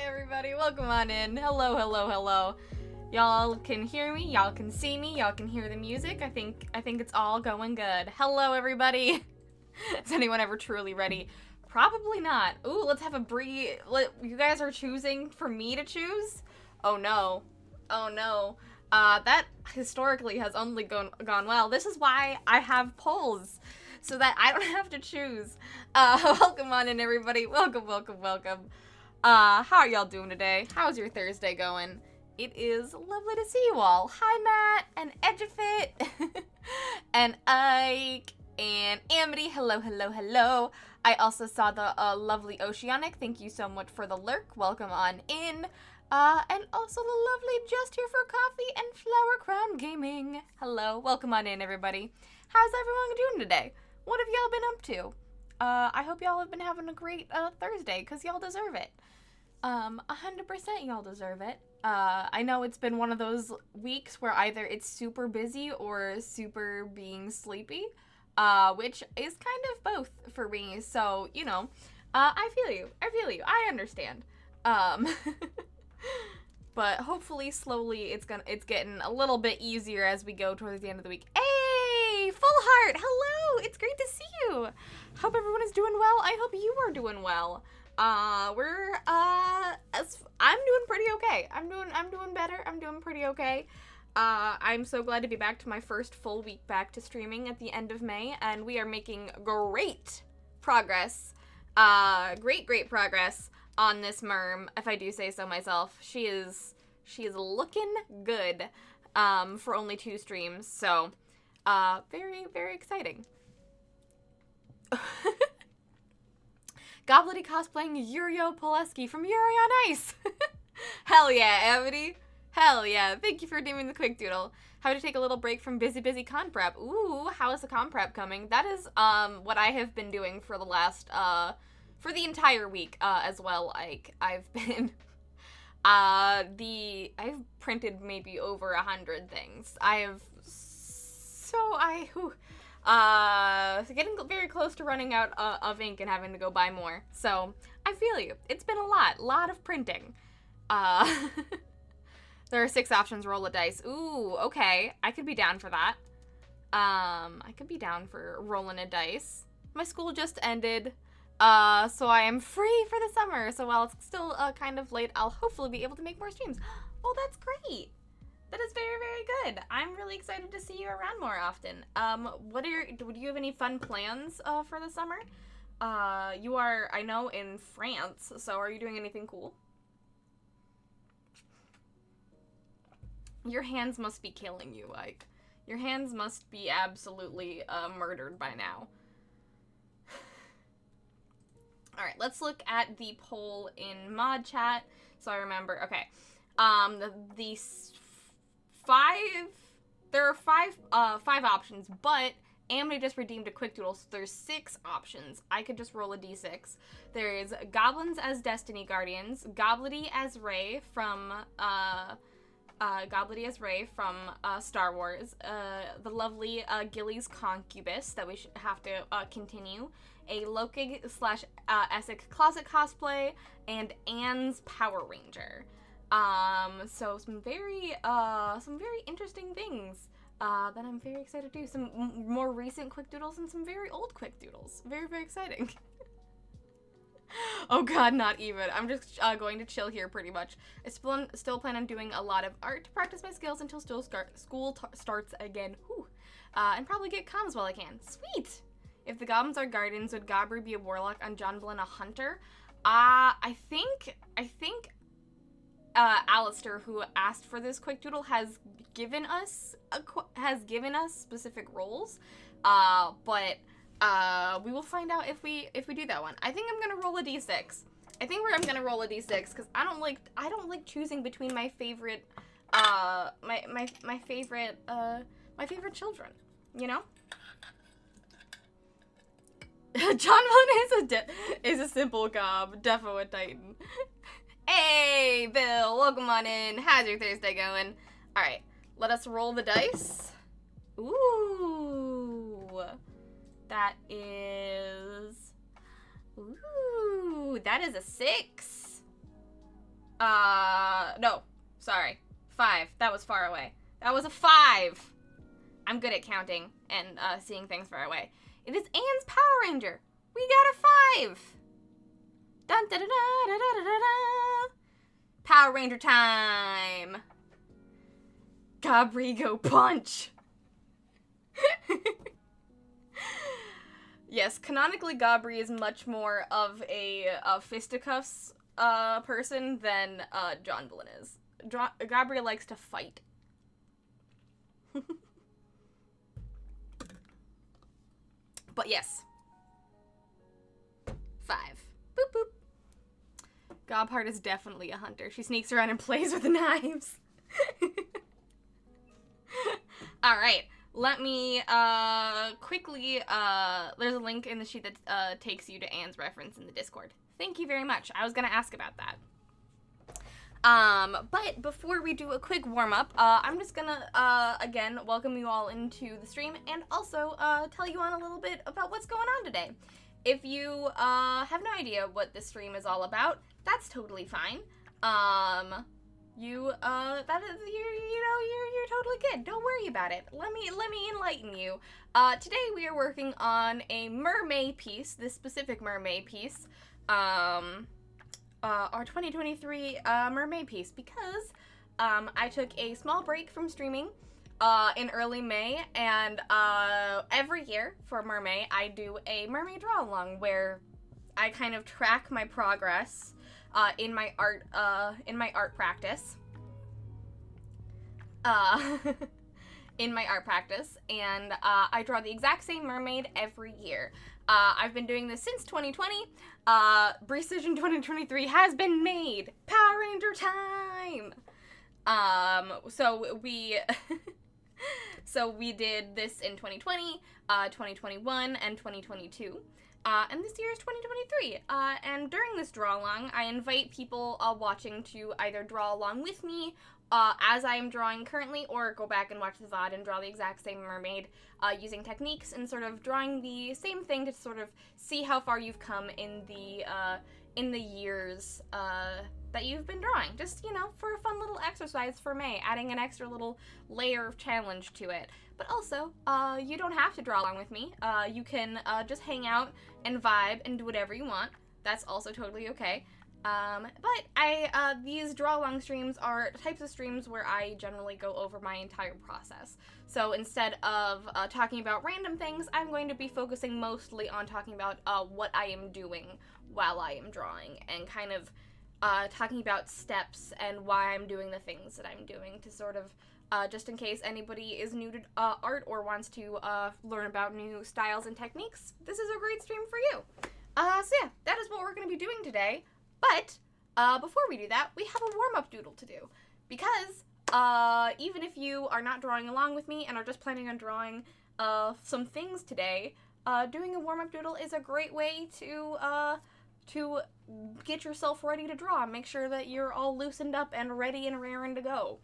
Hi everybody, welcome on in. Hello, hello, hello. Y'all can hear me, y'all can see me, y'all can hear the music. I think it's all going good. Hello everybody. Is anyone ever truly ready? Probably not. Ooh, let's have a breathe. You guys are choosing for me to choose? Oh no. Oh no. That historically has only gone well. This is why I have polls, so that I don't have to choose. Welcome on in, everybody. Welcome, welcome, welcome. How are y'all doing today? How's your Thursday going? It is lovely to see you all. Hi, Matt, and Edgefit, and Ike, and Amity. Hello, hello, hello. I also saw the lovely Oceanic. Thank you so much for the lurk. Welcome on in. And also the lovely Just Here for Coffee and Flower Crown Gaming. Hello, welcome on in, everybody. How's everyone doing today? What have y'all been up to? I hope y'all have been having a great Thursday, because y'all deserve it. 100% y'all deserve it. I know it's been one of those weeks where either it's super busy or super being sleepy, which is kind of both for me, so, you know, I feel you, I understand. But hopefully slowly it's getting a little bit easier as we go towards the end of the week. Hey, Full Heart, hello, it's great to see you. Hope everyone is doing well. I hope you are doing well. I'm doing pretty okay. I'm doing better. I'm doing pretty okay. I'm so glad to be back to my first full week back to streaming at the end of May, and we are making great progress. Great progress on this Merm, if I do say so myself. She is looking good, for only 2 streams, so, very, very exciting. Goblety cosplaying Yurio Poleski from Yuri on Ice. Hell yeah, Amity. Hell yeah. Thank you for doing the quick doodle. How to take a little break from busy con prep. Ooh, how is the con prep coming? That is what I have been doing for the last for the entire week as well. Like I've been I've printed maybe over 100 things. Getting very close to running out of ink and having to go buy more. So, I feel you. It's been a lot of printing. There are 6 options, roll a dice. Ooh, okay. I could be down for that. I could be down for rolling a dice. My school just ended, so I am free for the summer. So while it's still kind of late, I'll hopefully be able to make more streams. Oh, that's great. That is very, very good. I'm really excited to see you around more often. Do you have any fun plans for the summer? You are, I know, in France, so are you doing anything cool? Your hands must be killing you, like. Your hands must be absolutely murdered by now. Alright, let's look at the poll in mod chat, so I remember. Okay. There are five options, but Amity just redeemed a quick doodle, so there's 6 options. I could just roll a d6. There's Goblins as Destiny Guardians, Goblety as Rey from Star Wars, the lovely Gilly's Concubus that we should have to continue, a Lokig / Essex Closet cosplay, and Anne's Power Ranger. So some very interesting things that I'm very excited to do. Some more recent quick doodles and some very old quick doodles. Very, very exciting. Oh god, not even. I'm just going to chill here pretty much. I still plan on doing a lot of art to practice my skills until school starts again. Whew. And probably get comms while I can. Sweet! If the goblins are guardians, would Gobber be a warlock and John Blinn a hunter? I think Alistair, who asked for this quick doodle, has given us specific roles, but we will find out if we do that one. I think I'm gonna roll a d6. I'm gonna roll a d6 because I don't like choosing between my favorite my favorite children. You know. John Moon is a simple gob, defo a titan. Hey, Bill, welcome on in. How's your Thursday going? All right, let us roll the dice. Ooh, that is a 6. No. Sorry. 5. That was far away. That was a 5. I'm good at counting and seeing things far away. It is Anne's Power Ranger. We got a 5. Dun da da da da da da da. Power Ranger time. Gabrigo punch. Yes, canonically Gabri is much more of a fisticuffs person than John Blin is. Gabri likes to fight. But yes. 5. Boop boop. Gobhart is definitely a hunter. She sneaks around and plays with the knives. Alright. Let me quickly, there's a link in the sheet that takes you to Anne's reference in the Discord. Thank you very much. I was going to ask about that. But before we do a quick warm-up, I'm just gonna, again, welcome you all into the stream and also, tell you on a little bit about what's going on today. If you, have no idea what this stream is all about, that's totally fine. You're totally good. Don't worry about it. Let me enlighten you. Today we are working on a Mermay piece, this specific Mermay piece, our 2023 Mermay piece, because I took a small break from streaming in early May, and every year for Mermay I do a Mermay draw along where I kind of track my progress in my art practice. In my art practice, and I draw the exact same mermaid every year. I've been doing this since 2020. Precision 2023 has been made. Power Ranger time! So we did this in 2020, 2021, and 2022. And this year is 2023. And during this draw along, I invite people watching to either draw along with me as I am drawing currently, or go back and watch the VOD and draw the exact same mermaid using techniques and sort of drawing the same thing to sort of see how far you've come in the years that you've been drawing. Just, you know, for a fun little exercise for May, adding an extra little layer of challenge to it. But also, you don't have to draw along with me. You can just hang out and vibe and do whatever you want. That's also totally okay. But these draw along streams are types of streams where I generally go over my entire process. So instead of talking about random things, I'm going to be focusing mostly on talking about what I am doing while I am drawing, and kind of talking about steps and why I'm doing the things that I'm doing, to sort of just in case anybody is new to art or wants to learn about new styles and techniques, this is a great stream for you. So yeah, that is what we're going to be doing today. But before we do that, we have a warm-up doodle to do, because even if you are not drawing along with me and are just planning on drawing some things today, doing a warm-up doodle is a great way to get yourself ready to draw. Make sure that you're all loosened up and ready and raring to go.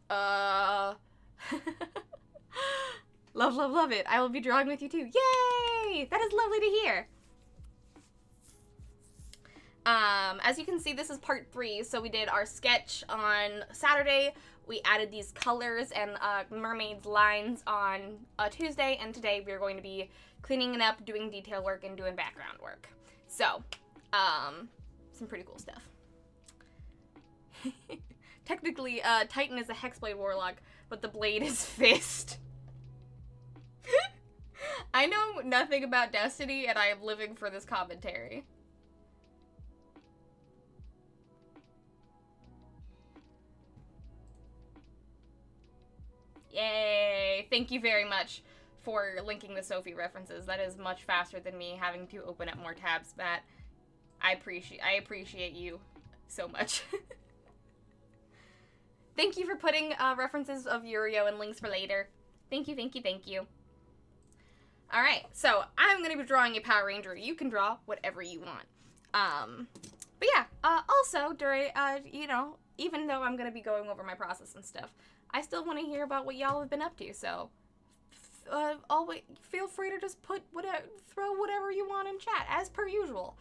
Love, love, love it. I will be drawing with you too. Yay! That is lovely to hear. As you can see, this is part 3, so we did our sketch on Saturday, we added these colors and mermaid's lines on Tuesday, and today we are going to be cleaning it up, doing detail work, and doing background work. So, some pretty cool stuff. Technically, Titan is a Hexblade Warlock, but the blade is Fist. I know nothing about Destiny, and I am living for this commentary. Yay! Thank you very much for linking the Sophie references. That is much faster than me having to open up more tabs, Matt. I appreciate you so much. Thank you for putting references of Yurio and links for later. Thank you, thank you, thank you. Alright, so I'm going to be drawing a Power Ranger. You can draw whatever you want. But yeah, also, during, you know, even though I'm going to be going over my process and stuff, I still want to hear about what y'all have been up to, so always feel free to just throw whatever you want in chat, as per usual.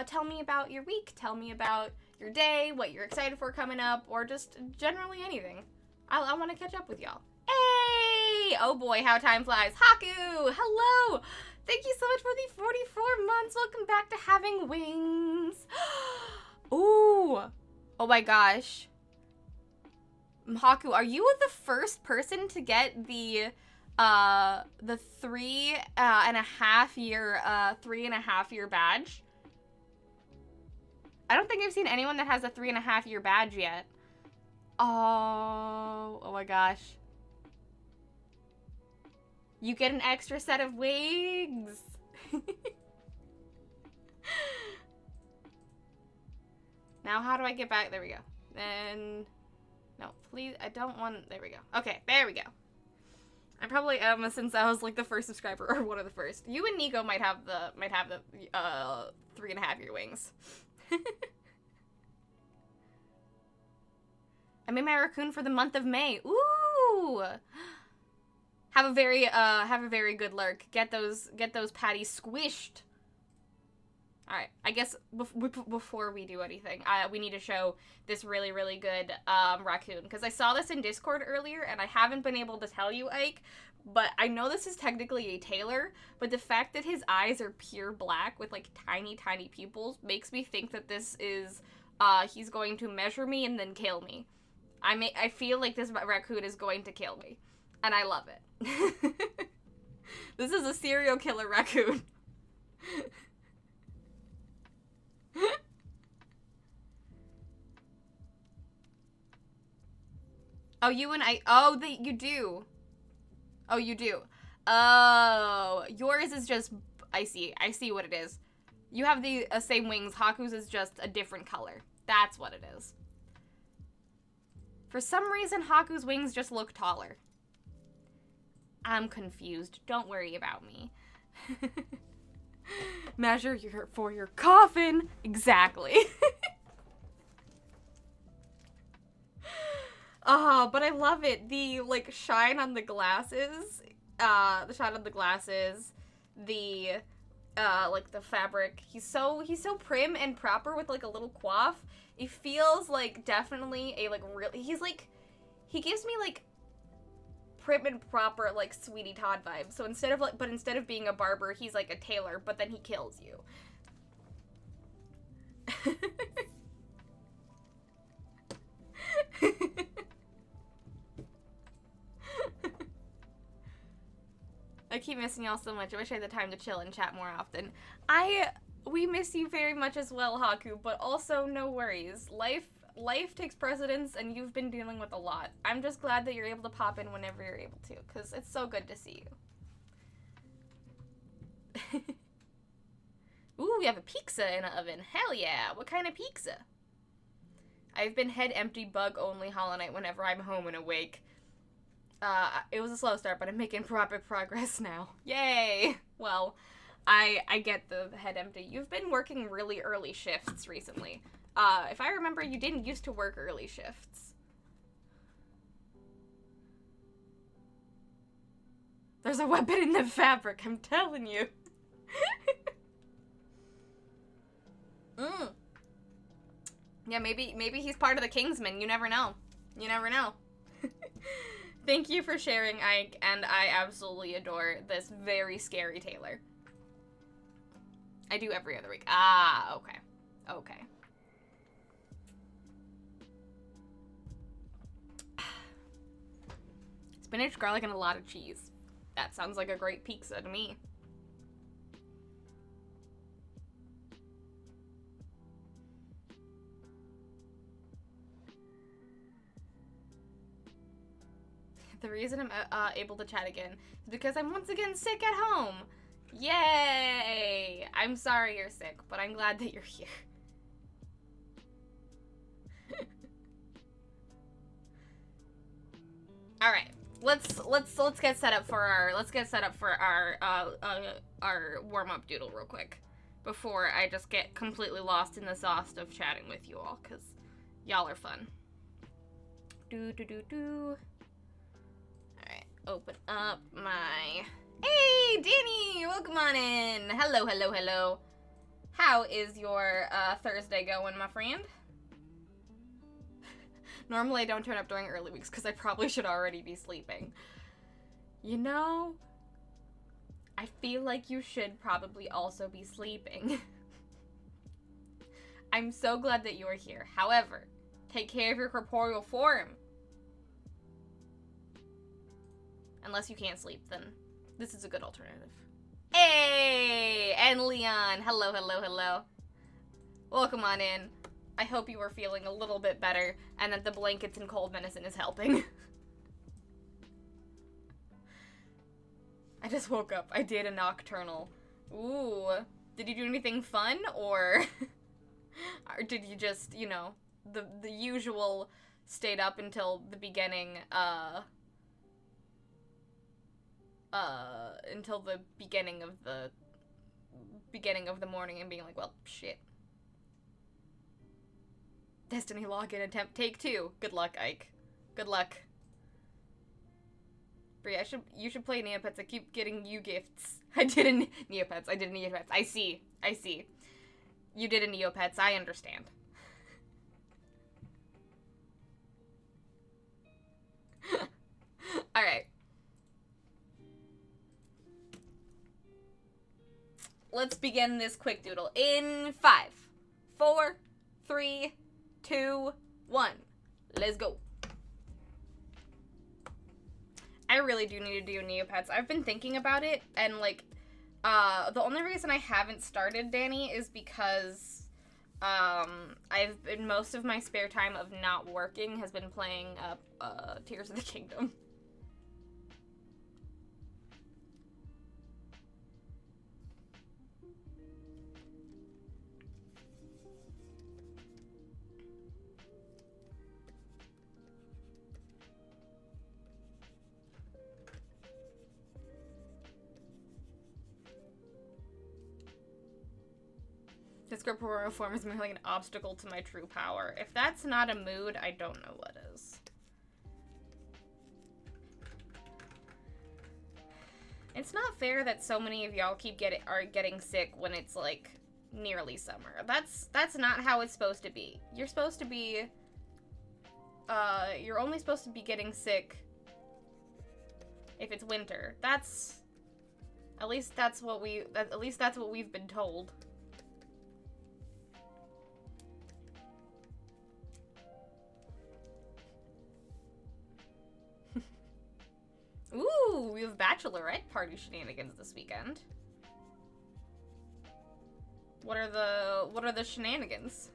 Tell me about your week, tell me about your day, what you're excited for coming up, or just generally anything. I want to catch up with y'all. Hey! Oh boy, how time flies. Haku! Hello! Thank you so much for the 44 months. Welcome back to Having Wings. Ooh! Oh my gosh. Haku, are you the first person to get the 3.5 year badge? I don't think I've seen anyone that has a 3.5 year badge yet. Oh my gosh. You get an extra set of wings. Now how do I get back? There we go. Then, no, please, I don't want, there we go. Okay, there we go. I probably am, since I was like the first subscriber, or one of the first. You and Nico might have the 3.5 year wings. I made my raccoon for the month of May. Ooh! Have a very good lurk. Get those patties squished. All right, I guess before we do anything, we need to show this really, really good raccoon, because I saw this in Discord earlier, and I haven't been able to tell you, Ike, but I know this is technically a tailor, but the fact that his eyes are pure black with, like, tiny, tiny pupils makes me think that this is, he's going to measure me and then kill me. I feel like this raccoon is going to kill me, and I love it. This is a serial killer raccoon. Oh, you and I. Oh, you do. Oh, you do. Oh, yours is just. I see what it is. You have the same wings. Haku's is just a different color. That's what it is. For some reason, Haku's wings just look taller. I'm confused. Don't worry about me. Measure for your coffin. Exactly. But I love it. The, like, shine on the glasses. The shine on the glasses. The, like, the fabric. He's so prim and proper with, like, a little coif. It feels like definitely a, like, really, he gives me, like, prim and proper, like, Sweetie Todd vibes. So instead of being a barber, he's, like, a tailor, but then he kills you. I keep missing y'all so much. I wish I had the time to chill and chat more often. We miss you very much as well, Haku, but also no worries. Life takes precedence, and you've been dealing with a lot. I'm just glad that you're able to pop in whenever you're able to, because it's so good to see you. Ooh, we have a pizza in an oven. Hell yeah. What kind of pizza? I've been head empty, bug only Hollow Knight whenever I'm home and awake. It was a slow start, but I'm making proper progress now. Yay! Well, I get the head empty. You've been working really early shifts recently. If I remember, you didn't used to work early shifts. There's a weapon in the fabric, I'm telling you. Yeah, maybe he's part of the Kingsmen. You never know. You never know. Thank you for sharing, Ike, and I absolutely adore this very scary tailor. I do every other week. Ah, okay. Okay. Spinach, garlic, and a lot of cheese. That sounds like a great pizza to me. The reason I'm able to chat again is because I'm once again sick at home. Yay! I'm sorry you're sick, but I'm glad that you're here. All right, let's get set up for our our warm-up doodle real quick before I just get completely lost in the sauce of chatting with you all, because y'all are fun. Alright, open up my... Hey, Danny! Welcome on in! Hello, hello, hello. How is your Thursday going, my friend? Normally I don't turn up during early weeks because I probably should already be sleeping. You know, I feel like you should probably also be sleeping. I'm so glad that you are here. However, take care of your corporeal form. Unless you can't sleep, then this is a good alternative. Hey! And Leon! Hello, hello, hello. Welcome on in. I hope you are feeling a little bit better and that the blankets and cold medicine is helping. I just woke up. I did a nocturnal. Ooh. Did you do anything fun or... or did you just, you know, the usual stayed up until the beginning, until the beginning of the morning and being like, well, shit. Destiny login attempt take 2. Good luck, Ike. Good luck. Brie, you should play Neopets. I keep getting you gifts. I did a Neopets. I see. You did a Neopets. I understand. Alright. Let's begin this quick doodle in 5, 4, 3, 2, 1. Let's go. I really do need to do Neopets. I've been thinking about it, and, like, the only reason I haven't started, Danny, is because, I've been, most of my spare time of not working has been playing, Tears of the Kingdom. This corporeal form is merely an obstacle to my true power. If that's not a mood, I don't know what is. It's not fair that so many of y'all are getting sick when it's like nearly summer. That's not how it's supposed to be. You're supposed to be you're only supposed to be getting sick if it's winter. At least that's what we've been told. Ooh, we have bachelorette party shenanigans this weekend. What are the shenanigans?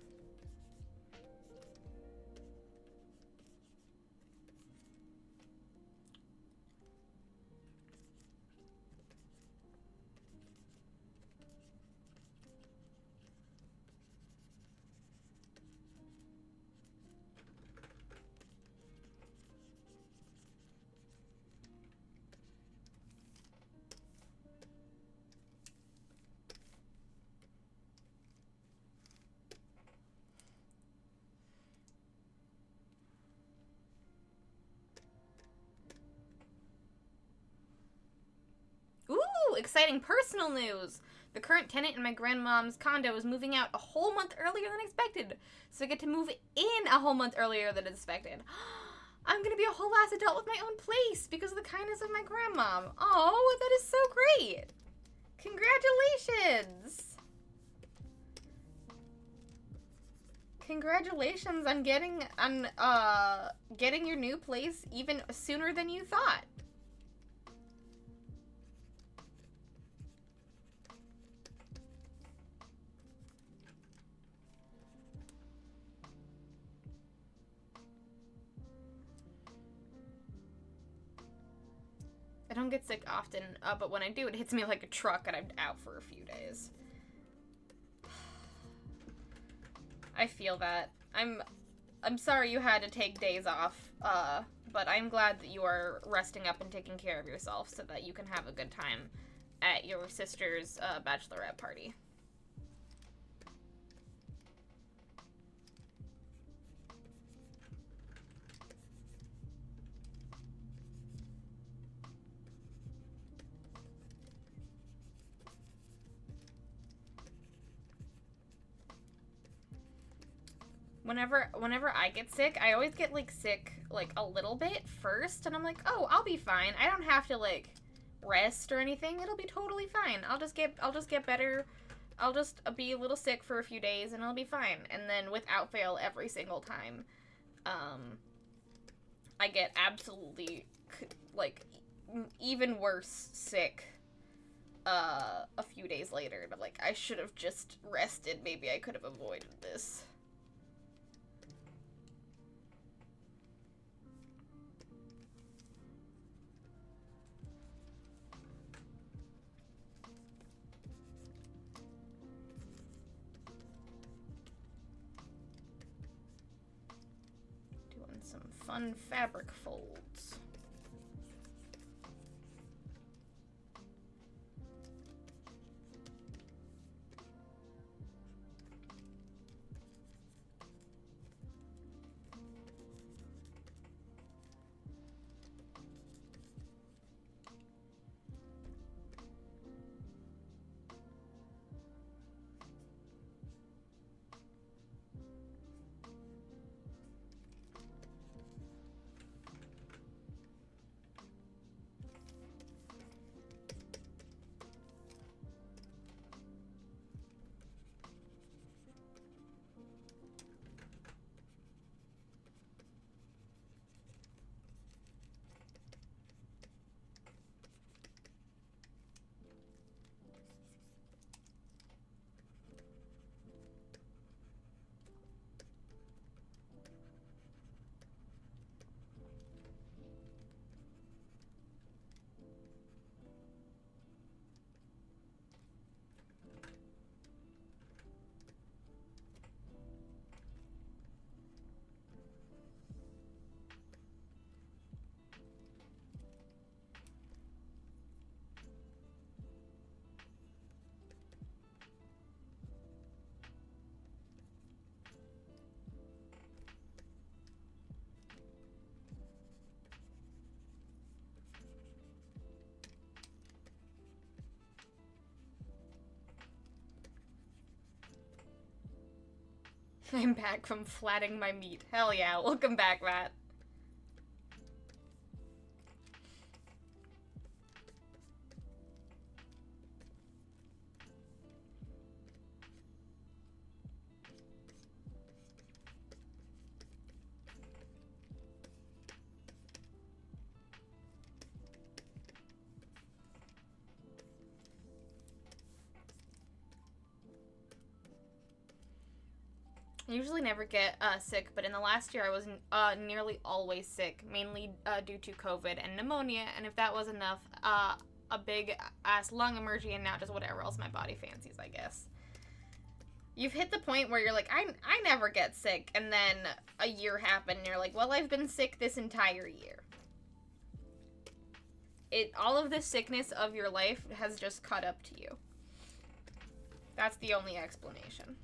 Exciting personal news! The current tenant in my grandmom's condo is moving out a whole month earlier than expected, so I get to move in a whole month earlier than expected. I'm gonna be a whole ass adult with my own place because of the kindness of my grandmom. Oh, that is so great! Congratulations! Congratulations on getting your new place even sooner than you thought. I don't get sick often, but when I do, it hits me like a truck and I'm out for a few days. I feel that. I'm sorry you had to take days off, but I'm glad that you are resting up and taking care of yourself so that you can have a good time at your sister's bachelorette party. Whenever I get sick, I always get like sick like a little bit first, and I'm like, oh, I'll be fine. I don't have to like rest or anything. It'll be totally fine. I'll just get better. I'll just be a little sick for a few days and I'll be fine. And then without fail, every single time, I get absolutely like even worse sick a few days later. And I'm like, I should have just rested. Maybe I could have avoided this. Doing some fun fabric folds. I'm back from flatting my meat. Hell yeah, welcome back, Matt. I usually never get sick, but in the last year I was nearly always sick, mainly due to COVID and pneumonia, and if that was enough, a big-ass lung emergency, and now just whatever else my body fancies, I guess. You've hit the point where you're like, I never get sick, and then a year happened, and you're like, well, I've been sick this entire year. All of the sickness of your life has just caught up to you. That's the only explanation.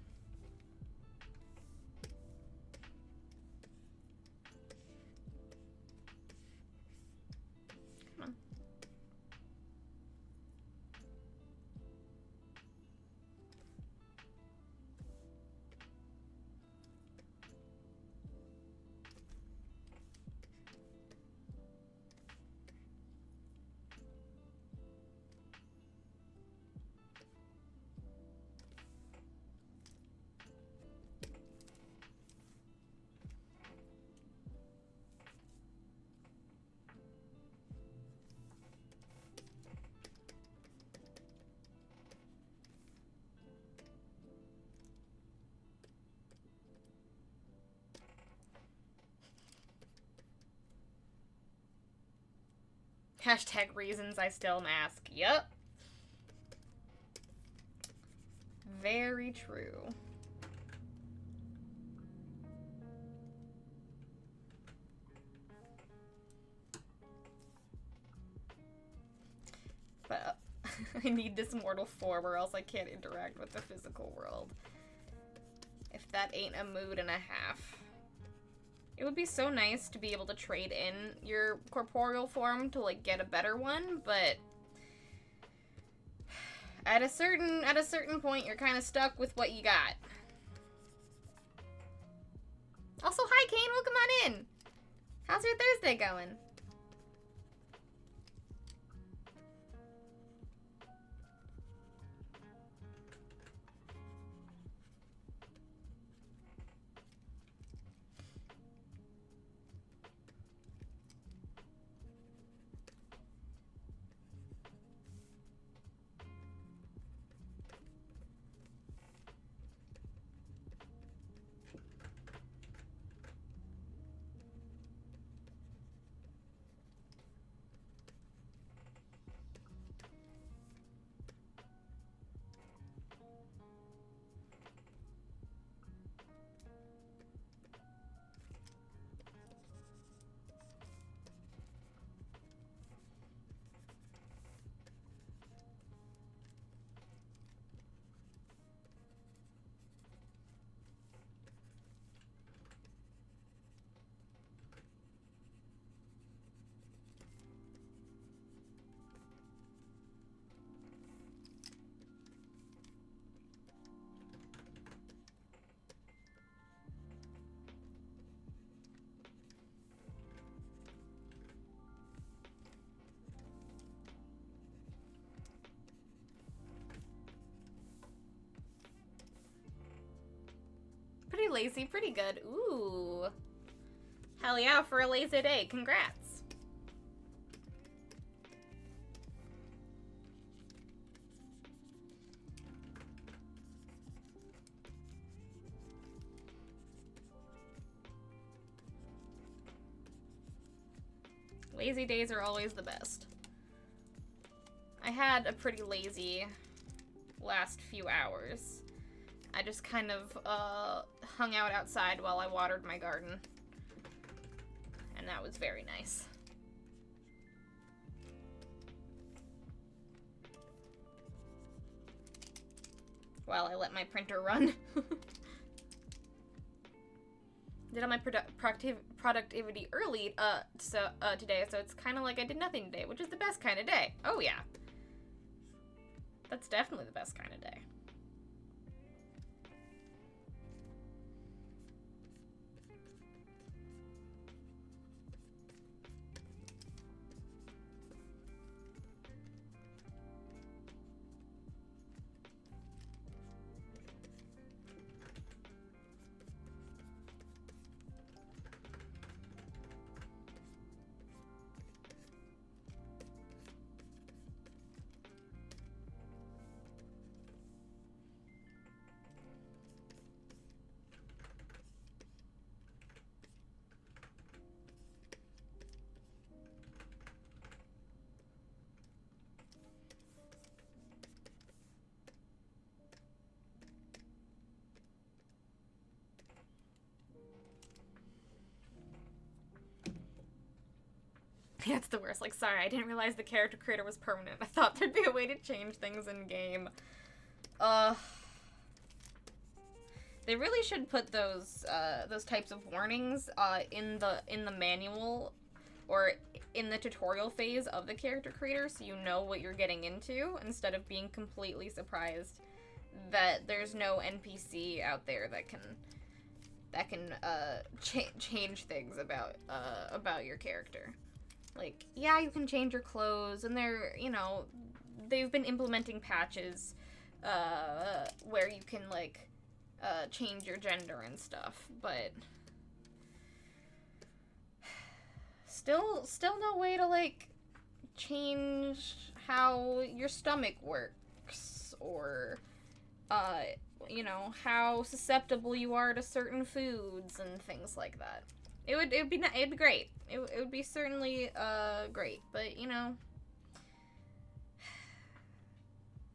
Hashtag reasons I still mask. Yup. Very true. But I need this Mortal 4 or else I can't interact with the physical world. If that ain't a mood and a half. It would be so nice to be able to trade in your corporeal form to, like, get a better one, but at a certain point, you're kind of stuck with what you got. in. How's your Thursday going? Pretty lazy, pretty good. Ooh. Hell yeah, for a lazy day. Congrats. Lazy days are always the best. I had a pretty lazy last few hours. I just kind of hung out outside while I watered my garden. And that was very nice. While I let my printer run. Did all my productivity early today, so it's kind of like I did nothing today, which is the best kind of day. Oh yeah. That's definitely the best kind of day. Yeah, it's the worst. Like, sorry, I didn't realize the character creator was permanent. I thought there'd be a way to change things in game. They really should put those types of warnings in the manual or in the tutorial phase of the character creator, so you know what you're getting into instead of being completely surprised that there's no NPC out there that can change things about your character. Like, yeah, you can change your clothes, and they're, you know, they've been implementing patches where you can, like, change your gender and stuff, but still no way to, like, change how your stomach works, or, you know, how susceptible you are to certain foods and things like that. It'd be great. It would be certainly great, but you know,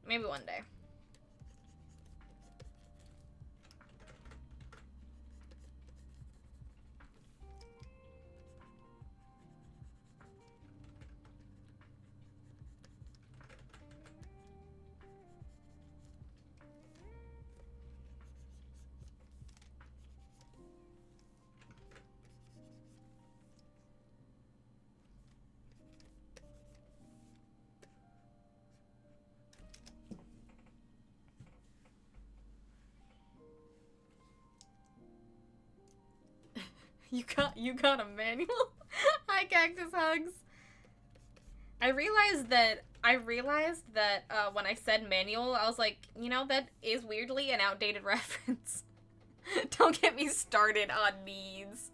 maybe one day. You got a manual. Hi, Cactus Hugs. I realized that when I said manual, I was like, you know, that is weirdly an outdated reference. Don't get me started on needs.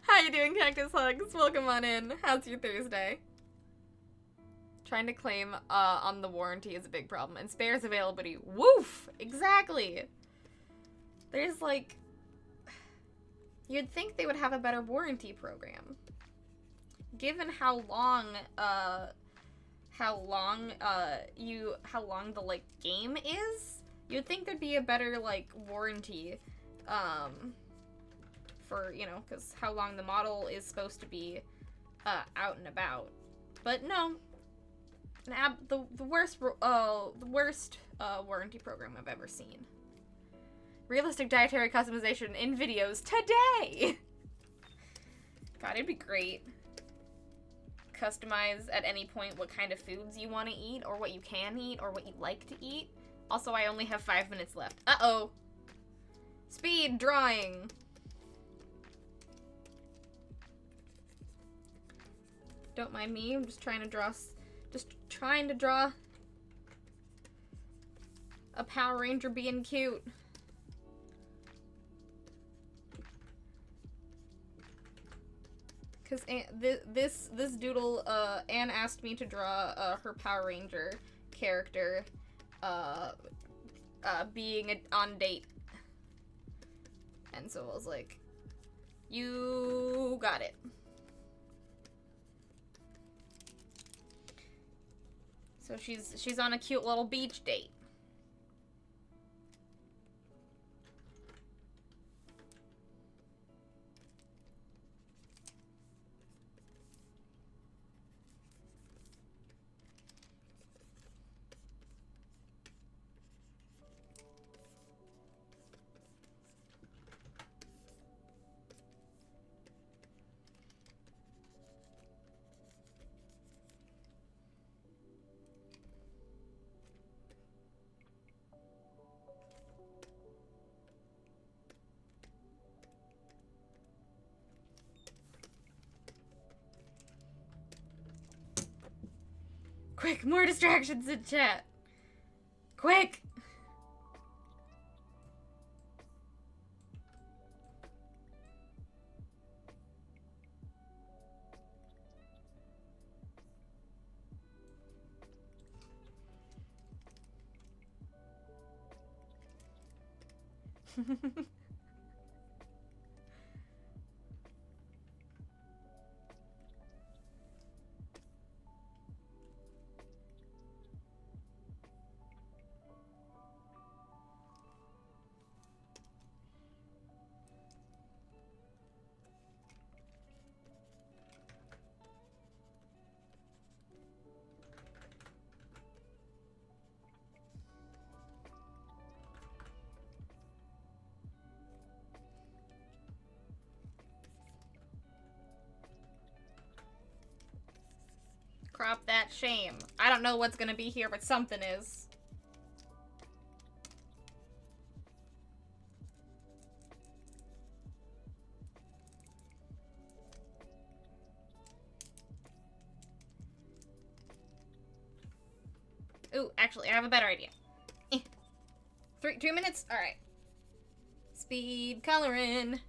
How you doing, Cactus Hugs? Welcome on in. How's your Thursday? Trying to claim on the warranty is a big problem. And spares availability. Woof! Exactly! There's like... You'd think they would have a better warranty program. Given how long the, like, game is, you'd think there'd be a better, like, warranty, for, you know, because how long the model is supposed to be, out and about. But no. The worst warranty program I've ever seen. Realistic dietary customization in videos today! God, it'd be great. Customize at any point what kind of foods you want to eat, or what you can eat, or what you like to eat. Also, I only have 5 minutes left. Uh-oh! Speed drawing! Don't mind me, I'm just trying to draw a Power Ranger being cute. Because this doodle, Anne asked me to draw her Power Ranger character being on date. And so I was like, you got it. So she's on a cute little beach date. Quick, more distractions in chat. Quick! Crop that shame. I don't know what's gonna be here, but something is. Ooh, actually, I have a better idea. 2 minutes? Alright. Speed coloring.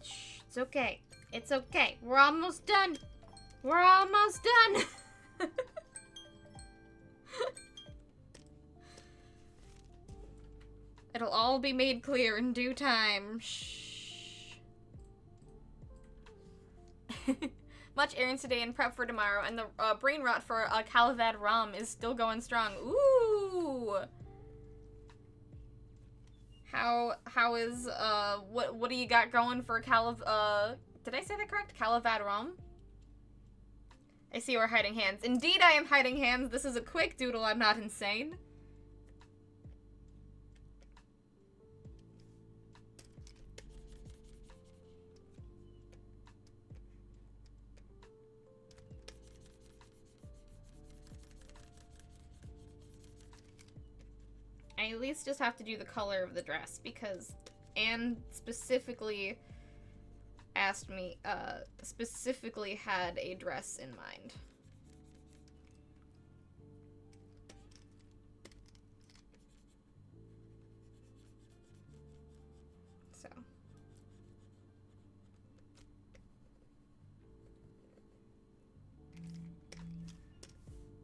Shh, it's okay. It's okay. We're almost done. We're almost done. It'll all be made clear in due time. Shh. Much errands today and prep for tomorrow, and the brain rot for Calavad Rum is still going strong. Ooh. How is what do you got going for did I say that correct? Calavad Rum? I see we're hiding hands. Indeed, I am hiding hands. This is a quick doodle. I'm not insane. I at least just have to do the color of the dress because Anne specifically asked me, specifically had a dress in mind. So.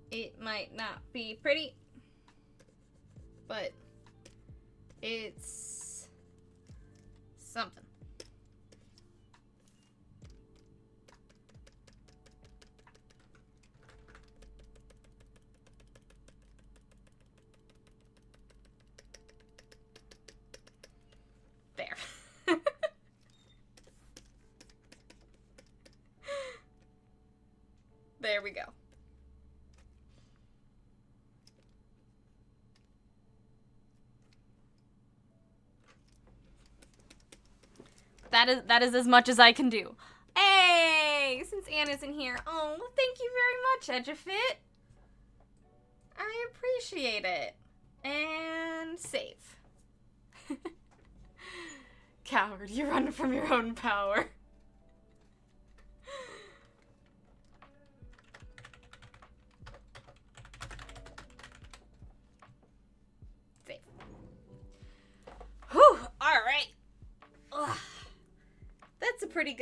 It might not be pretty, but it's something. There. There we go. That is as much as I can do. Hey, since Anne isn't here. Oh, thank you very much, Edgefit. I appreciate it. And save. Coward, you run from your own power. Save. Whew, alright. That's a pretty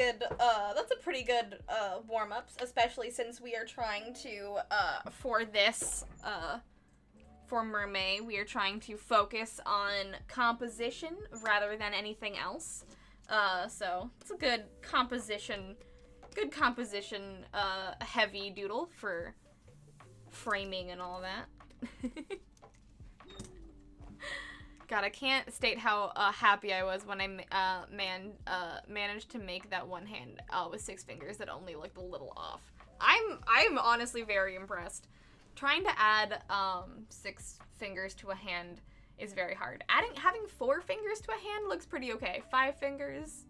good warm-ups, especially since we are trying to, for this, for Mermay, we are trying to focus on composition rather than anything else. So it's a good composition, heavy doodle for framing and all that. God, I can't state how happy I was when I managed to make that one hand with 6 fingers that only looked a little off. I'm honestly very impressed. Trying to add 6 fingers to a hand is very hard. Having 4 fingers to a hand looks pretty okay. 5 fingers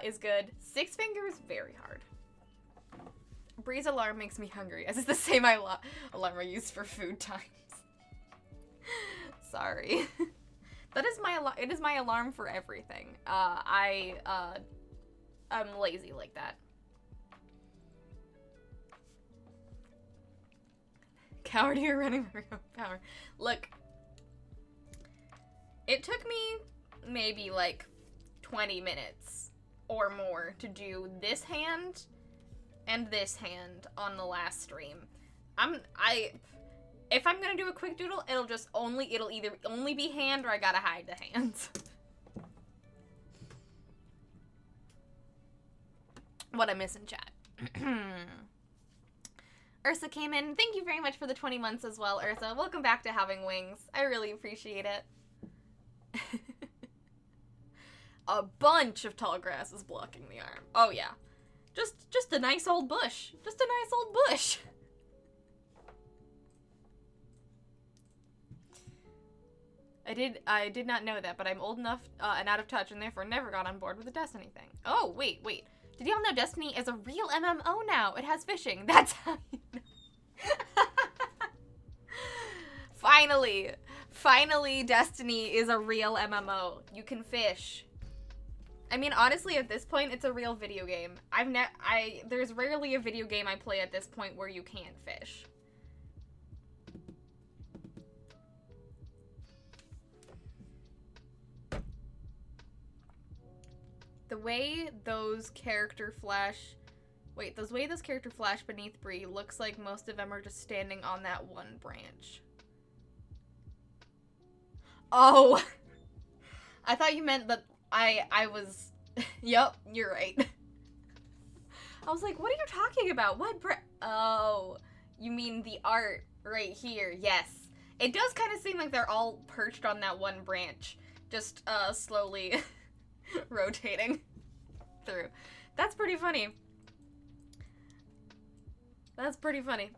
is good. 6 fingers, very hard. Bree's alarm makes me hungry, as it's the same alarm I use for food times. Sorry. That is it is my alarm for everything. I'm lazy like that. Coward, you're running for your own power. Look, it took me maybe like 20 minutes or more to do this hand and this hand on the last stream. If I'm gonna do a quick doodle, it'll either only be hand or I gotta hide the hands. What I miss in chat. Ursa came in. Thank you very much for the 20 months as well, Ursa. Welcome back to Having Wings. I really appreciate it. A bunch of tall grass is blocking the arm. Oh yeah. Just a nice old bush. Just a nice old bush. I did not know that, but I'm old enough and out of touch and therefore never got on board with the Destiny thing. Oh, wait. Did y'all know Destiny is a real MMO now? It has fishing. That's how you know. Finally, Destiny is a real MMO. You can fish. I mean, honestly, at this point, it's a real video game. There's rarely a video game I play at this point where you can't fish. The the way those character flash beneath Bree looks like most of them are just standing on that one branch. Oh, I thought you meant that I was, yep, you're right. I was like, what are you talking about? Oh, you mean the art right here, yes. It does kind of seem like they're all perched on that one branch, just slowly rotating through. That's pretty funny. That's pretty funny.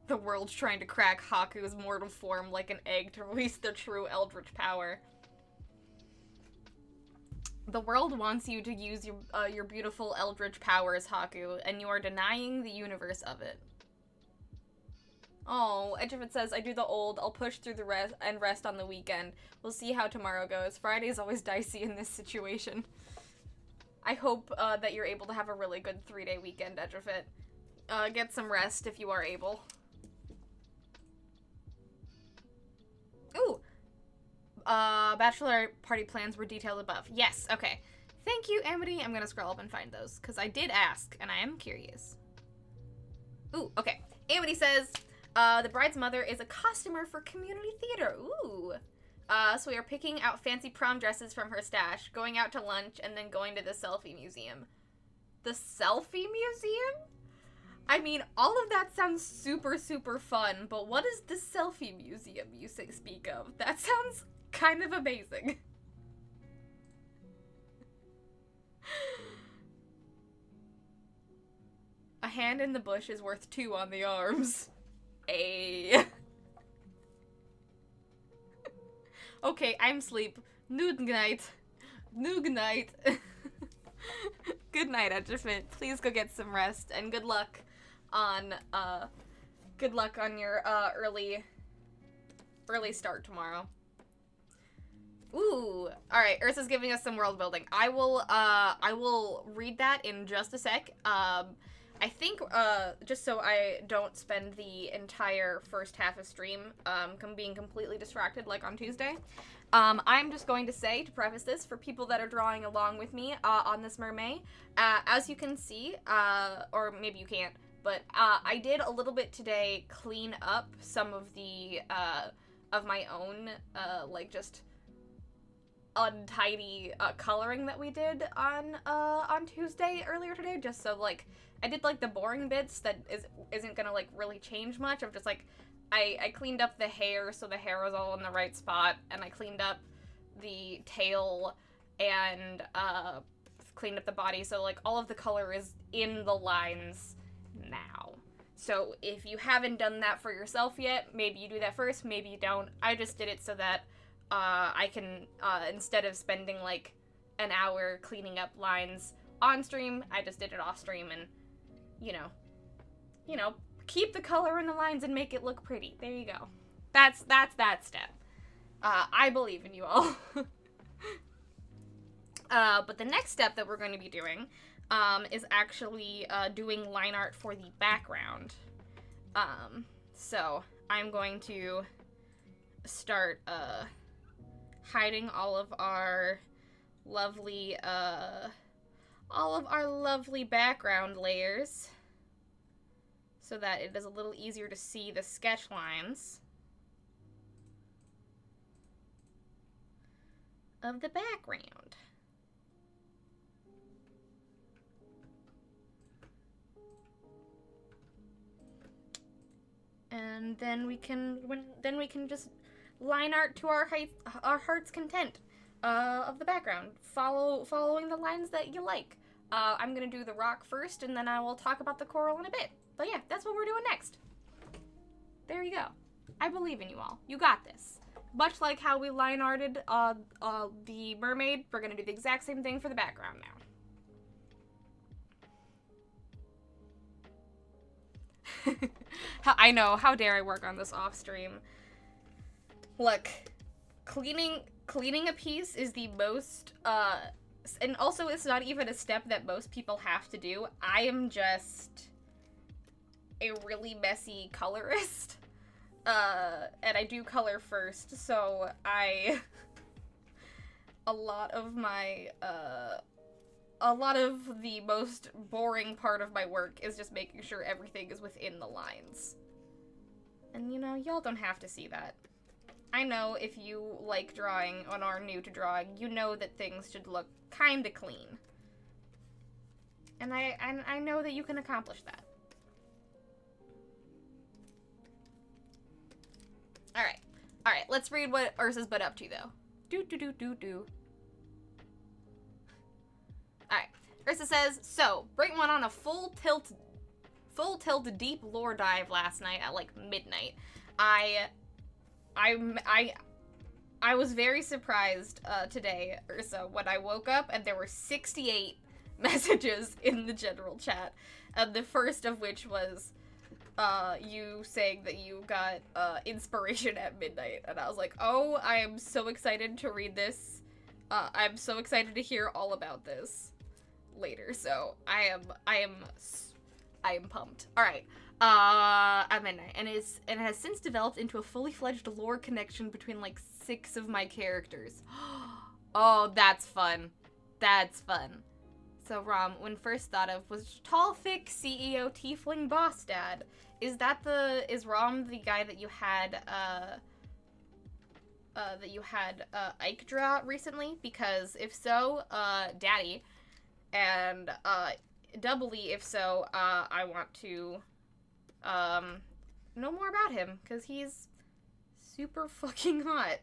The world's trying to crack Haku's mortal form like an egg to release their true eldritch power. The world wants you to use your beautiful eldritch powers, Haku, and you are denying the universe of it. Oh, Edgefit says, I do the old, I'll push through the rest and rest on the weekend. We'll see how tomorrow goes. Friday's always dicey in this situation. I hope that you're able to have a really good 3-day weekend, Edgefit. Get some rest if you are able. Ooh! Bachelor party plans were detailed above. Yes, okay. Thank you, Amity. I'm gonna scroll up and find those, because I did ask, and I am curious. Ooh, okay. Amity says, the bride's mother is a costumer for community theater. Ooh. So we are picking out fancy prom dresses from her stash, going out to lunch, and then going to the selfie museum. The selfie museum? I mean, all of that sounds super, super fun, but what is the selfie museum you speak of? That sounds kind of amazing. A hand in the bush is worth 2 on the arms. Ayy. Okay, I'm sleep. Good night. Good night. Good night, Edgefit. Please go get some rest, and good luck on your early start tomorrow. Ooh, all right. Ursa's giving us some world building. I will read that in just a sec. I think just so I don't spend the entire first half of stream being completely distracted like on Tuesday. I'm just going to say, to preface this, for people that are drawing along with me on this Mermay, as you can see, or maybe you can't, but I did a little bit today clean up some of the, of my own, like, just untidy coloring that we did on Tuesday earlier today, just so, like, I did, like, the boring bits that isn't gonna, like, really change much. I'm just, like, I cleaned up the hair so the hair was all in the right spot, and I cleaned up the tail and cleaned up the body, so, like, all of the color is in the lines now. So if you haven't done that for yourself yet, maybe you do that first, maybe you don't. I just did it so that I can, instead of spending, like, an hour cleaning up lines on stream, I just did it off stream and, you know, keep the color in the lines and make it look pretty. There you go. That's that step. I believe in you all. But the next step that we're going to be doing is actually doing line art for the background. So I'm going to start hiding all of our lovely background layers, so that it is a little easier to see the sketch lines of the background. And then we can just line art to our heart's content of the background, following the lines that you like. I'm gonna do the rock first, and then I will talk about the coral in a bit. But yeah, that's what we're doing next. There you go. I believe in you all. You got this. Much like how we line arted the mermaid, we're gonna do the exact same thing for the background now. I know, how dare I work on this off stream. Look, cleaning a piece is the most And also, it's not even a step that most people have to do. I am just a really messy colorist. And I do color first, so a lot of the most boring part of my work is just making sure everything is within the lines. And, you know, y'all don't have to see that. I know if you like drawing and are new to drawing, you know that things should look kinda clean. And I know that you can accomplish that. Alright, let's read what Ursa's been up to, though. Alright, Ursa says, so, Brayton went on a full tilt deep lore dive last night at, like, midnight. I was very surprised today, Ursa, when I woke up and there were 68 messages in the general chat, and the first of which was you saying that you got inspiration at midnight, and I was like, oh, I am so excited to read this. I'm so excited to hear all about this later. So I am pumped. All right. At midnight, and it has since developed into a fully fledged lore connection between like 6 of my characters. Oh, that's fun. That's fun. So Rom, when first thought of, was tall, thick CEO tiefling boss dad. Is Rom the guy that you had Ike draw recently? Because if so, daddy, and doubly if so, I want to know more about him, because he's super fucking hot.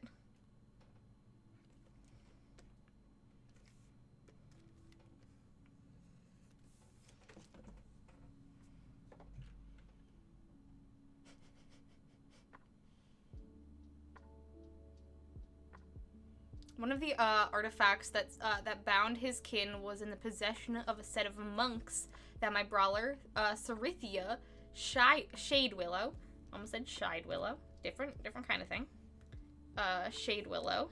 One of the artifacts that bound his kin was in the possession of a set of monks that my brawler, Sarithia, Shade Willow, almost said Shide Willow, different kind of thing, Shade Willow,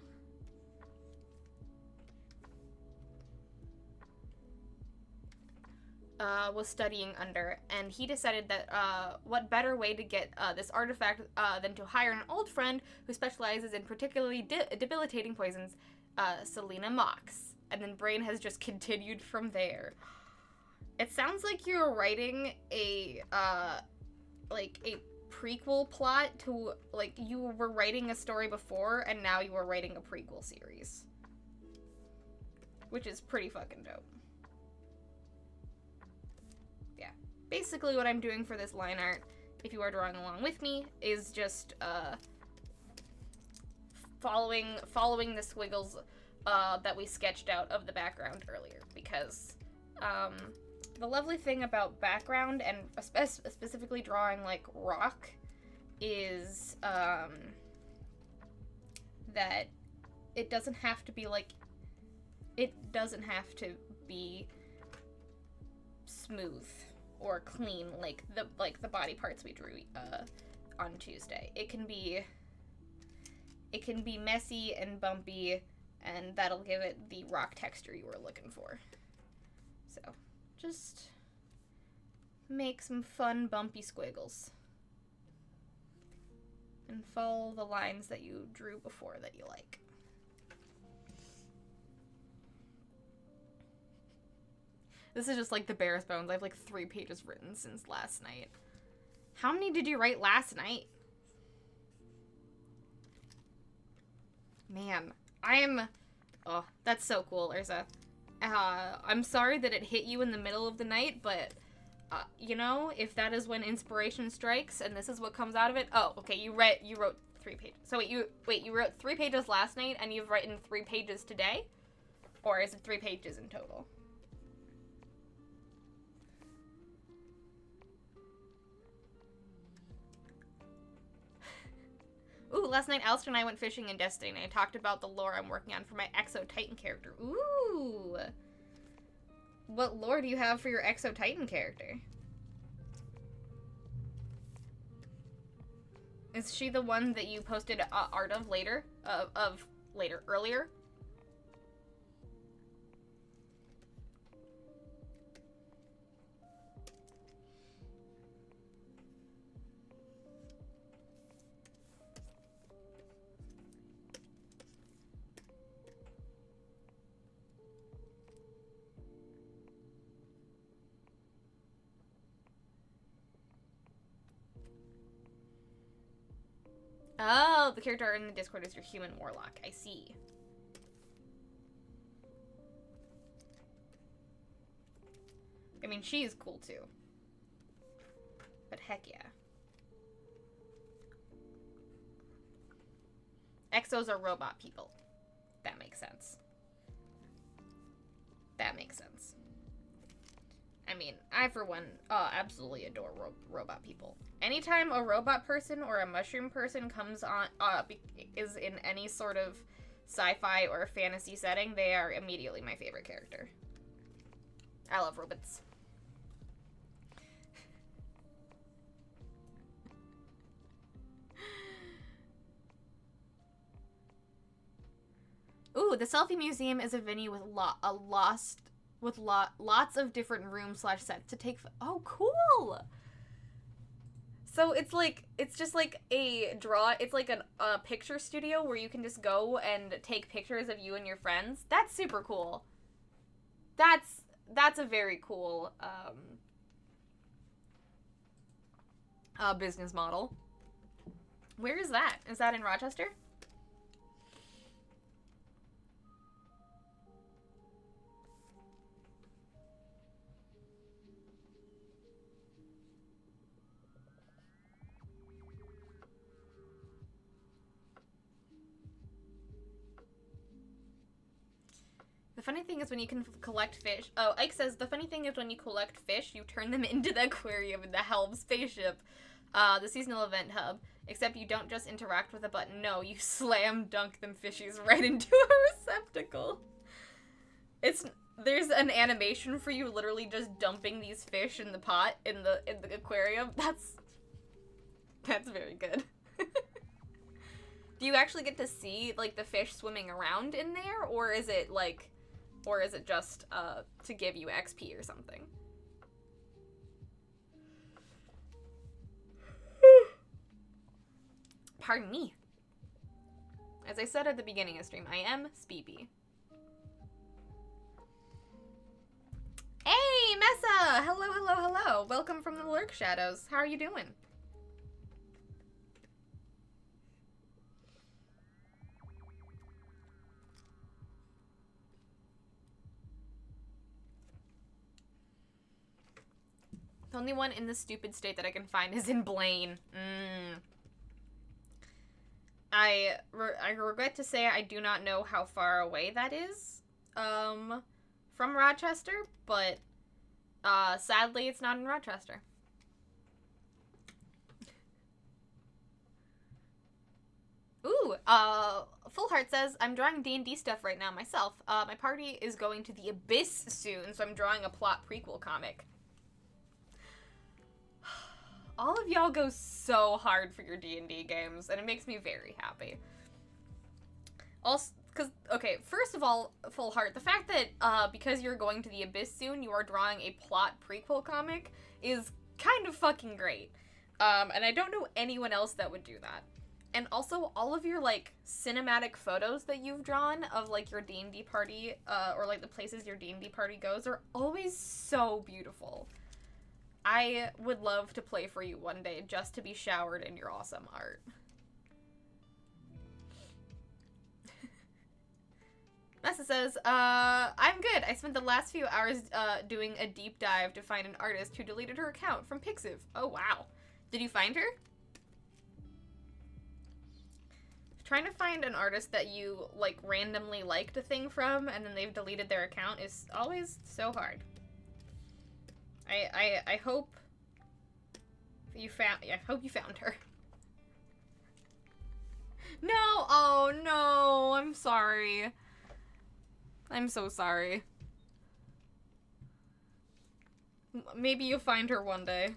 was studying under, and he decided that what better way to get this artifact than to hire an old friend who specializes in particularly debilitating poisons, Selena Mox. And then Brain has just continued from there. It sounds like you're writing a prequel plot to, like, you were writing a story before, and now you are writing a prequel series. Which is pretty fucking dope. Yeah. Basically what I'm doing for this line art, if you are drawing along with me, is just, following the squiggles, that we sketched out of the background earlier, because, the lovely thing about background, and specifically drawing, like, rock, is, that it doesn't have to be, like, smooth or clean, like the body parts we drew, on Tuesday. It can be messy and bumpy, and that'll give it the rock texture you were looking for. So, just make some fun bumpy squiggles. And follow the lines that you drew before that you like. This is just like the barest bones. I have like 3 pages written since last night. How many did you write last night? Man, oh, that's so cool, Ursa. I'm sorry that it hit you in the middle of the night, but, you know, if that is when inspiration strikes and this is what comes out of it. Oh, okay, you wrote 3 pages. So you wrote 3 pages last night and you've written 3 pages today? Or is it 3 pages in total? Ooh, last night Alistair and I went fishing in Destiny, and I talked about the lore I'm working on for my Exo Titan character. Ooh! What lore do you have for your Exo Titan character? Is she the one that you posted art of later? Earlier? Oh, the character in the Discord is your human warlock. I see. I mean, she is cool too. But heck yeah. Exos are robot people. That makes sense. That makes sense. I mean, I, for one, absolutely adore robot people. Anytime a robot person or a mushroom person comes on, is in any sort of sci-fi or fantasy setting, they are immediately my favorite character. I love robots. Ooh, the Selfie Museum is a venue with lots of different rooms / sets to take. Oh, cool! So it's just like it's like a picture studio where you can just go and take pictures of you and your friends. That's super cool. That's a very cool business model. Where is that? Is that in Rochester? The funny thing is when you can collect fish... Oh, Ike says, the funny thing is when you collect fish, you turn them into the aquarium in the Helm spaceship, the seasonal event hub. Except you don't just interact with a button. No, you slam dunk them fishies right into a receptacle. There's an animation for you literally just dumping these fish in the pot in the aquarium. That's very good. Do you actually get to see, like, the fish swimming around in there, or is it just to give you XP or something? Pardon me. As I said at the beginning of stream, I am Speepy. Hey, Messa! Hello, hello, hello. Welcome from the Lurk Shadows. How are you doing? The only one in the stupid state that I can find is in Blaine. I regret to say I do not know how far away that is from Rochester, but sadly it's not in Rochester. Ooh, Full Heart says, I'm drawing D&D stuff right now myself. My party is going to the Abyss soon, so I'm drawing a plot prequel comic. All of y'all go so hard for your D&D games, and it makes me very happy. Also, because, okay, first of all, Full Heart, the fact that, because you're going to the Abyss soon, you are drawing a plot prequel comic is kind of fucking great. And I don't know anyone else that would do that. And also, all of your, like, cinematic photos that you've drawn of, like, your D&D party, or, like, the places your D&D party goes are always so beautiful. I would love to play for you one day just to be showered in your awesome art. Messa says, I'm good. I spent the last few hours doing a deep dive to find an artist who deleted her account from Pixiv. Oh, wow. Did you find her? Trying to find an artist that you, like, randomly liked a thing from and then they've deleted their account is always so hard. I hope you found her. No, oh no, I'm sorry. I'm so sorry. Maybe you'll find her one day.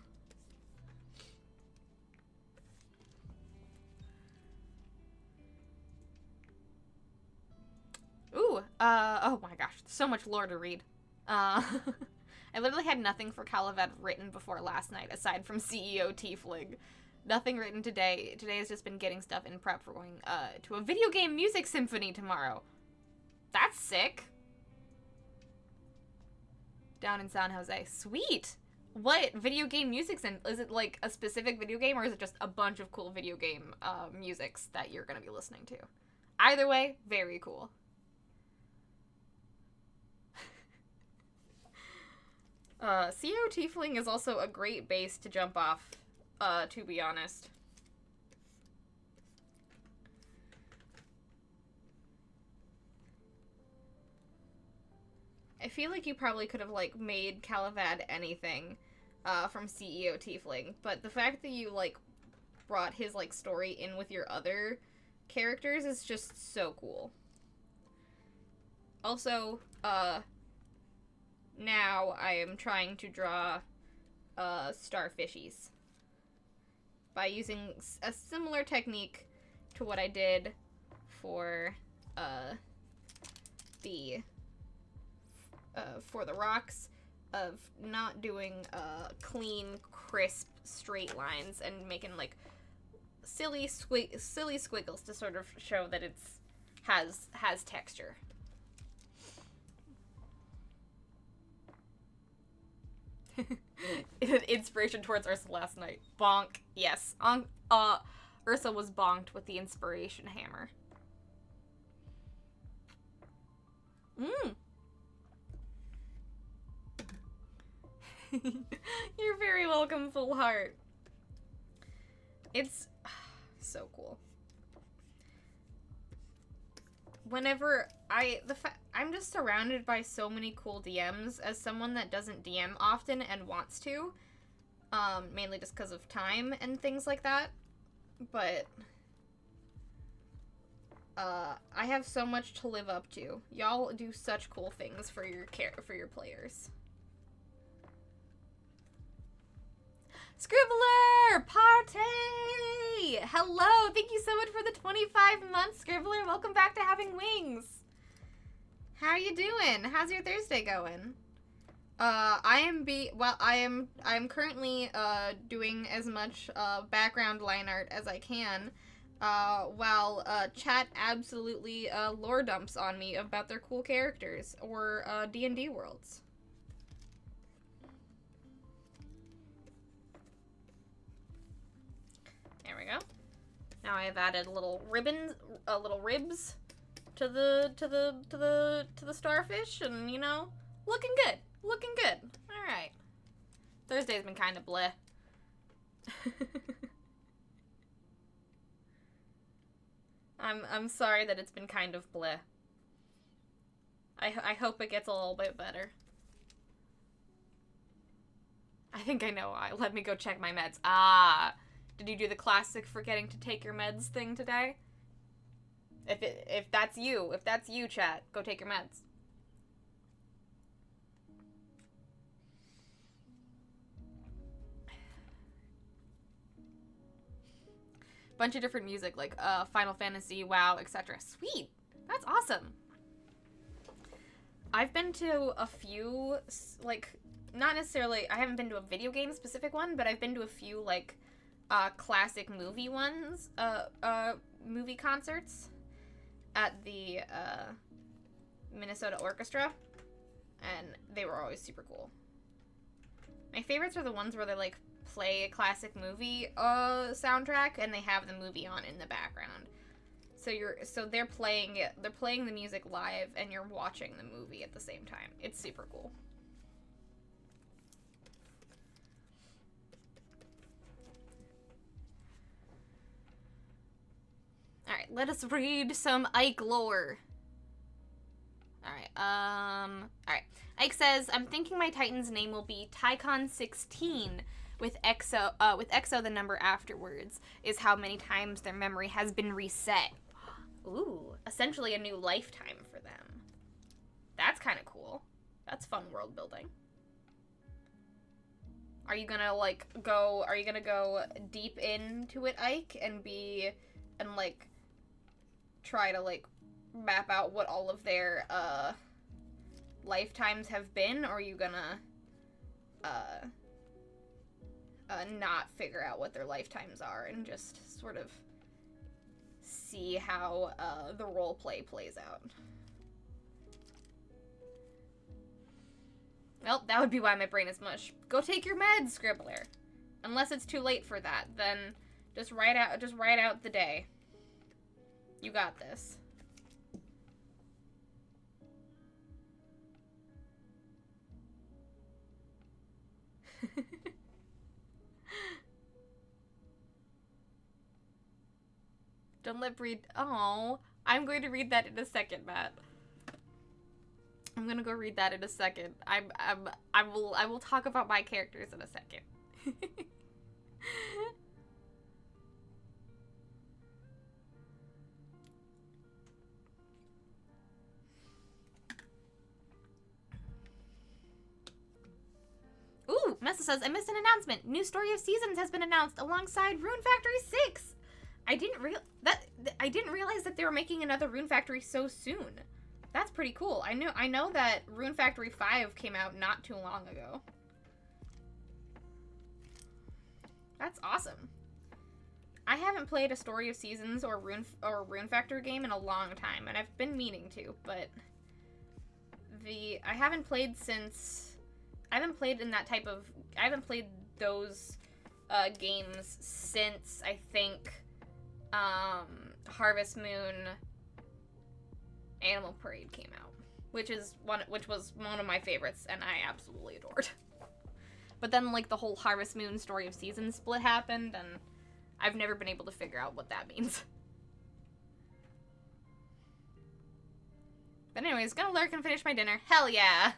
Ooh, oh my gosh, so much lore to read. I literally had nothing for Calavet written before last night, aside from CEO Tiefling. Nothing written today. Today has just been getting stuff in prep for going to a video game music symphony tomorrow. That's sick. Down in San Jose. Sweet. What video game music's in? Is it like a specific video game, or is it just a bunch of cool video game musics that you're gonna be listening to? Either way, very cool. CO Tiefling is also a great base to jump off, to be honest. I feel like you probably could have, like, made Calavad anything, from CEO Tiefling, but the fact that you, like, brought his, like, story in with your other characters is just so cool. Also, now I am trying to draw, starfishies by using a similar technique to what I did for, for the rocks, of not doing clean, crisp, straight lines and making like silly squiggles to sort of show that it's has texture. Inspiration towards Ursa last night. Bonk. Yes. Ursa was bonked with the inspiration hammer. You're very welcome, Full Heart. It's so cool. Whenever I'm just surrounded by so many cool DMs as someone that doesn't DM often and wants to, mainly just because of time and things like that. But I have so much to live up to. Y'all do such cool things for your players. Scribbler! Party! Hello! Thank you so much for the 25 months, Scribbler. Welcome back to Having Wings. How are you doing? How's your Thursday going? I am currently doing as much background line art as I can, while chat absolutely lore dumps on me about their cool characters or D&D worlds. There we go. Now I have added little ribs to the starfish, and you know, looking good. All right. Thursday's been kind of bleh. I'm sorry that it's been kind of bleh. I hope it gets a little bit better. I think I know why. Let me go check my meds. Ah. Did you do the classic forgetting to take your meds thing today? If that's you, chat, go take your meds. Bunch of different music, like Final Fantasy, WoW, etc. Sweet! That's awesome. I've been to a few, like, not necessarily, I haven't been to a video game specific one, but I've been to a few, like, classic movie ones, movie concerts at the, Minnesota Orchestra, and they were always super cool. My favorites are the ones where they, like, play a classic movie, soundtrack, and they have the movie on in the background. So they're playing the music live, and you're watching the movie at the same time. It's super cool. Alright, let us read some Ike lore. Alright. Ike says, I'm thinking my Titan's name will be Tycon16, with exo the number afterwards, is how many times their memory has been reset. Ooh, essentially a new lifetime for them. That's kind of cool. That's fun world building. Are you gonna go deep into it, Ike, and like try to like map out what all of their lifetimes have been, or are you gonna not figure out what their lifetimes are and just sort of see how the role play plays out? Well, that would be why my brain is mush. Go take your meds, Scribbler. Unless it's too late for that, then just write out the day. You got this. Don't let breed. Oh, I'm going to read that in a second, Matt. I'm gonna go read that in a second. I will talk about my characters in a second. Ooh, Mesa says, I missed an announcement. New Story of Seasons has been announced alongside Rune Factory 6. I didn't realize that they were making another Rune Factory so soon. That's pretty cool. I know that Rune Factory 5 came out not too long ago. That's awesome. I haven't played a Story of Seasons or Rune Factory game in a long time, and I've been meaning to, but I haven't played those games since I think Harvest Moon Animal Parade came out, which was one of my favorites and I absolutely adored. But then like the whole Harvest Moon Story of Seasons split happened and I've never been able to figure out what that means. But anyways, gonna lurk and finish my dinner. Hell yeah!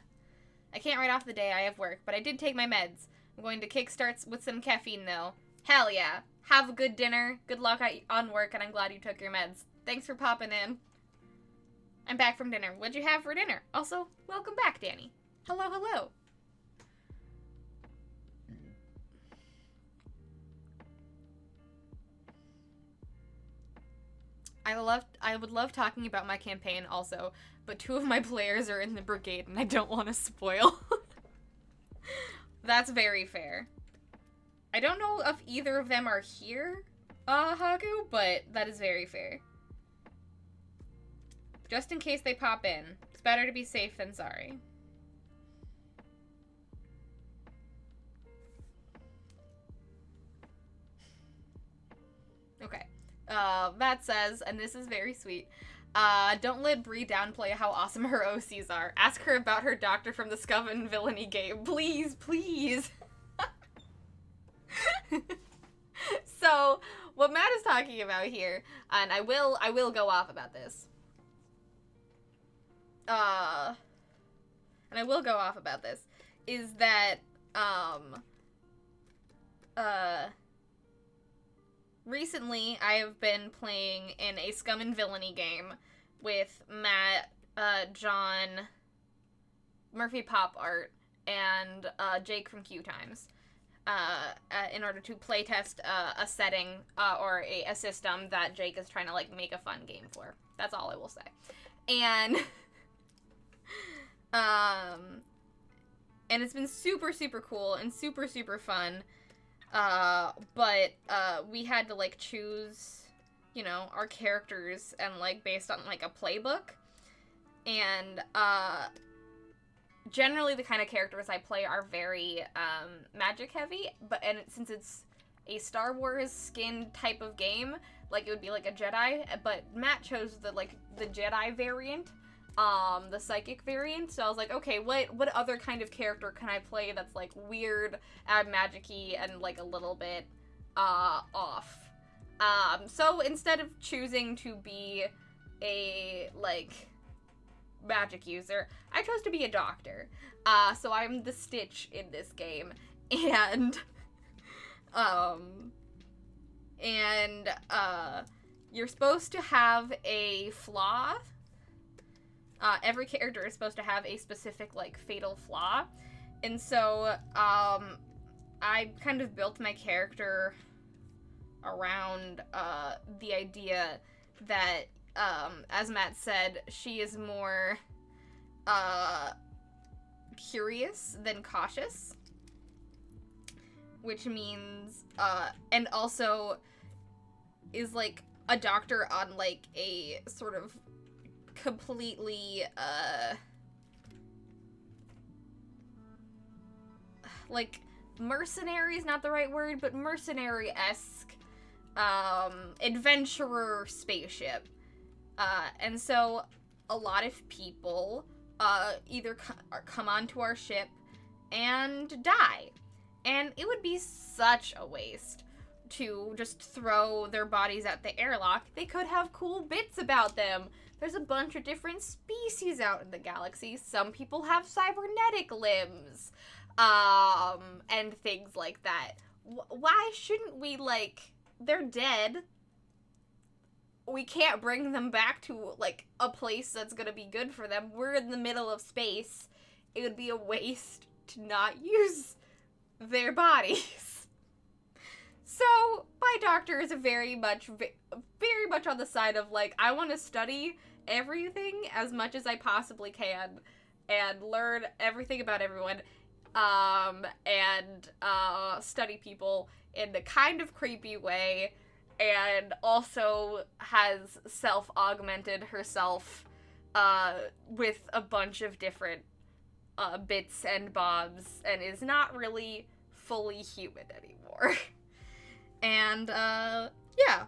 I can't write off the day, I have work, but I did take my meds. I'm going to kickstart with some caffeine though. Hell yeah! Have a good dinner, good luck on work, and I'm glad you took your meds. Thanks for popping in. I'm back from dinner. What'd you have for dinner? Also, welcome back, Danny. Hello, hello. I would love talking about my campaign also, but 2 of my players are in the brigade and I don't want to spoil. That's very fair. I don't know if either of them are here, Haku, but that is very fair. Just in case they pop in. It's better to be safe than sorry. Okay. That says, and this is very sweet, don't let Bree downplay how awesome her OCs are. Ask her about her doctor from the Scum and Villainy game. Please, please. So, what Matt is talking about here, and I will go off about this. Is that, recently I have been playing in a Scum and Villainy game with Matt, John, Murphy Pop Art, and, Jake from Q Times, in order to playtest, a setting, or a system that Jake is trying to, like, make a fun game for. That's all I will say. And, and it's been super, super cool and super, super fun. But we had to, like, choose, you know, our characters and, like, based on, like, a playbook. And, generally the kind of characters I play are very, magic heavy, and since it's a Star Wars skin type of game, like, it would be, like, a Jedi, but Matt chose the Jedi variant, the psychic variant, so I was like, okay, what other kind of character can I play that's, like, weird, magic-y, and, like, a little bit, off? So instead of choosing to be a, like, magic user, I chose to be a doctor. So I'm the Stitch in this game, and, you're supposed to have a flaw. Every character is supposed to have a specific, like, fatal flaw. And so, I kind of built my character around, the idea that, as Matt said, she is more, curious than cautious. Which means, and also is, like, a doctor on, like, a sort of completely, like, mercenary is not the right word, but mercenary-esque, adventurer spaceship. And so a lot of people, either come onto our ship and die. And it would be such a waste to just throw their bodies at the airlock. They could have cool bits about them. There's a bunch of different species out in the galaxy. Some people have cybernetic limbs, and things like that. Why shouldn't we, like, they're dead. We can't bring them back to, like, a place that's gonna be good for them. We're in the middle of space. It would be a waste to not use their bodies. So, my doctor is very much on the side of, like, I want to study everything as much as I possibly can and learn everything about everyone, and study people in a kind of creepy way, and also has self-augmented herself with a bunch of different bits and bobs, and is not really fully human anymore. And, yeah.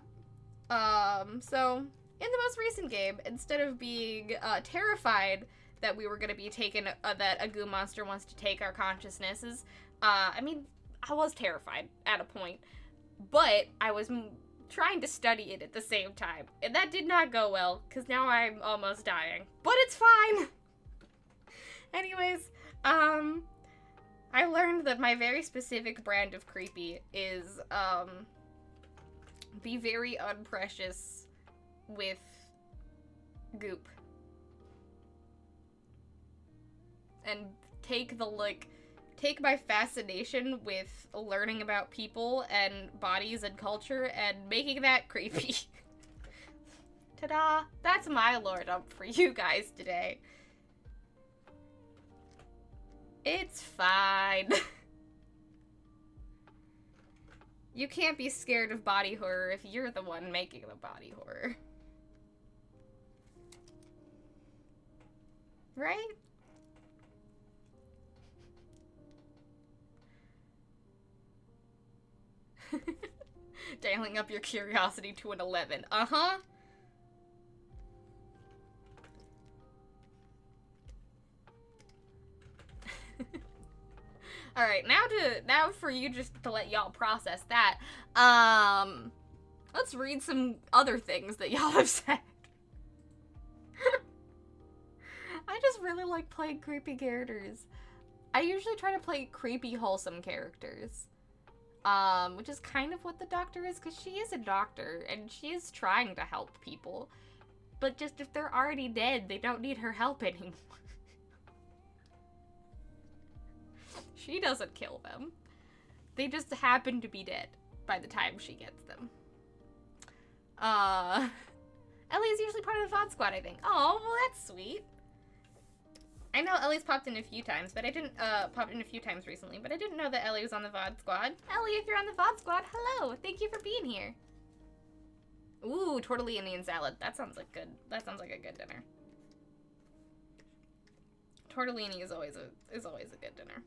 So, in the most recent game, instead of being terrified that we were going to be taken, that a goo monster wants to take our consciousnesses, I mean, I was terrified at a point, but I was trying to study it at the same time, and that did not go well, because now I'm almost dying. But it's fine! Anyways, I learned that my very specific brand of creepy is, be very unprecious with goop. And take my fascination with learning about people and bodies and culture and making that creepy. Ta-da! That's my lore dump for you guys today. It's fine. You can't be scared of body horror if you're the one making the body horror. Right? Dialing up your curiosity to an 11. Uh-huh. Alright, now for you just to let y'all process that, let's read some other things that y'all have said. I just really like playing creepy characters. I usually try to play creepy, wholesome characters. Which is kind of what the doctor is, because she is a doctor, and she is trying to help people. But just if they're already dead, they don't need her help anymore. She doesn't kill them. They just happen to be dead by the time she gets them. Ellie's usually part of the VOD squad, I think. Oh, well, that's sweet. I know Ellie's popped in a few times, but I didn't, popped in a few times recently, but I didn't know that Ellie was on the VOD squad. Ellie, if you're on the VOD squad, hello! Thank you for being here. Ooh, tortellini and salad. That sounds like a good dinner. Tortellini is always a good dinner.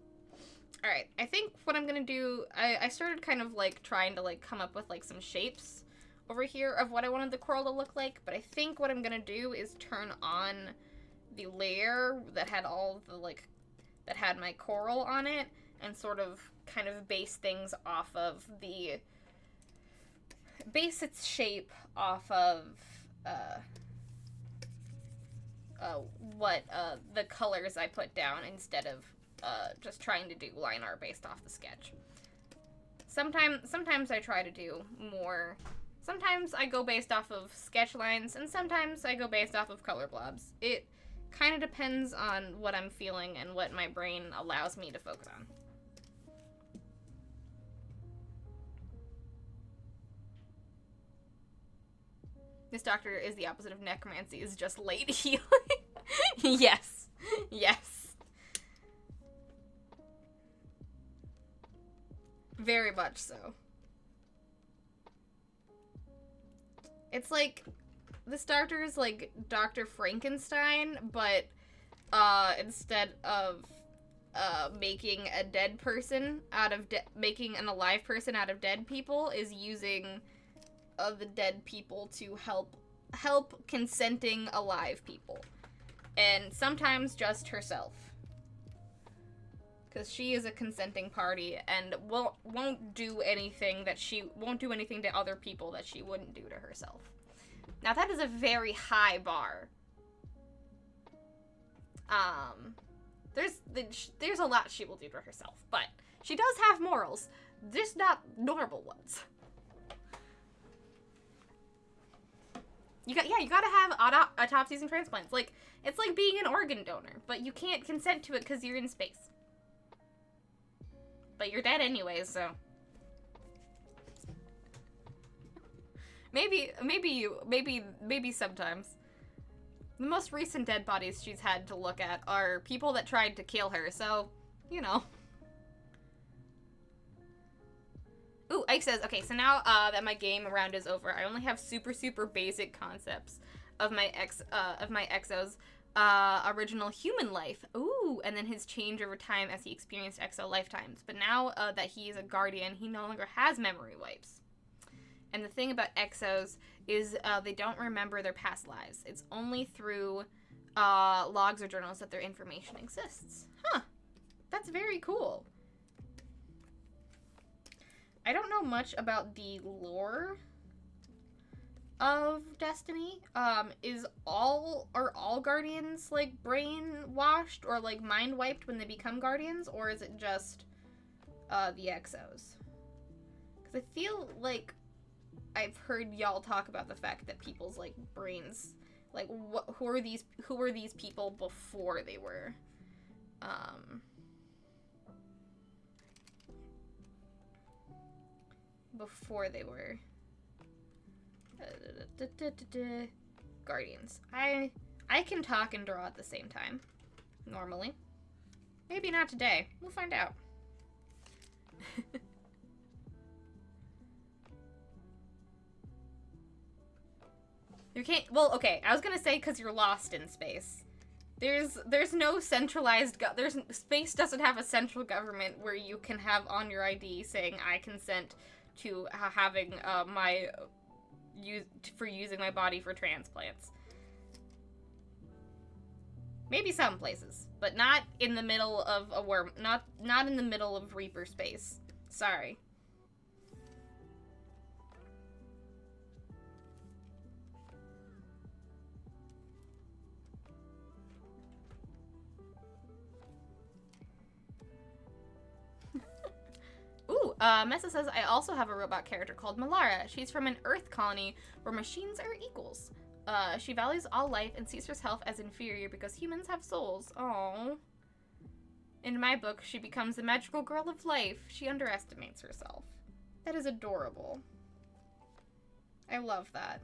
Alright, I think what I'm gonna do, I started kind of, like, trying to, like, come up with, like, some shapes over here of what I wanted the coral to look like, but I think what I'm gonna do is turn on the layer that had all the, like, that had my coral on it, and sort of kind of base things off of the, base its shape off of, the colors I put down instead of, just trying to do line art based off the sketch. Sometimes I try to do more, sometimes I go based off of sketch lines, and sometimes I go based off of color blobs. It kind of depends on what I'm feeling and what my brain allows me to focus on. This doctor is the opposite of necromancy, is just late healing. Yes. Yes. Very much so. It's like, this doctor is like Dr. Frankenstein, but instead of making a dead person out of making an alive person out of dead people is using the dead people to help consenting alive people, and sometimes just herself, because she is a consenting party and won't do anything to other people that she wouldn't do to herself. Now that is a very high bar. There's a lot she will do to herself, but she does have morals, just not normal ones. You gotta have autopsies and transplants. Like, it's like being an organ donor, but you can't consent to it because you're in space. But you're dead anyways, so. Maybe sometimes. The most recent dead bodies she's had to look at are people that tried to kill her, so, you know. Ooh, Ike says, okay, so now that my game round is over, I only have super basic concepts of my Exo's original human life. Ooh, and then his change over time as he experienced Exo lifetimes. But now that he is a guardian, he no longer has memory wipes. And the thing about Exos is they don't remember their past lives. It's only through logs or journals that their information exists. Huh. That's very cool. I don't know much about the lore of Destiny. Are all guardians like brainwashed or like mind wiped when they become guardians, or is it just the Exos? Because I feel like I've heard y'all talk about the fact that people's like brains, like who are these people before they were guardians. I can talk and draw at the same time, normally. Maybe not today. We'll find out. You can't, well, okay, I was gonna say because you're lost in space. There's no centralized, space doesn't have a central government where you can have on your ID saying I consent to having using my body for transplants. Maybe some places, but not in the middle of not in the middle of Reaper space. Sorry. Ooh, Mesa says, I also have a robot character called Malara. She's from an Earth colony where machines are equals. She values all life and sees herself as inferior because humans have souls. Aww. In my book, she becomes the magical girl of life. She underestimates herself. That is adorable. I love that.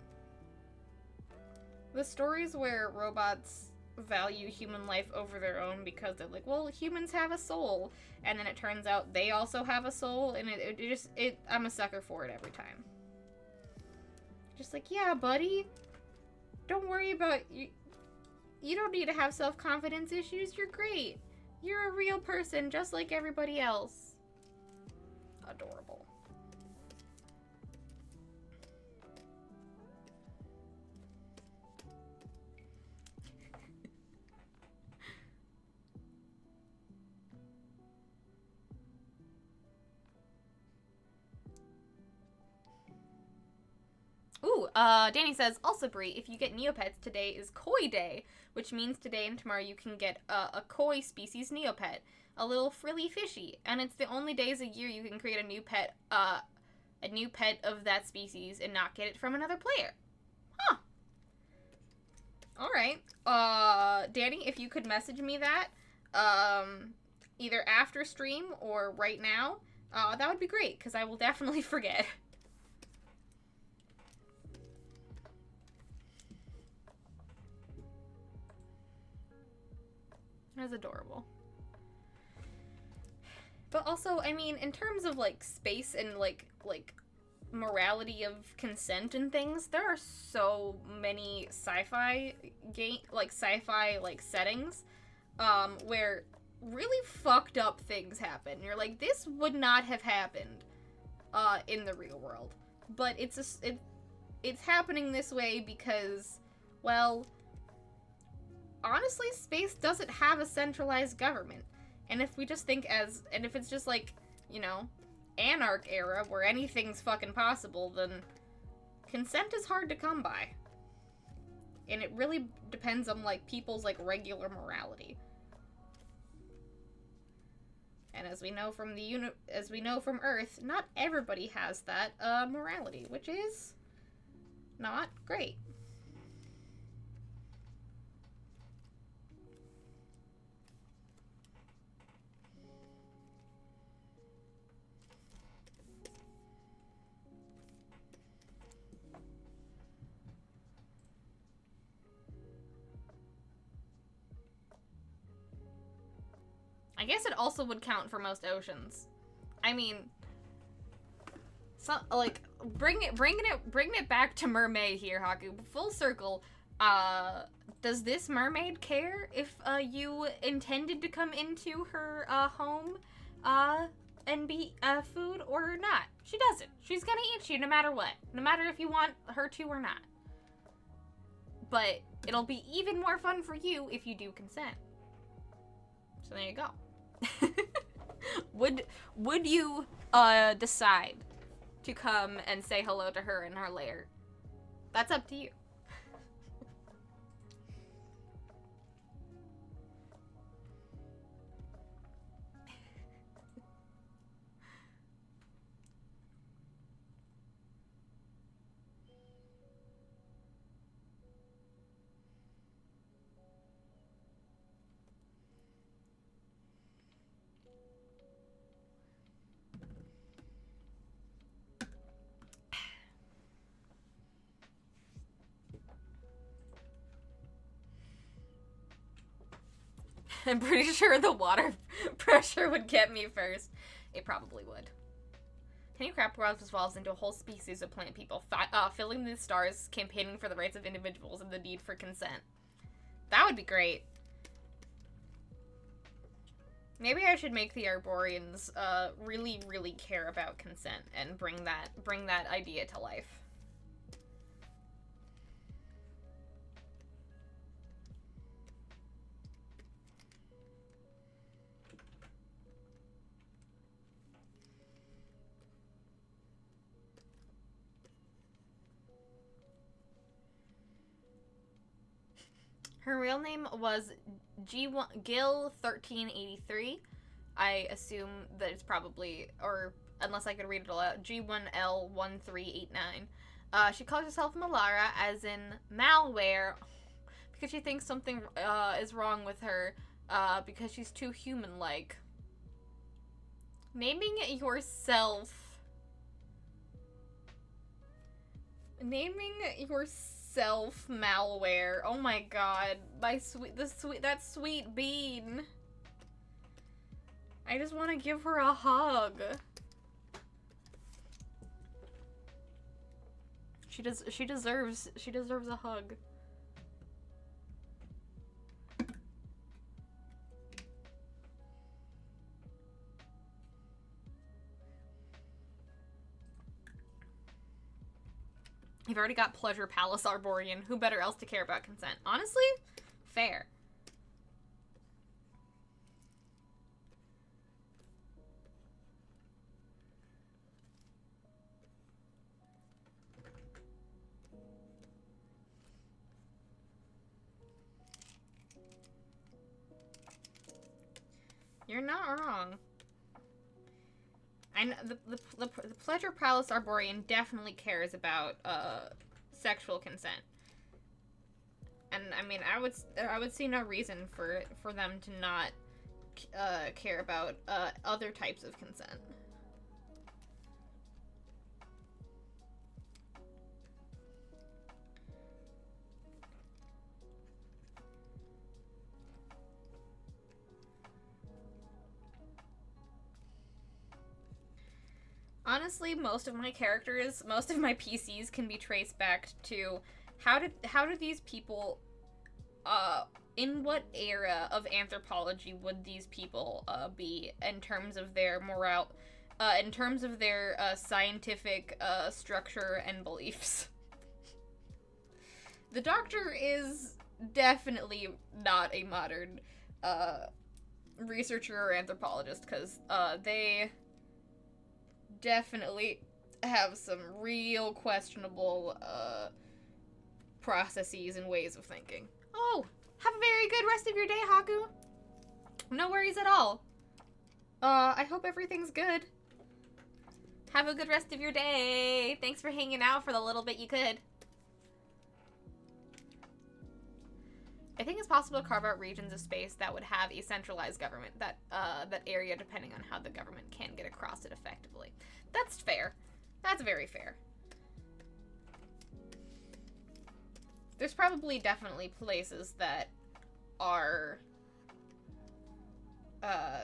The stories where robots value human life over their own because they're like, well, humans have a soul, and then it turns out they also have a soul, and I'm a sucker for it every time. Just like, yeah, buddy, don't worry about you don't need to have self-confidence issues. You're great. You're a real person just like everybody else. Adorable. Ooh, Danny says, also Brie, if you get Neopets, today is Koi Day, which means today and tomorrow you can get a Koi species Neopet, a little frilly fishy, and it's the only days a year you can create a new pet of that species and not get it from another player. Huh. Alright, Danny, if you could message me that, either after stream or right now, that would be great, because I will definitely forget. That's adorable. But also, I mean, in terms of, like, space and, like, morality of consent and things, there are so many sci-fi settings, where really fucked up things happen. You're like, this would not have happened in the real world. But it's happening this way because, well, honestly, space doesn't have a centralized government. And if we just think and if it's just like, you know, Anarch era where anything's fucking possible, then consent is hard to come by. And it really depends on, like, people's, like, regular morality. And as we know from from Earth, not everybody has that morality, which is not great. I guess it also would count for most oceans. I mean, so, like, bringing it back to Mermay here, Haku. Full circle. Does this mermaid care if you intended to come into her home and be food or not? She doesn't. She's gonna eat you no matter what, no matter if you want her to or not. But it'll be even more fun for you if you do consent. So there you go. Would you decide to come and say hello to her in her lair? That's up to you. I'm pretty sure the water pressure would get me first. It probably would. Penny Crabgrass evolves into a whole species of plant people, filling the stars, campaigning for the rights of individuals and the need for consent. That would be great. Maybe I should make the Arborians really, really care about consent and bring that idea to life. Her real name was Gil 1383. I assume that it's probably, or unless I could read it aloud, G1L1389. She calls herself Malara, as in malware, because she thinks something is wrong with her, because she's too human-like. Naming yourself malware. Oh my god. That sweet bean. I just want to give her a hug. She deserves a hug. You've already got Pleasure Palace Arborian. Who better else to care about consent? Honestly, fair. You're not wrong. I know the Pleasure Palace Arborian definitely cares about sexual consent, and I mean I would see no reason for them to not care about other types of consent. Honestly, most of my PCs can be traced back to how do these people in what era of anthropology would these people be in terms of their morale, in terms of their scientific structure and beliefs? The Doctor is definitely not a modern researcher or anthropologist, because they definitely have some real questionable processes and ways of thinking. Oh, have a very good rest of your day, Haku. No worries at all. I hope everything's good. Have a good rest of your day. Thanks for hanging out for the little bit you could. I think it's possible to carve out regions of space that would have a centralized government, that area, depending on how the government can get across it effectively. That's fair. That's very fair. There's probably definitely places that are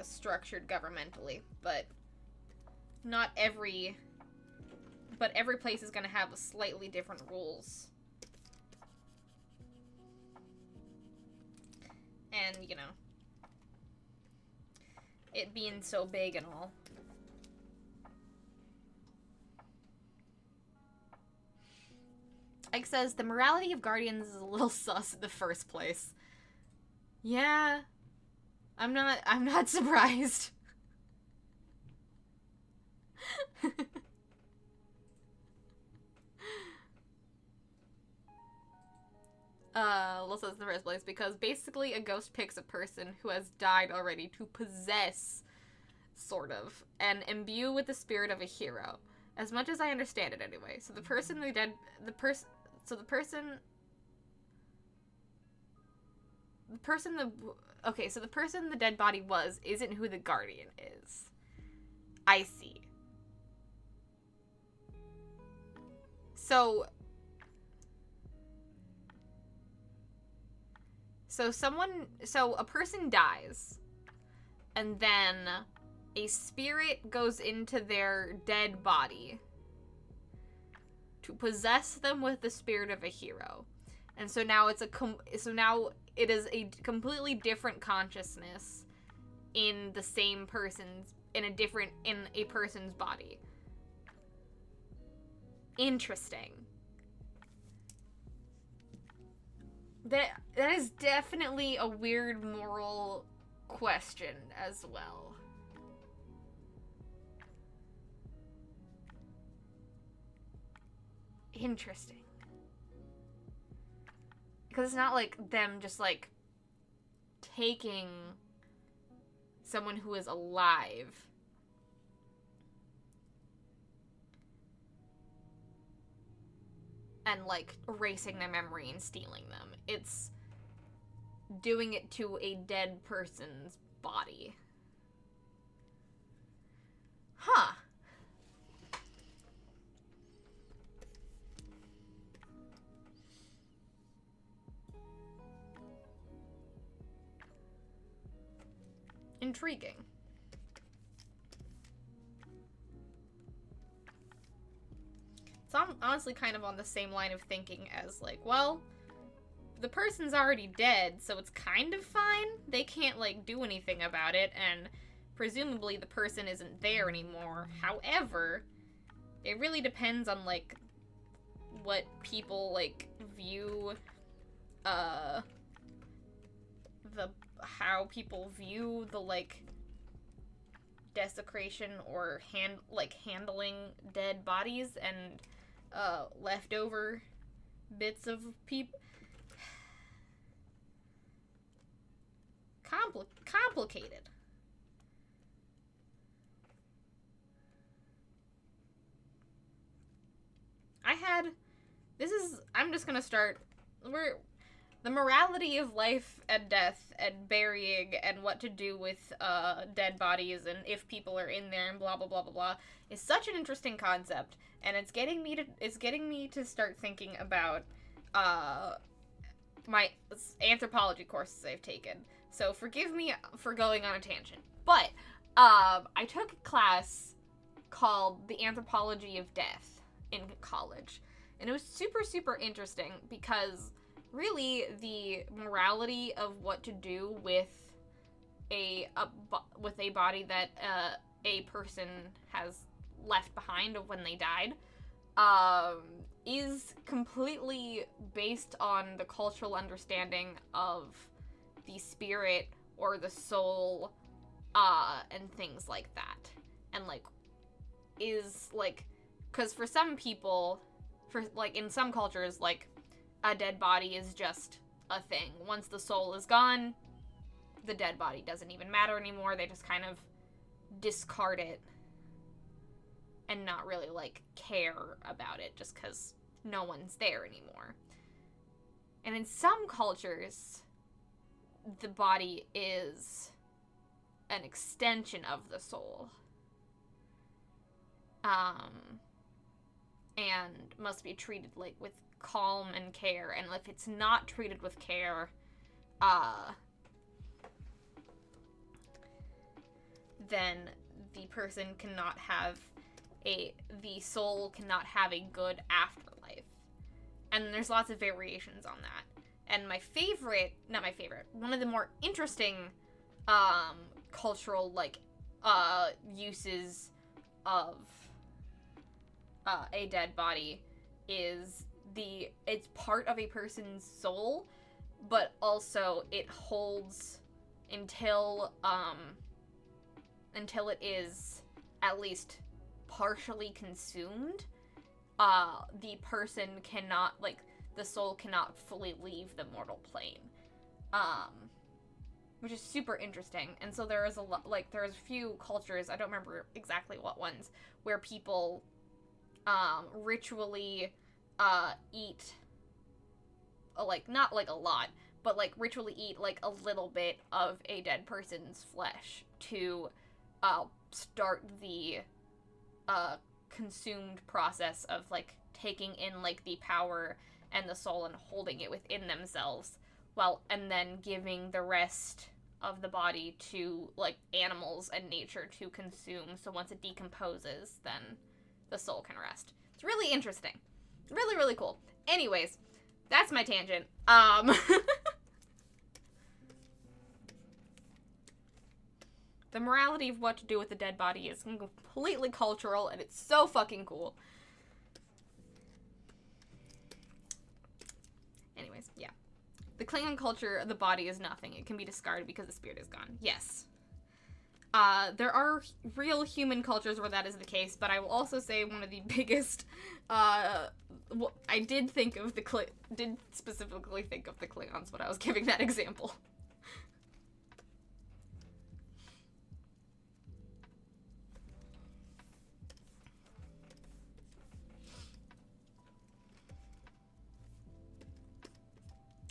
structured governmentally, but not every... But every place is going to have slightly different rules. And, you know, it being so big and all. Ike says, the morality of Guardians is a little sus in the first place. Yeah. I'm not surprised. Well, says in the first place, because basically a ghost picks a person who has died already to possess, sort of, and imbue with the spirit of a hero. As much as I understand it anyway. So the person the dead body was isn't who the Guardian is. I see. So a person dies, and then a spirit goes into their dead body to possess them with the spirit of a hero. And so now it is a completely different consciousness in the same person's, in a person's body. Interesting. That is definitely a weird moral question as well. Interesting. Because it's not like them just, like, taking someone who is alive and, like, erasing their memory and stealing them. It's doing it to a dead person's body. Huh. Intriguing. So I'm honestly kind of on the same line of thinking as, like, well, the person's already dead, so it's kind of fine. They can't, like, do anything about it, and presumably the person isn't there anymore. However, it really depends on, like, what people, like, view, how people view the, like, desecration or handling dead bodies and leftover bits of people. Complicated. I'm just gonna start, the morality of life and death and burying and what to do with dead bodies and if people are in there and blah blah blah blah blah is such an interesting concept, and it's getting me to start thinking about my anthropology courses I've taken. So forgive me for going on a tangent, but I took a class called The Anthropology of Death in college, and it was super, super interesting because really the morality of what to do with a body that a person has left behind of when they died, is completely based on the cultural understanding of the spirit or the soul, and things like that. And, like, is, like, because for some people, for, like, in some cultures, like, a dead body is just a thing. Once the soul is gone, the dead body doesn't even matter anymore. They just kind of discard it and not really, like, care about it just because no one's there anymore. And in some cultures, the body is an extension of the soul. And must be treated, like, with calm and care. And if it's not treated with care, then the person cannot have the soul cannot have a good afterlife. And there's lots of variations on that. And one of the more interesting, cultural, like, uses of, a dead body is it's part of a person's soul, but also it holds until it is at least partially consumed. The person cannot, like, the soul cannot fully leave the mortal plane. Which is super interesting. And so there's a few cultures, I don't remember exactly what ones, where people, ritually, eat, like, not, like, a lot, but, like, ritually eat, like, a little bit of a dead person's flesh to, start the, consumed process of, like, taking in, like, the power and the soul and holding it within themselves, and then giving the rest of the body to, like, animals and nature to consume, so once it decomposes, then the soul can rest. It's really interesting. Really, really cool. Anyways, that's my tangent. The morality of what to do with the dead body is completely cultural, and it's so fucking cool. Anyways, yeah. The Klingon culture, the body is nothing. It can be discarded because the spirit is gone. Yes. There are real human cultures where that is the case, but I will also say one of the biggest, I did specifically think of the Klingons when I was giving that example.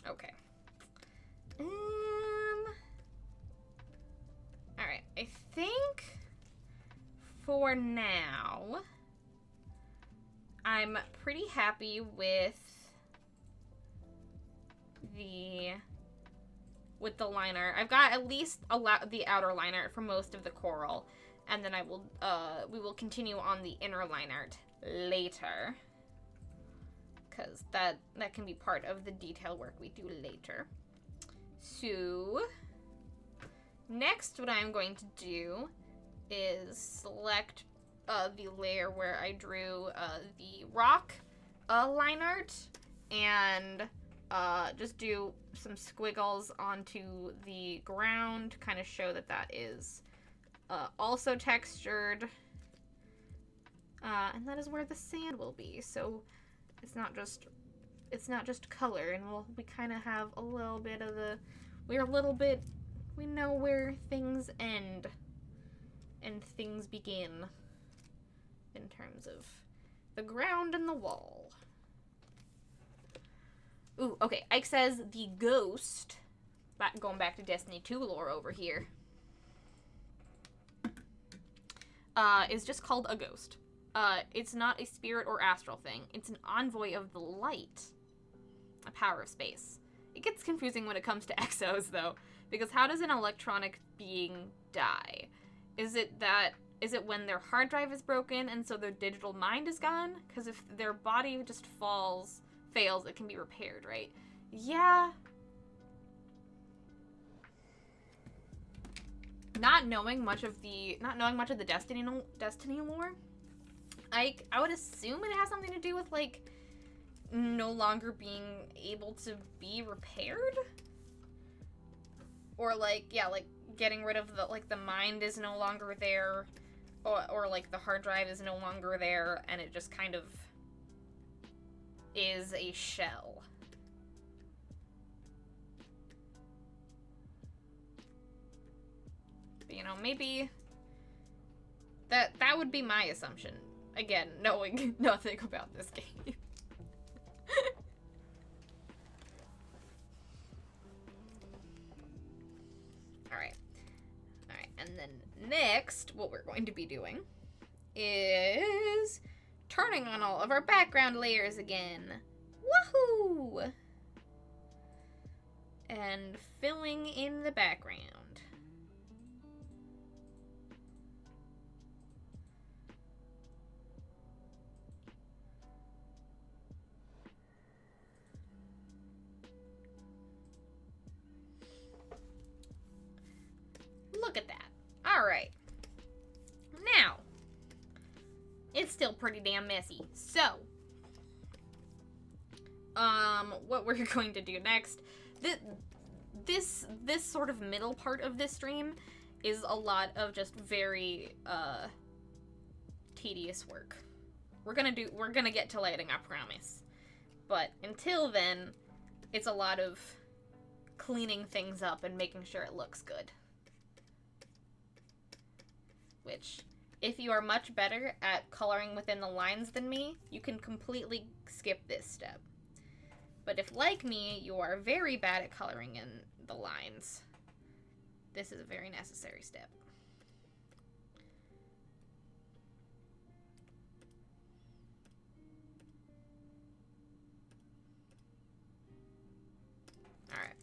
Okay. Alright, I think for now, I'm pretty happy with the liner. I've got at least the outer line art for most of the coral, and then we will continue on the inner line art later, because that can be part of the detail work we do later. So next, what I'm going to do is select the layer where I drew the rock line art, and just do some squiggles onto the ground to kind of show that is also textured. And that is where the sand will be. So it's not just color, and we kind of have a little bit of we know where things end and things begin in terms of the ground and the wall. Ooh, okay. Ike says the ghost, going back to Destiny 2 lore over here, is just called a ghost. It's not a spirit or astral thing. It's an envoy of the light, a power of space. It gets confusing when it comes to exos, though, because how does an electronic being die? Is it when their hard drive is broken and so their digital mind is gone? Because if their body just fails, it can be repaired, right? Yeah. Not knowing much of the Destiny lore, I would assume it has something to do with, like, no longer being able to be repaired? Or, like, yeah, like, getting rid of the mind is no longer there, or like, the hard drive is no longer there, and it just kind of is a shell. But, you know, maybe that would be my assumption. Again, knowing nothing about this game. Alright, and then next, what we're going to be doing is turning on all of our background layers again. Woohoo! And filling in the background. Look at that. Alright. Now, it's still pretty damn messy. So, what we're going to do next, this sort of middle part of this stream is a lot of just very, tedious work. We're gonna get to lighting, I promise. But until then, it's a lot of cleaning things up and making sure it looks good. Which, if you are much better at coloring within the lines than me, you can completely skip this step. But if, like me, you are very bad at coloring in the lines, this is a very necessary step. Alright.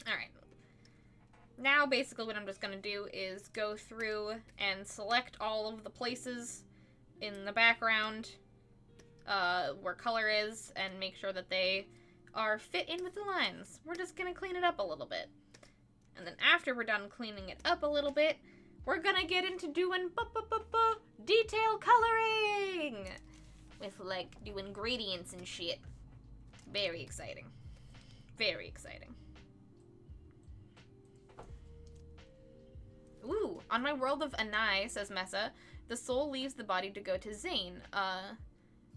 Alright. Now, basically, what I'm just gonna do is go through and select all of the places in the background where color is and make sure that they are fit in with the lines. We're just gonna clean it up a little bit. And then after we're done cleaning it up a little bit, we're gonna get into doing detail coloring! With, like, doing gradients and shit. Very exciting. Very exciting. Ooh, on my world of Anai, says Messa, the soul leaves the body to go to Zane,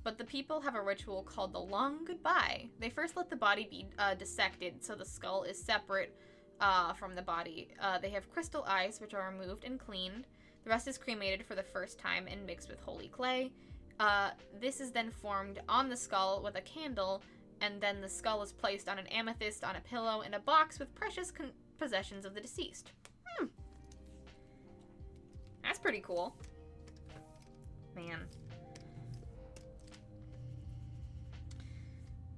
but the people have a ritual called the Long Goodbye. They first let the body be dissected, so the skull is separate from the body. They have crystal eyes, which are removed and cleaned. The rest is cremated for the first time and mixed with holy clay. This is then formed on the skull with a candle, and then the skull is placed on an amethyst on a pillow in a box with precious possessions of the deceased. That's pretty cool. Man.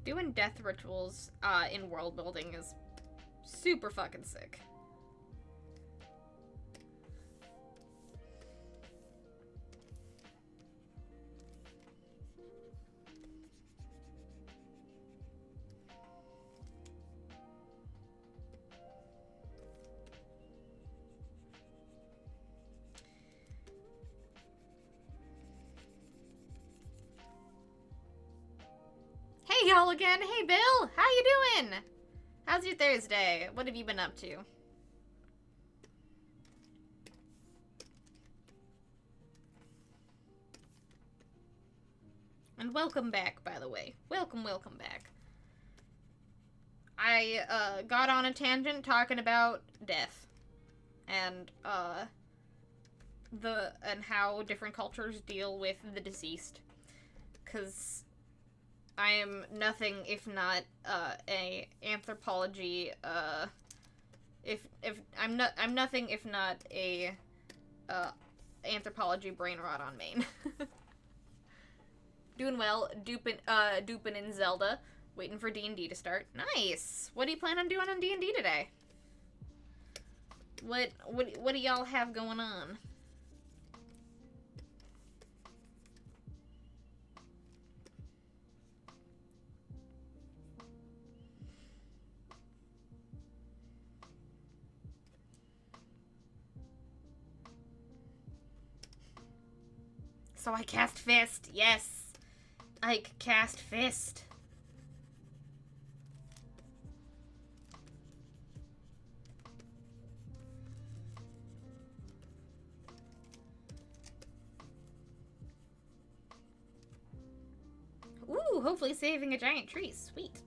Doing death rituals in world building is super fucking sick. Hey y'all again. Hey Bill, how you doing? How's your Thursday? What have you been up to? And welcome back, by the way. Welcome back. I got on a tangent talking about death and how different cultures deal with the deceased, 'cause I am nothing if not a anthropology I'm nothing if not a anthropology brain rot on main. Doing well, duping in Zelda, waiting for D&D to start. Nice. What do you plan on doing on D&D today? What do y'all have going on? So I cast Fist. Yes. I cast Fist. Ooh, hopefully saving a giant tree. Sweet.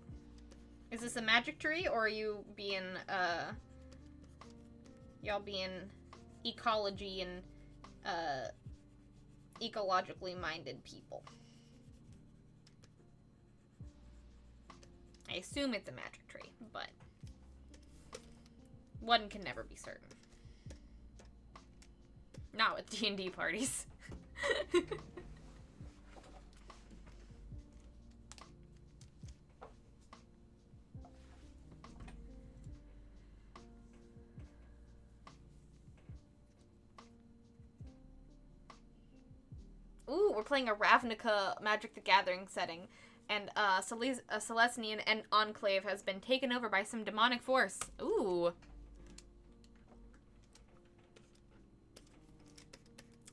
Is this a magic tree, or are you being, y'all being ecology and, ecologically minded people? I assume it's a magic tree, but one can never be certain. Not with D&D parties. Ooh, we're playing a Ravnica Magic the Gathering setting, and Celestian and Enclave has been taken over by some demonic force. Ooh.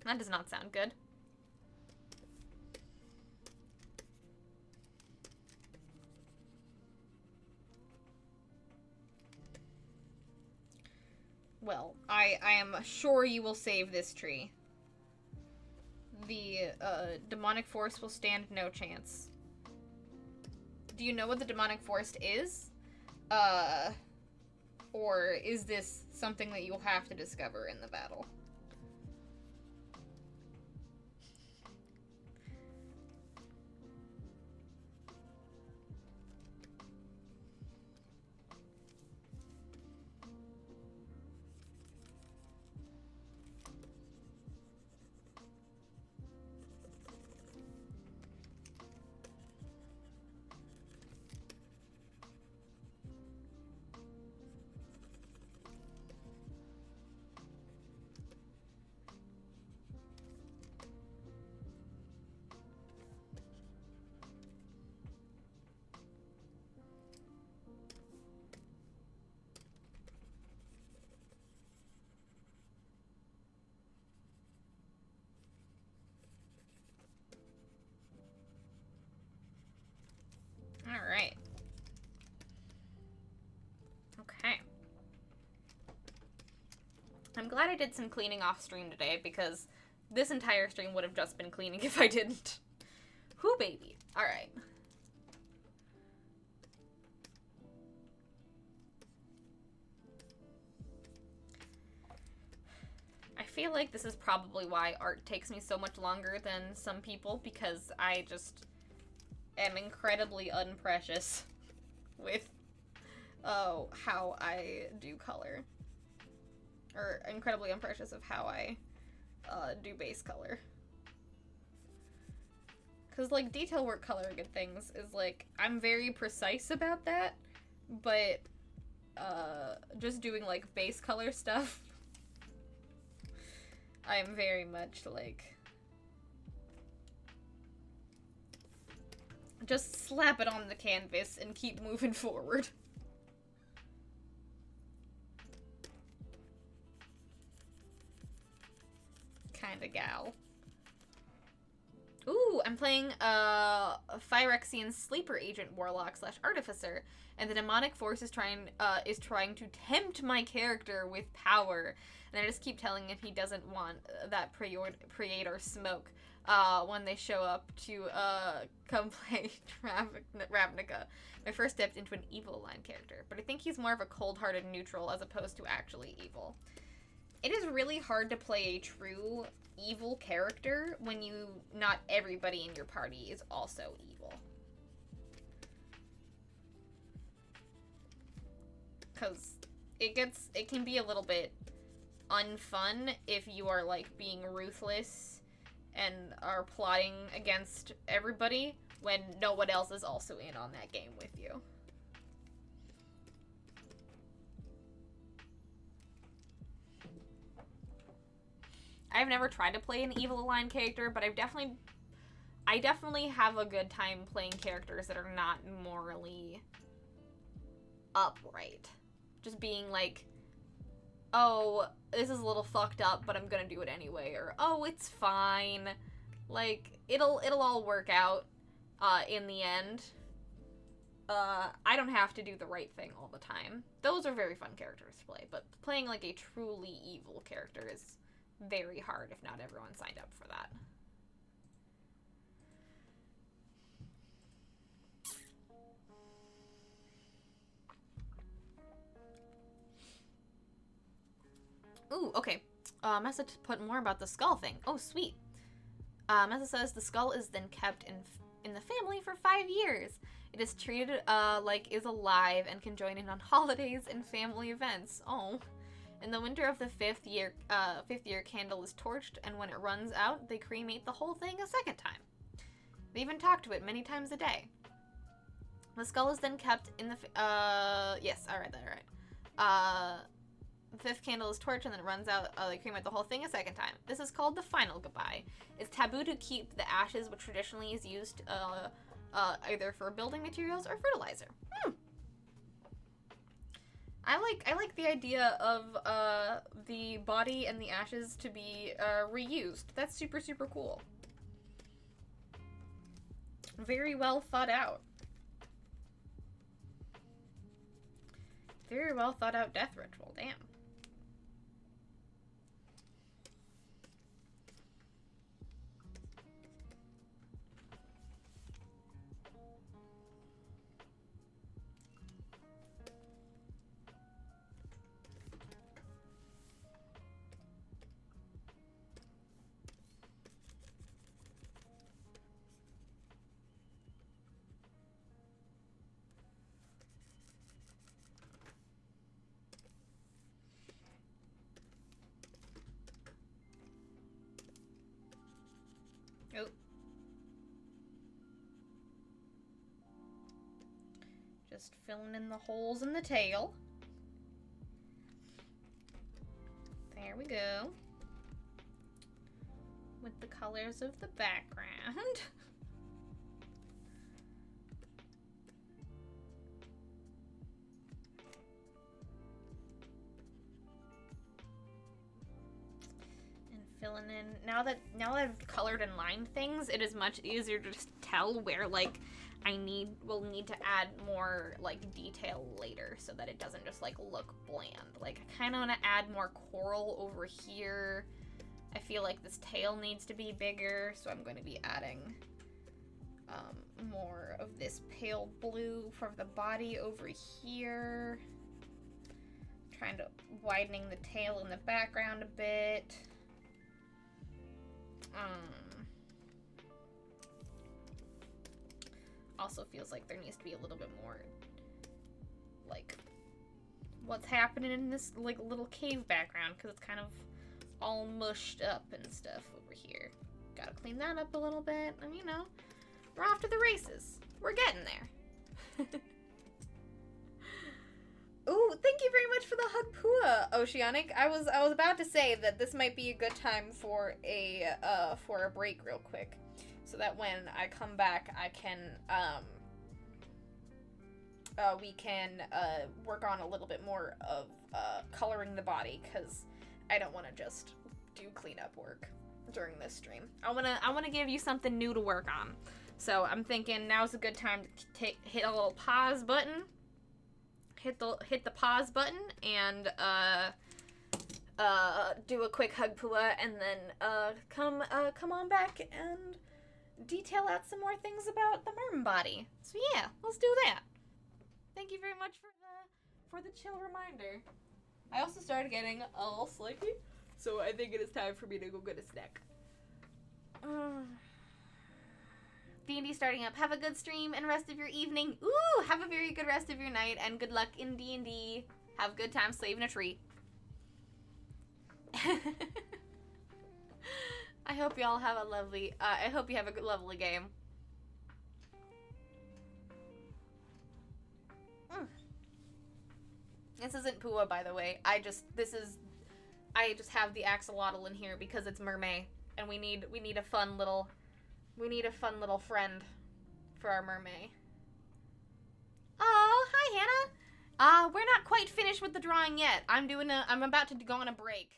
That does not sound good. Well, I am sure you will save this tree. The demonic force will stand no chance. Do you know what the demonic force is? Or is this something that you'll have to discover in the battle? Alright. Okay. I'm glad I did some cleaning off stream today, because this entire stream would have just been cleaning if I didn't. Whoo, baby. Alright. I feel like this is probably why art takes me so much longer than some people, because I just am incredibly unprecious with how I do color. Or incredibly unprecious of how I do base color. Because, like, detail work coloring and things is, like, I'm very precise about that, but just doing, like, base color stuff, I'm very much, like, just slap it on the canvas and keep moving forward. Kinda gal. Ooh, I'm playing Phyrexian Sleeper Agent Warlock / Artificer, and the demonic force is trying to tempt my character with power, and I just keep telling him he doesn't want that Praetor smoke when they show up to come play Ravnica. My first step into an evil line character, but I think he's more of a cold-hearted neutral as opposed to actually evil. It is really hard to play a true evil character when not everybody in your party is also evil. Because it can be a little bit unfun if you are, like, being ruthless and are plotting against everybody when no one else is also in on that game with you. I've never tried to play an evil line character, but I definitely have a good time playing characters that are not morally upright. Just being like, oh, this is a little fucked up, but I'm gonna do it anyway, or oh, it's fine. Like, it'll all work out in the end. I don't have to do the right thing all the time. Those are very fun characters to play, but playing like a truly evil character is very hard if not everyone signed up for that. Ooh, okay. Message put more about the skull thing. Oh, sweet. Message says the skull is then kept in the family for 5 years. It is treated like is alive and can join in on holidays and family events. Oh. In the winter of the fifth year candle is torched, and when it runs out, they cremate the whole thing a second time. They even talk to it many times a day. The skull is then kept in the yes, I read that right. The fifth candle is torched and then it runs out. They cremate the whole thing a second time. This is called the final goodbye. It's taboo to keep the ashes, which traditionally is used either for building materials or fertilizer. I like the idea of the body and the ashes to be reused. That's super, super cool. Very well thought out. Very well thought out death ritual. Damn. Oh. Just filling in the holes in the tail. There we go. With the colors of the background. Filling in now that I've colored and lined things, it is much easier to just tell where like will need to add more like detail later so that it doesn't just like look bland. Like I kind of want to add more coral over here. I feel like this tail needs to be bigger, so I'm going to be adding more of this pale blue for the body over here. Trying to widening the tail in the background a bit. Also feels like there needs to be a little bit more like what's happening in this like little cave background, because it's kind of all mushed up and stuff over here. Gotta clean that up a little bit, and you know, we're off to the races. We're getting there. Ooh, thank you very much for the hug, Pua, Oceanic. I was about to say that this might be a good time for a break real quick, so that when I come back, I can we can work on a little bit more of coloring the body, because I don't want to just do cleanup work during this stream. I wanna give you something new to work on. So I'm thinking now's a good time to hit a little pause button. Hit the pause button and do a quick hug, Pua, and then come on back and detail out some more things about the merman body. So yeah, let's do that. Thank you very much for the chill reminder. I also started getting a little sleepy, so I think it is time for me to go get a snack. D&D starting up. Have a good stream and rest of your evening. Ooh, have a very good rest of your night, and good luck in D&D. Have a good time slaving a tree. I hope y'all have a lovely, I hope you have a lovely game. This isn't Pua, by the way. I just have the axolotl in here because it's Mermay, and we need a fun little friend for our Mermay. Oh, hi Hannah. We're not quite finished with the drawing yet. I'm about to go on a break.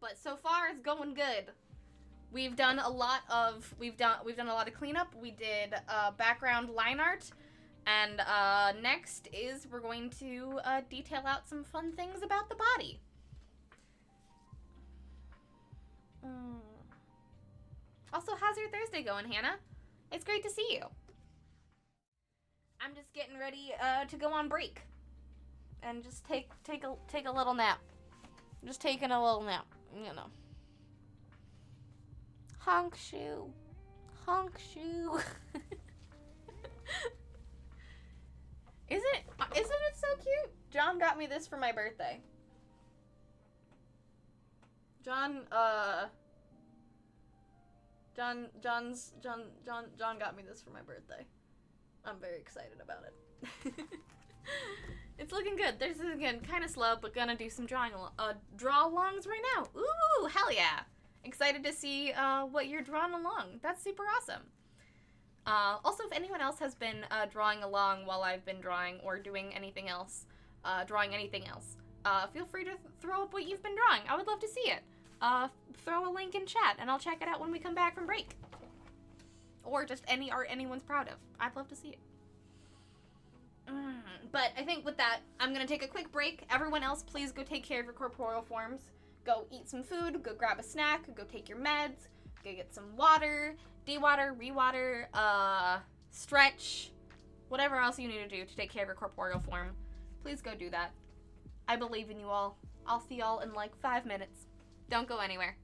But so far it's going good. we've done a lot of cleanup. We did background line art, and next is we're going to detail out some fun things about the body. Also, how's your Thursday going, Hannah? It's great to see you. I'm just getting ready to go on break and just take a little nap. Just taking a little nap, you know. Honk shoe. Honk shoe. Isn't it so cute? John got me this for my birthday. John got me this for my birthday. I'm very excited about it. It's looking good. This is, again, kind of slow, but gonna do some draw-alongs right now. Ooh, hell yeah. Excited to see what you're drawing along. That's super awesome. Also, if anyone else has been drawing along while I've been drawing or doing anything else, feel free to throw up what you've been drawing. I would love to see it. Throw a link in chat, and I'll check it out when we come back from break. Or just any art anyone's proud of. I'd love to see it. But I think with that, I'm going to take a quick break. Everyone else, please go take care of your corporeal forms. Go eat some food, go grab a snack, go take your meds, go get some water, de-water, re-water, stretch, whatever else you need to do to take care of your corporeal form. Please go do that. I believe in you all. I'll see y'all in like 5 minutes. Don't go anywhere.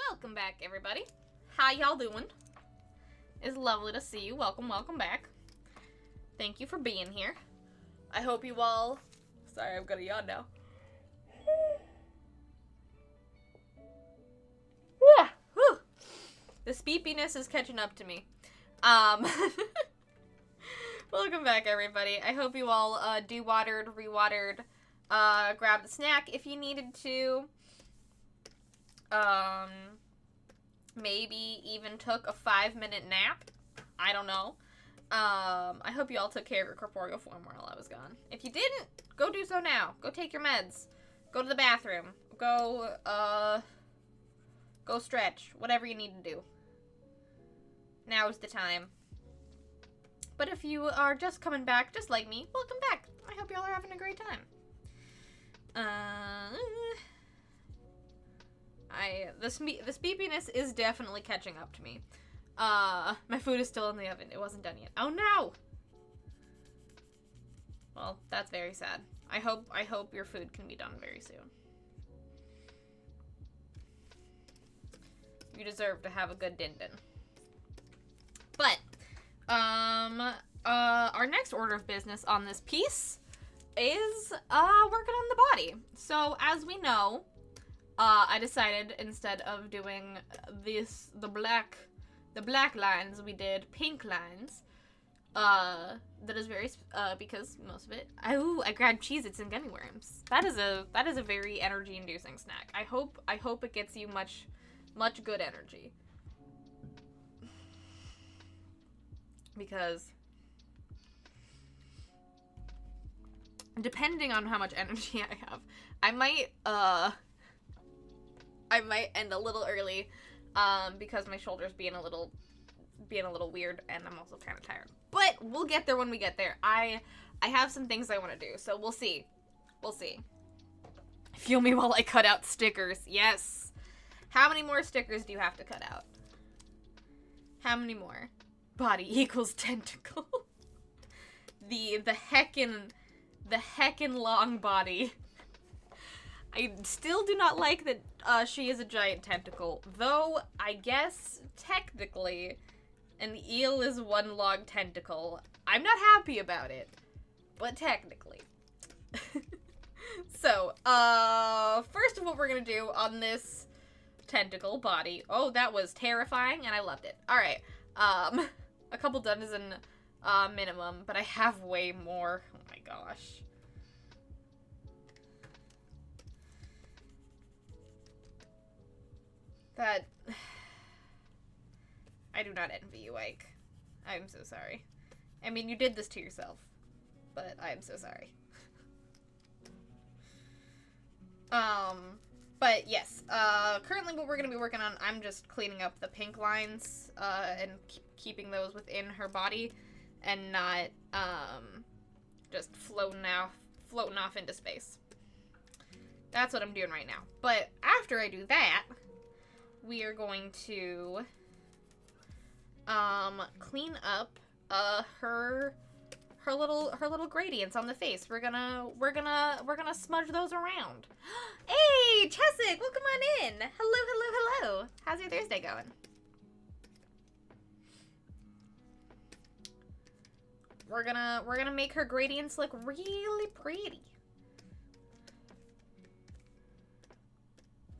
Welcome back, everybody. How y'all doing? It's lovely to see you. Welcome back. Thank you for being here. I hope you all... Sorry, I'm gonna yawn now. Yeah. Whew. The speepiness is catching up to me. Welcome back, everybody. I hope you all de-watered, re-watered, grabbed a snack if you needed to. Maybe even took a 5-minute nap. I don't know. I hope you all took care of your corporeal form while I was gone. If you didn't, go do so now. Go take your meds. Go to the bathroom. Go stretch. Whatever you need to do. Now is the time. But if you are just coming back, just like me, welcome back. I hope y'all are having a great time. The speepiness is definitely catching up to me. My food is still in the oven. It wasn't done yet. Oh no! Well, that's very sad. I hope your food can be done very soon. You deserve to have a good din-din. But, our next order of business on this piece is, working on the body. So, as we know, I decided instead of doing the black lines, we did pink lines. That is very, because most of it, I grabbed Cheez-Its and gummy worms. That is a very energy-inducing snack. I hope it gets you much good energy. Because depending on how much energy I have, I might end a little early, because my shoulder's being a little weird, and I'm also kind of tired. But we'll get there when we get there. I have some things I want to do, so we'll see. We'll see. Feel me while I cut out stickers. Yes. How many more stickers do you have to cut out? How many more? Body equals tentacle. the heckin' long body. I still do not like that she is a giant tentacle, though I guess technically an eel is one long tentacle. I'm not happy about it, but technically. So, first of what we're gonna do on this tentacle body. Oh, that was terrifying, and I loved it. Alright, a couple dozen minimum, but I have way more. Oh my gosh. That... I do not envy you, Ike. I'm so sorry. I mean, you did this to yourself, but I'm so sorry. But yes, currently what we're going to be working on, I'm just cleaning up the pink lines, and keeping those within her body, and not, just floating off into space. That's what I'm doing right now. But after I do that, we are going to, clean up, her little gradients on the face. We're gonna smudge those around. Hey, Chesick, welcome on in. Hello. How's your Thursday going? We're gonna make her gradients look really pretty.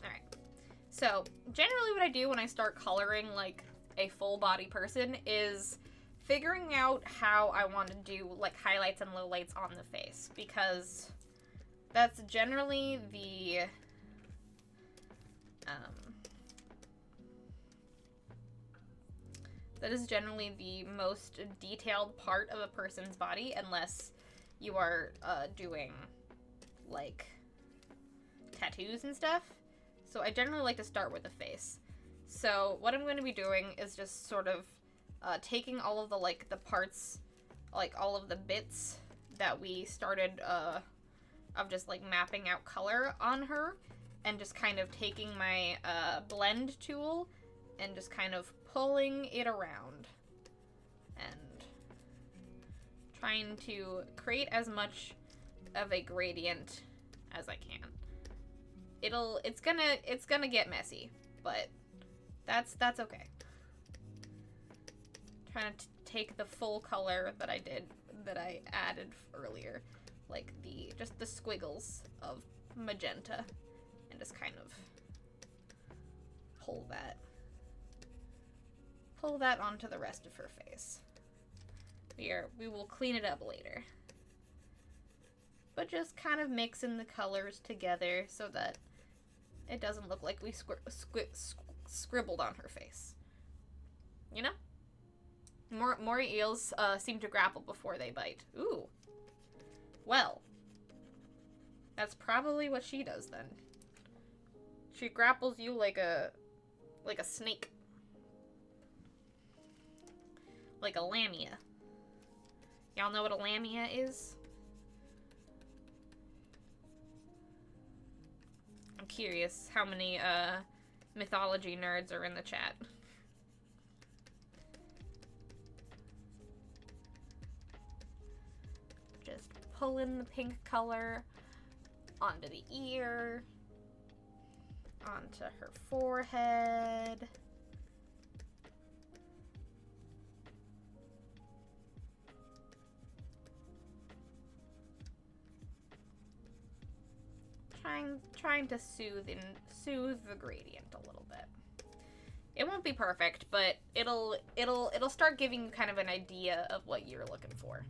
All right. So generally, what I do when I start coloring like a full body person is figuring out how I want to do like highlights and lowlights on the face, because that's generally That is generally the most detailed part of a person's body, unless you are doing, like, tattoos and stuff. So I generally like to start with the face. So what I'm going to be doing is just sort of taking all of the, like, the parts, like, all of the bits that we started of just, like, mapping out color on her, and just kind of taking my blend tool and just kind of pulling it around and trying to create as much of a gradient as I can. It's gonna get messy, but that's okay. Trying to take the full color that I added earlier, like just the squiggles of magenta, and just kind of pull that onto the rest of her face. We will clean it up later. But just kind of mixing the colors together so that it doesn't look like we scribbled on her face. You know? Moray eels seem to grapple before they bite. Ooh. Well, that's probably what she does then. She grapples you like a snake. Like a lamia. Y'all know what a lamia is? I'm curious how many mythology nerds are in the chat. Just pulling the pink color onto the ear, onto her forehead. Trying to soothe the gradient a little bit. It won't be perfect, but it'll start giving you kind of an idea of what you're looking for.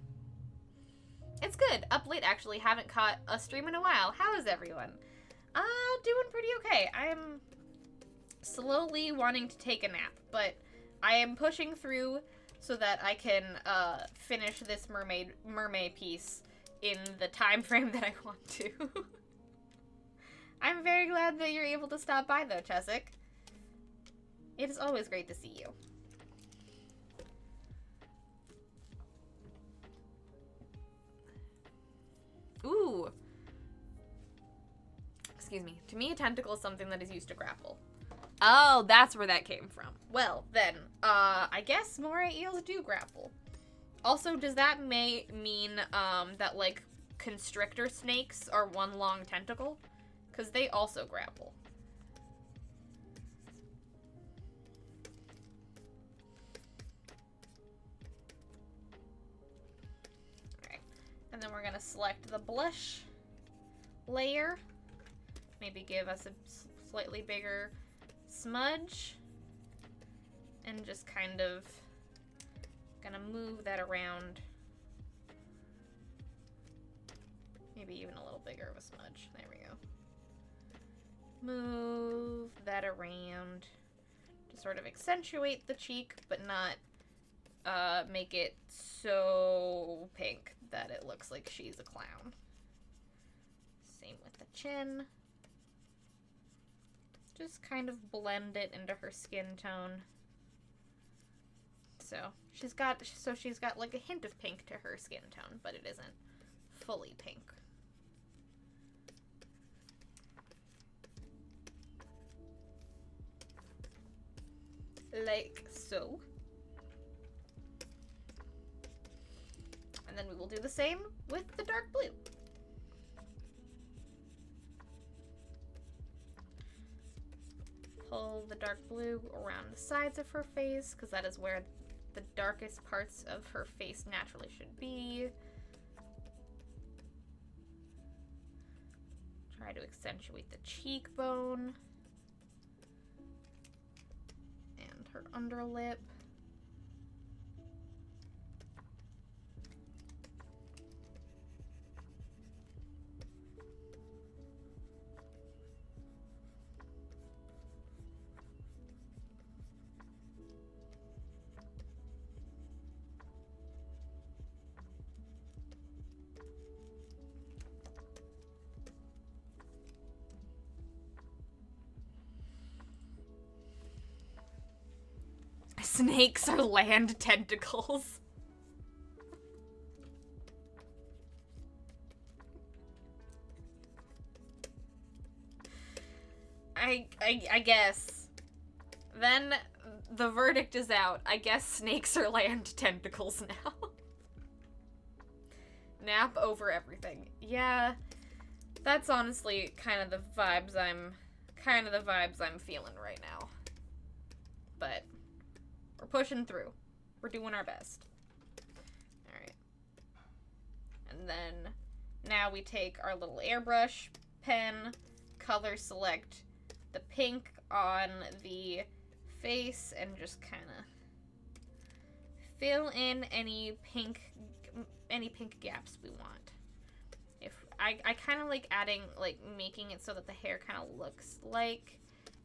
It's good. Up late, actually. Haven't caught a stream in a while. How is everyone? Doing pretty okay. I'm slowly wanting to take a nap, but I am pushing through so that I can finish this Mermay piece in the time frame that I want to. I'm very glad that you're able to stop by, though, Chesic. It is always great to see you. Ooh. Excuse me. To me, a tentacle is something that is used to grapple. Oh, that's where that came from. Well, then, I guess moray eels do grapple. Also, does that mean, that, like, constrictor snakes are one long tentacle? Because they also grapple. Alright. And then we're going to select the blush layer. Maybe give us a slightly bigger smudge. And just kind of gonna move that around. Maybe even a little bigger of a smudge. There we go. Move that around to sort of accentuate the cheek, but not make it so pink that it looks like she's a clown. Same with the chin. Just kind of blend it into her skin tone. So she's got like a hint of pink to her skin tone, but it isn't fully pink. Like so. And then we will do the same with the dark blue. Pull the dark blue around the sides of her face, because that is where the darkest parts of her face naturally should be. Try to accentuate the cheekbone. And her underlip. snakes are land tentacles. I guess. Then the verdict is out. I guess snakes are land tentacles now. Nap over everything. Yeah, that's honestly kind of the vibes I'm feeling right now. But we're pushing through. We're doing our best. Alright. And then now we take our little airbrush pen, color select the pink on the face, and just kind of fill in any pink gaps we want. If I kind of like adding, like, making it so that the hair kind of looks like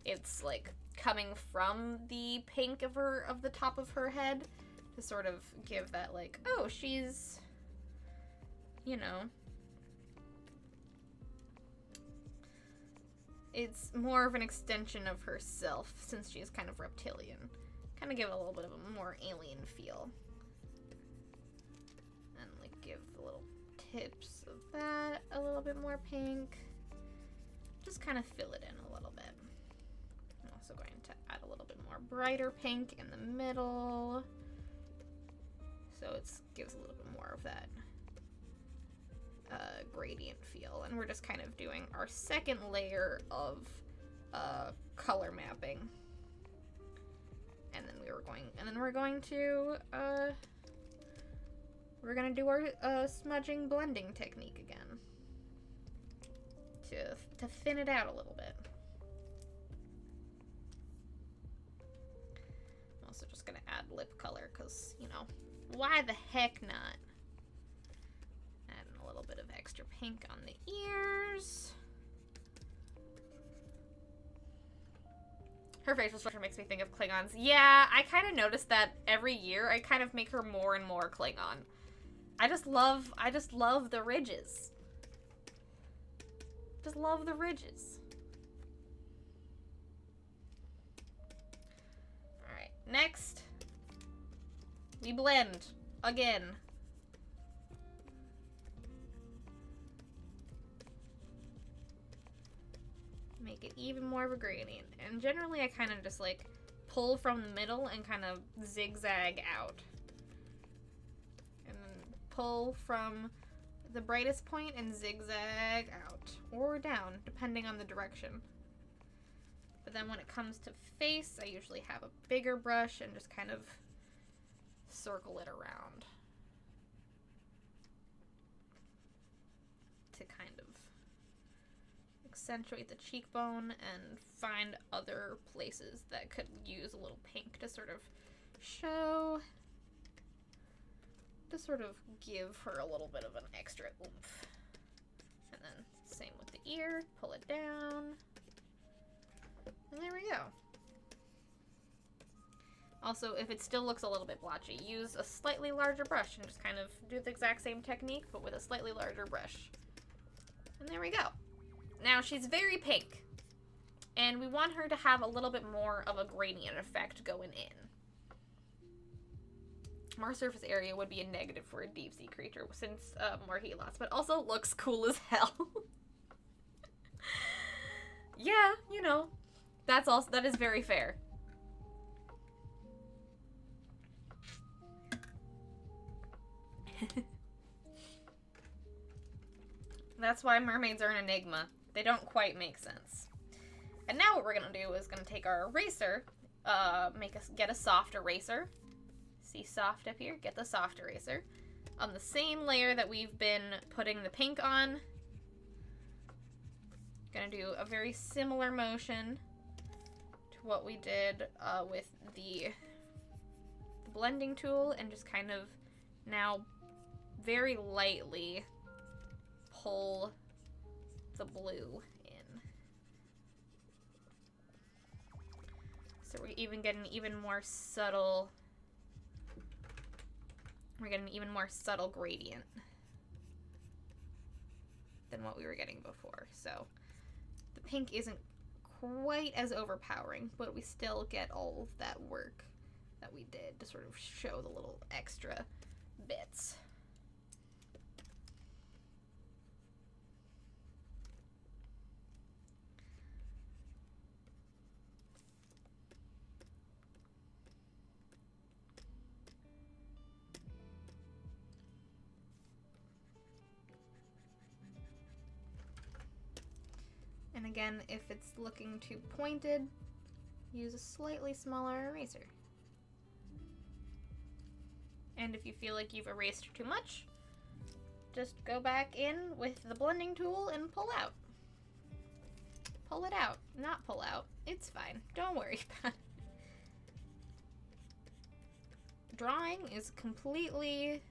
it's like coming from the pink of the top of her head, to sort of give that, like, oh, she's, you know, it's more of an extension of herself since she's kind of reptilian. Kind of give it a little bit of a more alien feel. And, like, give the little tips of that a little bit more pink. Just kind of fill it in a little bit. I'm also going to add a little bit more brighter pink in the middle, so it gives a little bit more of that gradient feel. And we're just kind of doing our second layer of color mapping. And then we're going to do our smudging blending technique again to thin it out a little bit. I'm also just gonna add lip color because, you know, why the heck not? Adding a little bit of extra pink on the ears. Her facial structure makes me think of Klingons. Yeah, I kind of noticed that every year I kind of make her more and more Klingon. I just love the ridges. Just love the ridges. Alright, next, we blend again. Make it even more of a gradient. And generally I kind of just like pull from the middle and kind of zigzag out. And then pull from the brightest point and zigzag out. Or down, depending on the direction. But then when it comes to face, I usually have a bigger brush and just kind of circle it around. To kind of accentuate the cheekbone and find other places that could use a little pink to sort of show, to sort of give her a little bit of an extra oomph. And then same with the ear, pull it down, and there we go. Also, if it still looks a little bit blotchy, use a slightly larger brush and just kind of do the exact same technique, but with a slightly larger brush. And there we go. Now she's very pink, and we want her to have a little bit more of a gradient effect going in. More surface area would be a negative for a deep sea creature since more heat loss, but also looks cool as hell. Yeah, you know, that is very fair. That's why mermaids are an enigma. They don't quite make sense. And now what we're gonna do is gonna take our eraser, get a soft eraser. See soft up here? Get the soft eraser. On the same layer that we've been putting the pink on. Gonna do a very similar motion to what we did with the blending tool, and just kind of now very lightly pull the blue in. So we're even getting even more subtle. We're getting an even more subtle gradient than what we were getting before. So the pink isn't quite as overpowering, but we still get all of that work that we did to sort of show the little extra bits. And again, if it's looking too pointed, use a slightly smaller eraser. And if you feel like you've erased too much, just go back in with the blending tool and pull out. Pull it out, not pull out. It's fine. Don't worry about it. Drawing is completely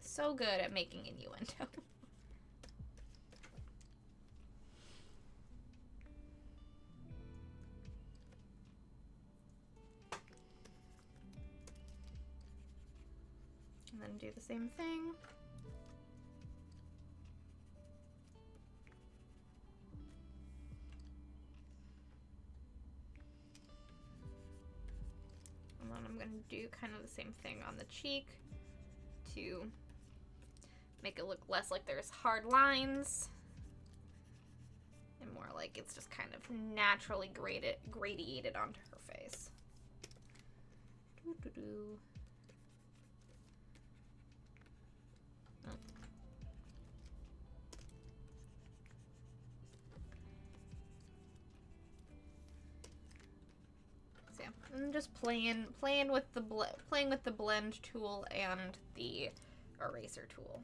so good at making innuendo. And then do the same thing. And then I'm going to do kind of the same thing on the cheek to make it look less like there's hard lines and more like it's just kind of naturally gradiated onto her face. Doo-doo-doo. And just playing with the blend tool and the eraser tool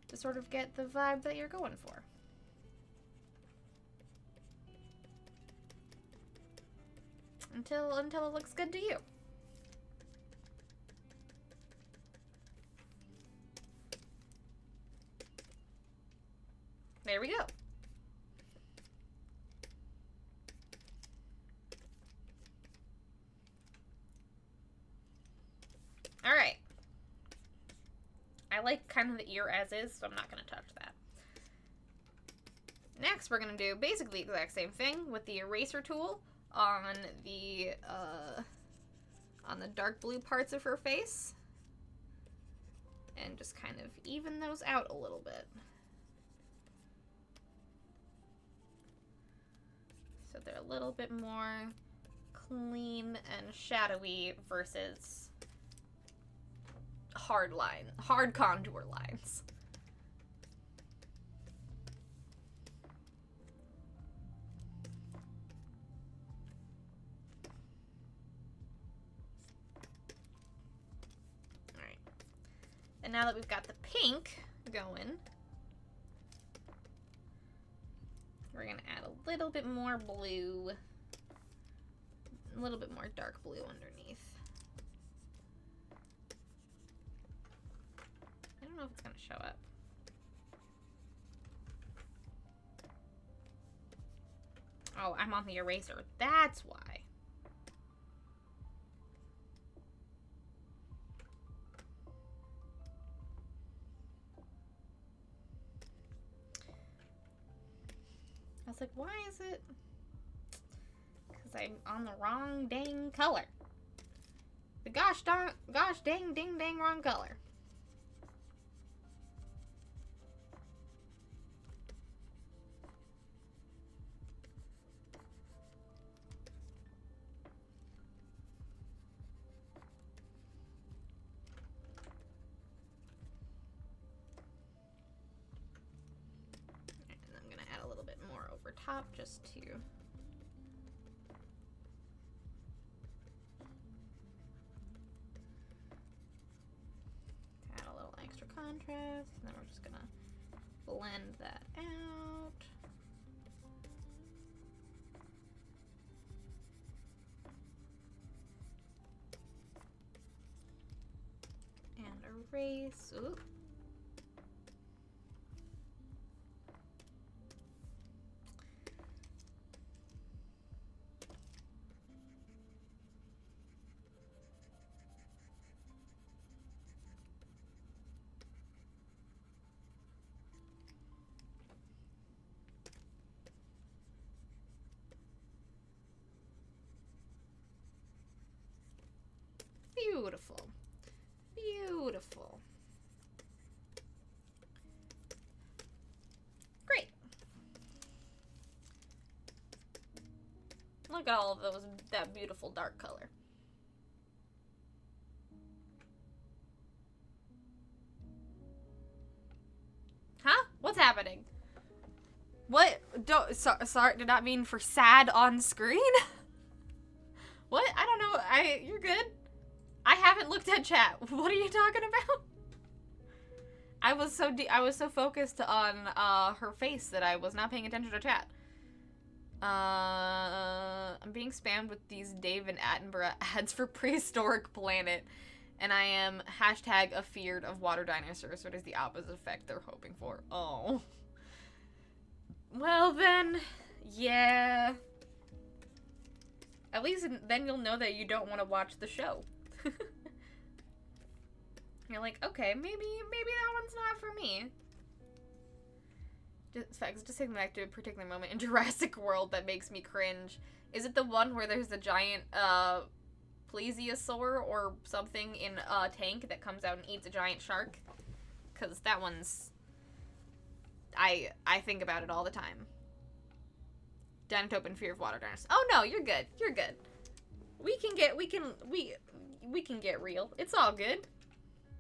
to sort of get the vibe that you're going for. Until it looks good to you. There we go. All right. I like kind of the ear as is, so I'm not going to touch that. Next, we're going to do basically the exact same thing with the eraser tool on the dark blue parts of her face. And just kind of even those out a little bit. So they're a little bit more clean and shadowy versus hard contour lines. All right. And now that we've got the pink going, we're gonna add a little bit more blue, a little bit more dark blue underneath. I don't know if it's gonna show up. Oh, I'm on the eraser. That's why. I was like, why is it? Because I'm on the wrong dang color. The gosh dang ding wrong color. Top just to add a little extra contrast, and then we're just gonna blend that out. And erase. Ooh. Beautiful. Beautiful. Great. Look at all of those, that beautiful dark color. Huh? What's happening? What? Sorry, did not mean for sad on screen? What? I don't know. You're good. I haven't looked at chat. What are you talking about? I was so focused on her face that I was not paying attention to chat. I'm being spammed with these Dave and Attenborough ads for Prehistoric Planet, and I am #afeared of water dinosaurs, so it is the opposite effect they're hoping for. Oh. Well then, yeah. At least then you'll know that you don't want to watch the show. You're like, okay, maybe that one's not for me. Just taking me back to a particular moment in Jurassic World that makes me cringe. Is it the one where there's a giant plesiosaur or something in a tank that comes out and eats a giant shark? Because that one's... I think about it all the time. Dinotopin fear of water dinosaurs. Oh no, you're good. You're good. We can get real. It's all good.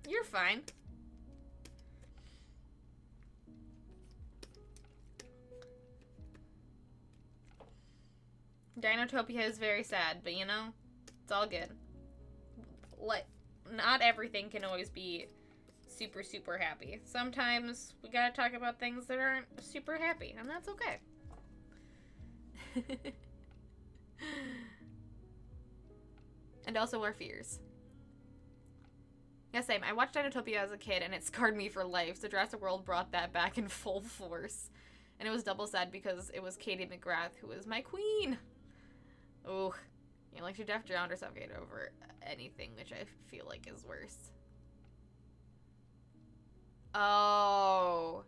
You're fine. Dinotopia is very sad, but you know, it's all good. Not everything can always be super, super happy. Sometimes we gotta talk about things that aren't super happy, and that's okay. And also our fears. Yeah, same. I watched Dinotopia as a kid, and it scarred me for life, so Jurassic World brought that back in full force. And it was double sad because it was Katie McGrath who was my queen. Ooh. You know, like, she'd have drowned or suffocated over anything, which I feel like is worse. Oh.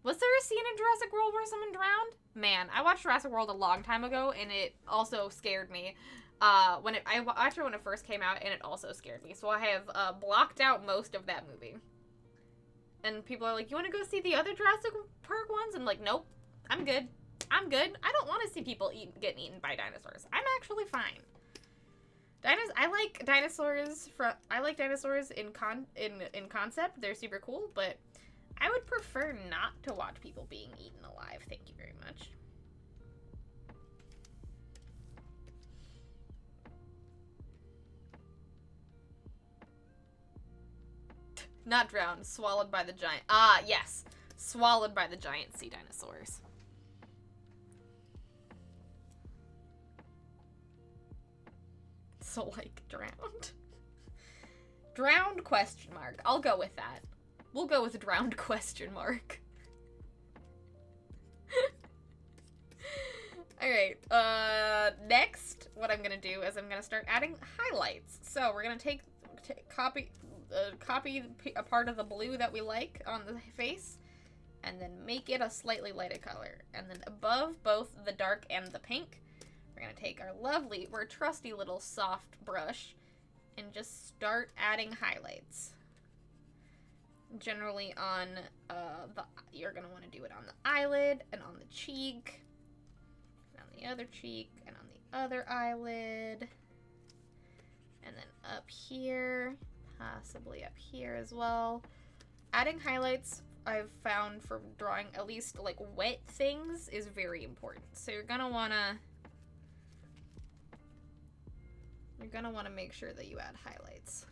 Was there a scene in Jurassic World where someone drowned? Man, I watched Jurassic World a long time ago, and it also scared me. I watched it when it first came out, and it also scared me. So I have blocked out most of that movie. And people are like, you want to go see the other Jurassic Park ones? I'm like, nope. I'm good. I'm good. I don't want to see people getting eaten by dinosaurs. I'm actually fine. I like dinosaurs in concept. They're super cool, but I would prefer not to watch people being eaten alive. Thank you very much. Not drowned, swallowed by the giant. Ah, yes. Swallowed by the giant sea dinosaurs. So, like, drowned. Drowned question mark. I'll go with that. We'll go with drowned question mark. Alright, next, what I'm gonna do is I'm gonna start adding highlights. So, we're gonna copy a part of the blue that we like on the face, and then make it a slightly lighter color. And then above both the dark and the pink, we're gonna take our trusty little soft brush and just start adding highlights. Generally on you're gonna want to do it on the eyelid and on the cheek, and on the other cheek, and on the other eyelid, and then up here, possibly up here as well. Adding highlights, I've found, for drawing at least like wet things is very important. So you're gonna wanna make sure that you add highlights.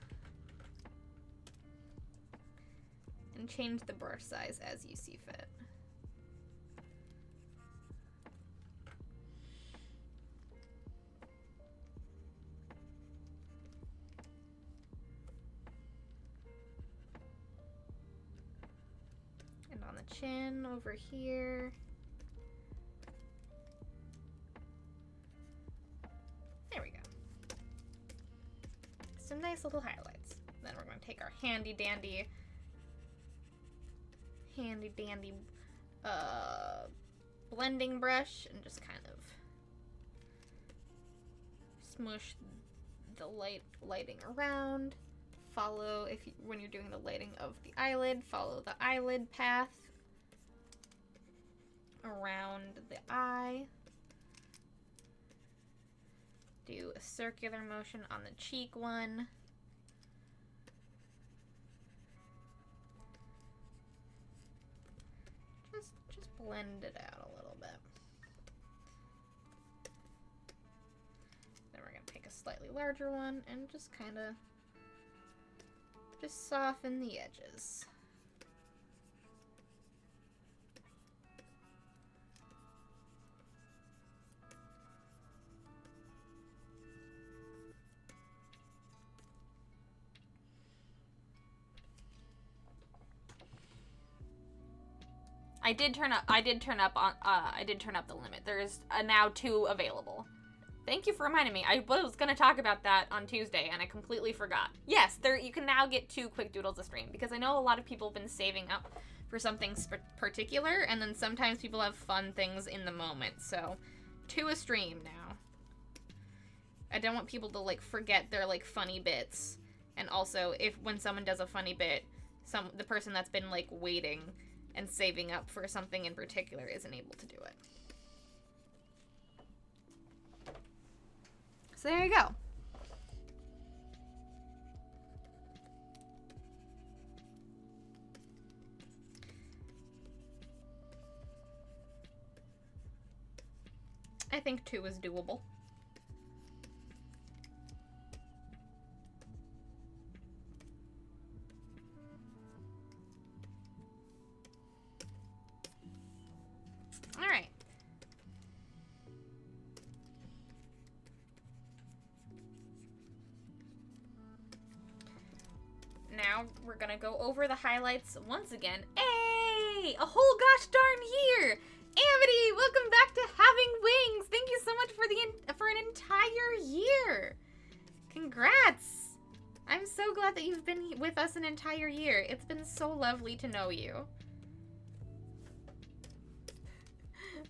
And change the brush size as you see fit. And on the chin over here. There we go. Some nice little highlights. Then we're going to take our handy dandy blending brush and just kind of smush the lighting around. Follow, when you're doing the lighting of the eyelid, follow the eyelid path around the eye. Do a circular motion on the cheek one. Just blend it out a little bit. Then we're gonna take a slightly larger one and just kind of just soften the edges. I did turn up the limit. There's now 2 available. Thank you for reminding me. I was going to talk about that on Tuesday, and I completely forgot. Yes, you can now get 2 quick doodles a stream, because I know a lot of people have been saving up for something particular, and then sometimes people have fun things in the moment. So, 2 a stream now. I don't want people to, like, forget their, like, funny bits. And also, when someone does a funny bit, the person that's been, like, waiting and saving up for something in particular isn't able to do it. So there you go. I think 2 is doable. All right. Now we're gonna go over the highlights once again. Hey! A whole gosh darn year! Amity, welcome back to Having Wings! Thank you so much for an entire year! Congrats! I'm so glad that you've been with us an entire year. It's been so lovely to know you.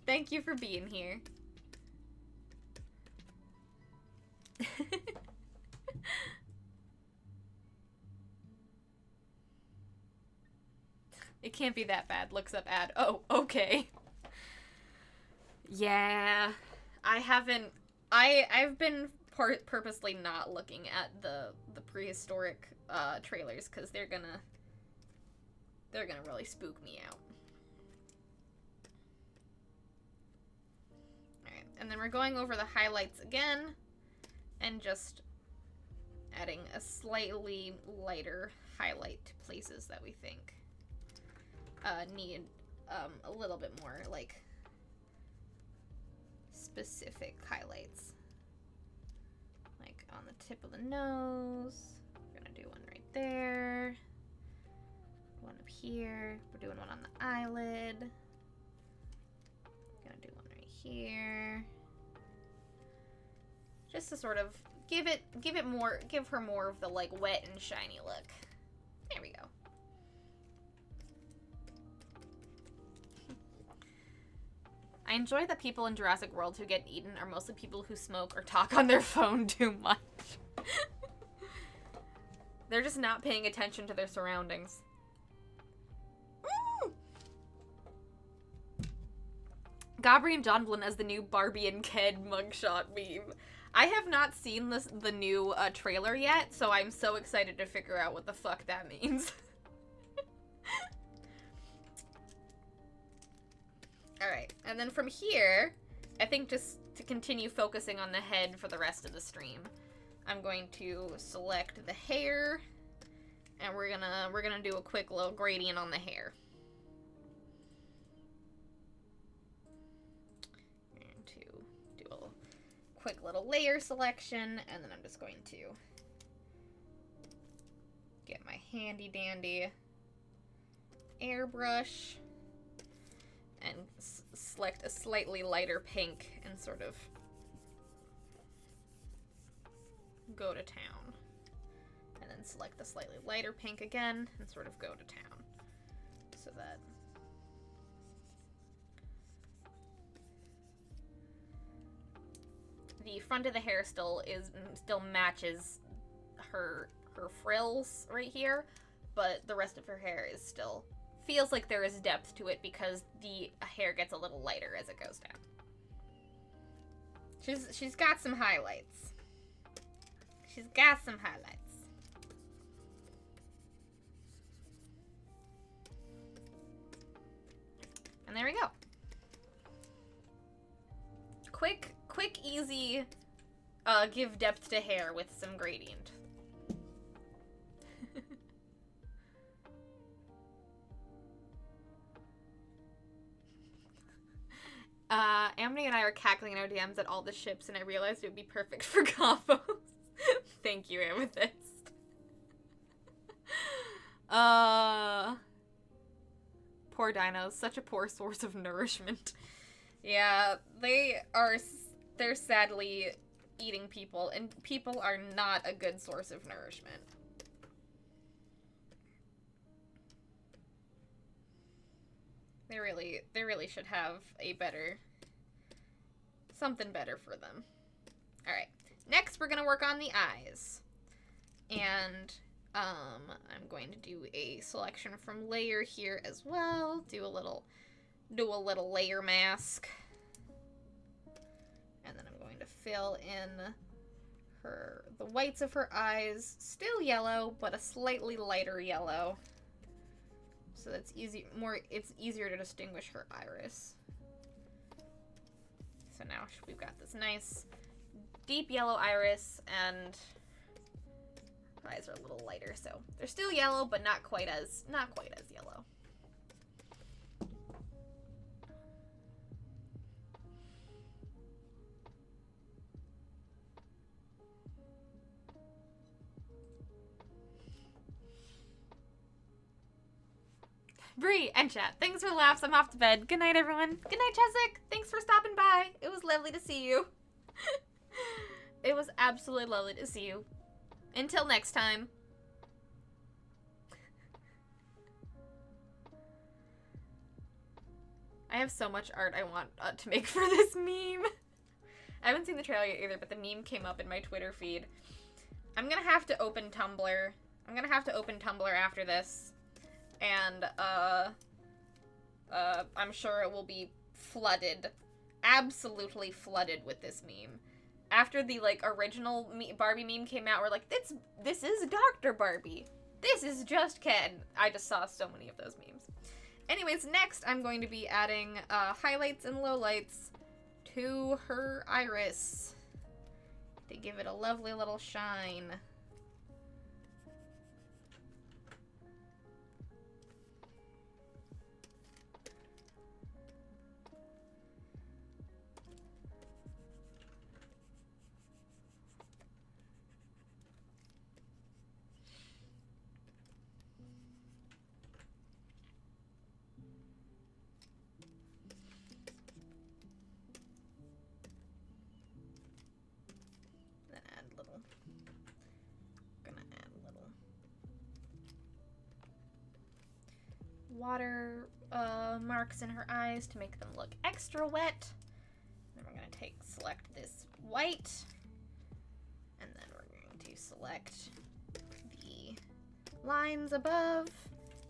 Thank you for being here. It can't be that bad. Looks up ad. Oh, okay. Yeah. I've been purposely not looking at the prehistoric trailers because they're gonna really spook me out. Alright, and then we're going over the highlights again and just adding a slightly lighter highlight to places that we think need a little bit more like specific highlights. Like on the tip of the nose. We're gonna do one right there. One up here. We're doing one on the eyelid. Gonna do one right here. Just to sort of give her more of the like wet and shiny look. There we go. I enjoy that people in Jurassic World who get eaten are mostly people who smoke or talk on their phone too much. They're just not paying attention to their surroundings. Gabri and Jonblin as the new Barbie and Ken mugshot meme. I have not seen the new trailer yet, so I'm so excited to figure out what the fuck that means. Alright, and then from here, I think just to continue focusing on the head for the rest of the stream, I'm going to select the hair, and we're gonna do a quick little gradient on the hair. And to do a quick little layer selection, and then I'm just going to get my handy dandy airbrush and select a slightly lighter pink and sort of go to town. And then select the slightly lighter pink again and sort of go to town. So that the front of the hair still matches her frills right here, but the rest of her hair is still feels like there is depth to it because the hair gets a little lighter as it goes down. She's got some highlights. She's got some highlights. And there we go. Quick, easy, give depth to hair with some gradient. Amity and I are cackling in our DMs at all the ships, and I realized it would be perfect for combos. Thank you, Amethyst. Poor dinos. Such a poor source of nourishment. Yeah, they're sadly eating people, and people are not a good source of nourishment. They really should have something better for them. Alright, next we're gonna work on the eyes. And, I'm going to do a selection from layer here as well. Do a little layer mask. And then I'm going to fill in the whites of her eyes. Still yellow, but a slightly lighter yellow. So that's it's easier to distinguish her iris. So now we've got this nice deep yellow iris, and her eyes are a little lighter, so they're still yellow, but not quite as yellow. Bree and chat, thanks for the laughs. I'm off to bed. Good night, everyone. Good night, Chesic. Thanks for stopping by. It was lovely to see you. It was absolutely lovely to see you. Until next time. I have so much art I want to make for this meme. I haven't seen the trailer yet either, but the meme came up in my Twitter feed. I'm gonna have to open Tumblr. After this. And, I'm sure it will be flooded. Absolutely flooded with this meme. After the, original Barbie meme came out, we're like, this is Dr. Barbie. This is just Ken. I just saw so many of those memes. Anyways, next I'm going to be adding, highlights and lowlights to her iris to give it a lovely little shine. Water marks in her eyes to make them look extra wet. Then we're going to select this white, and then we're going to select the lines above,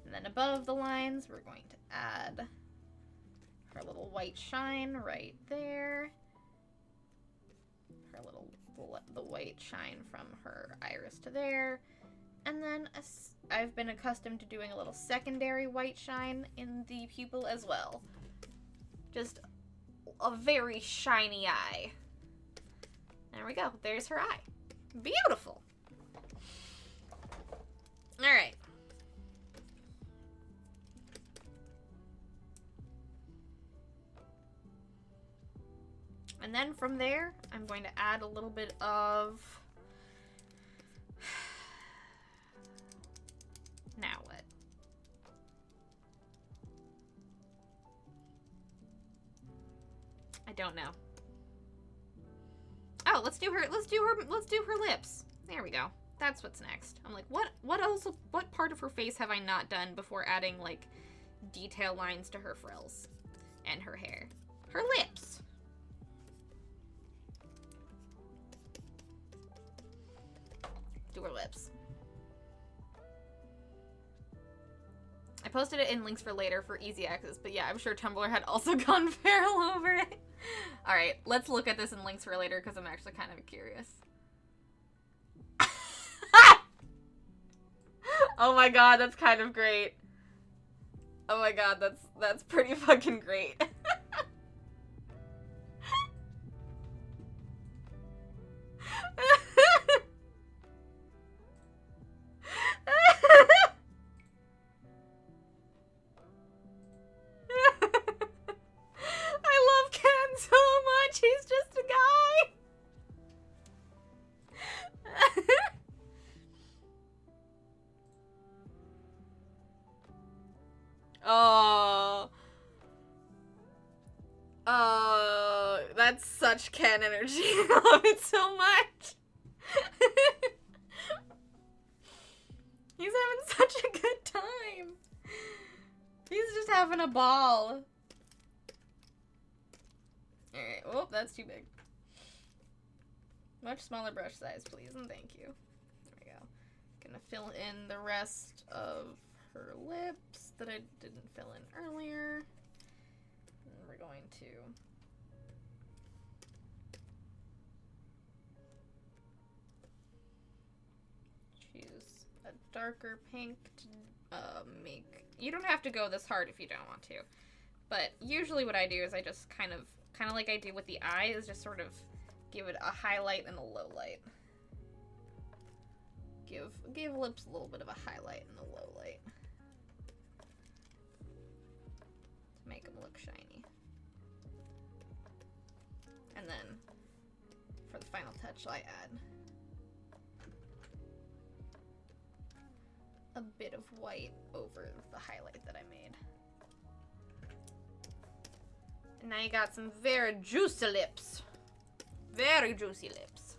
and then above the lines we're going to add her little white shine right there. The white shine from her iris to there. And then I've been accustomed to doing a little secondary white shine in the pupil as well. Just a very shiny eye. There we go. There's her eye. Beautiful. All right. And then from there, I'm going to add a little bit of... Now what? I don't know. Oh, let's do her lips. There we go. That's what's next. I'm like, what part of her face have I not done before adding, detail lines to her frills and her hair? Her lips. do her lips. I posted it in links for later for easy access, but yeah, I'm sure Tumblr had also gone feral over it. Alright, let's look at this in links for later because I'm actually kind of curious. Oh my god, that's kind of great. Oh my god, that's pretty fucking great. I love Ken so much. He's just a guy. Oh. Oh, that's such Ken energy. I love it so much. He's having such a good time. He's just having a ball. Alright, oh, that's too big. Much smaller brush size, please, and thank you. There we go. Gonna fill in the rest of her lips that I didn't fill in earlier. And we're going to choose a darker pink to make... You don't have to go this hard if you don't want to. But usually what I do is I just kind of like I do with the eye, is just sort of give it a highlight and a low light. Give lips a little bit of a highlight and a low light. To make them look shiny. And then, for the final touch, I add a bit of white over the highlight that I made. And now you got some very juicy lips. Very juicy lips.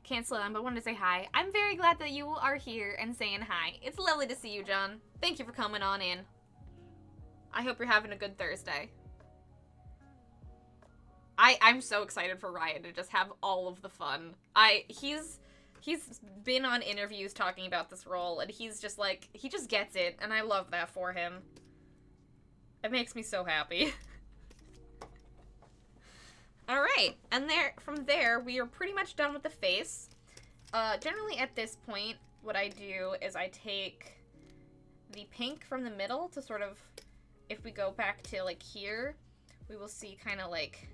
Can't slow down, but wanted to say hi. I'm very glad that you are here and saying hi. It's lovely to see you, John. Thank you for coming on in. I hope you're having a good Thursday. I'm so excited for Ryan to just have all of the fun. He's been on interviews talking about this role, and he's just like, he just gets it, and I love that for him. It makes me so happy. Alright, and from there, we are pretty much done with the face. Generally at this point, what I do is I take the pink from the middle to sort of, if we go back to, like, here, we will see kind of, like,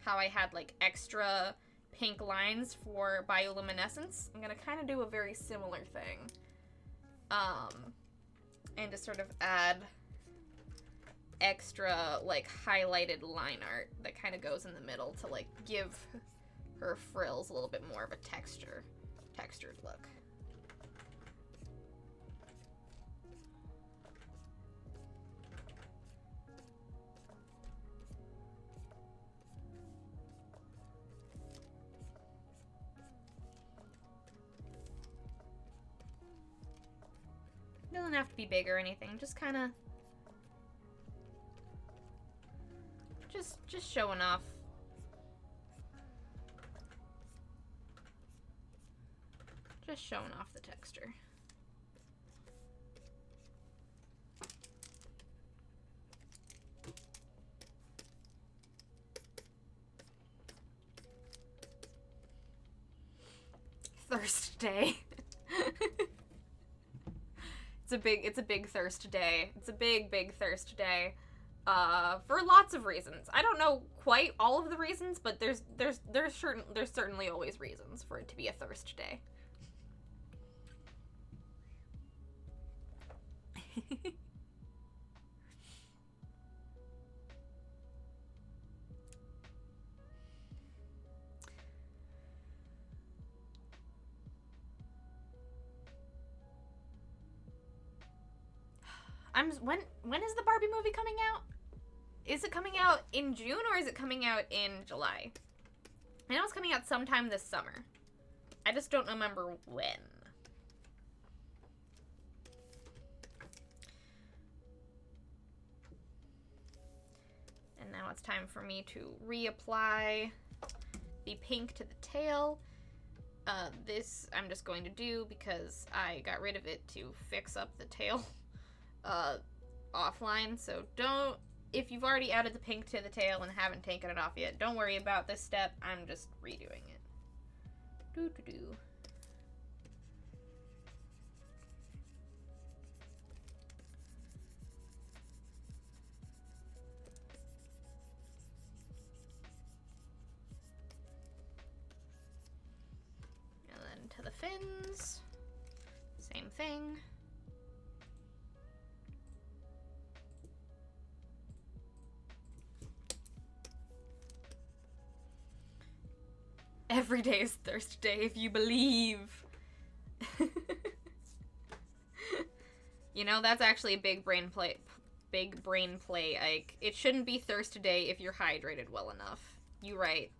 how I had, like, extra pink lines for bioluminescence. I'm gonna kind of do a very similar thing. And just sort of add extra, like, highlighted line art that kind of goes in the middle to, like, give her frills a little bit more of a textured look. It doesn't have to be big or anything, just kind of just showing off. Just showing off the texture. Thirst day. It's a big thirst day. It's a big thirst day. For lots of reasons. I don't know quite all of the reasons, but there's certainly always reasons for it to be a thirst day. When is the Barbie movie coming out? Is it coming out in June or is it coming out in July? I know it's coming out sometime this summer. I just don't remember when. And now it's time for me to reapply the pink to the tail. This I'm just going to do because I got rid of it to fix up the tail offline. So don't, if you've already added the pink to the tail and haven't taken it off yet, don't worry about this step. I'm just redoing it. Doo-doo-doo. And then to the fins, same thing. Every day is Thursday Day if you believe. You know, that's actually a big brain play, Ike. It shouldn't be Thursday Day if you're hydrated well enough. You right.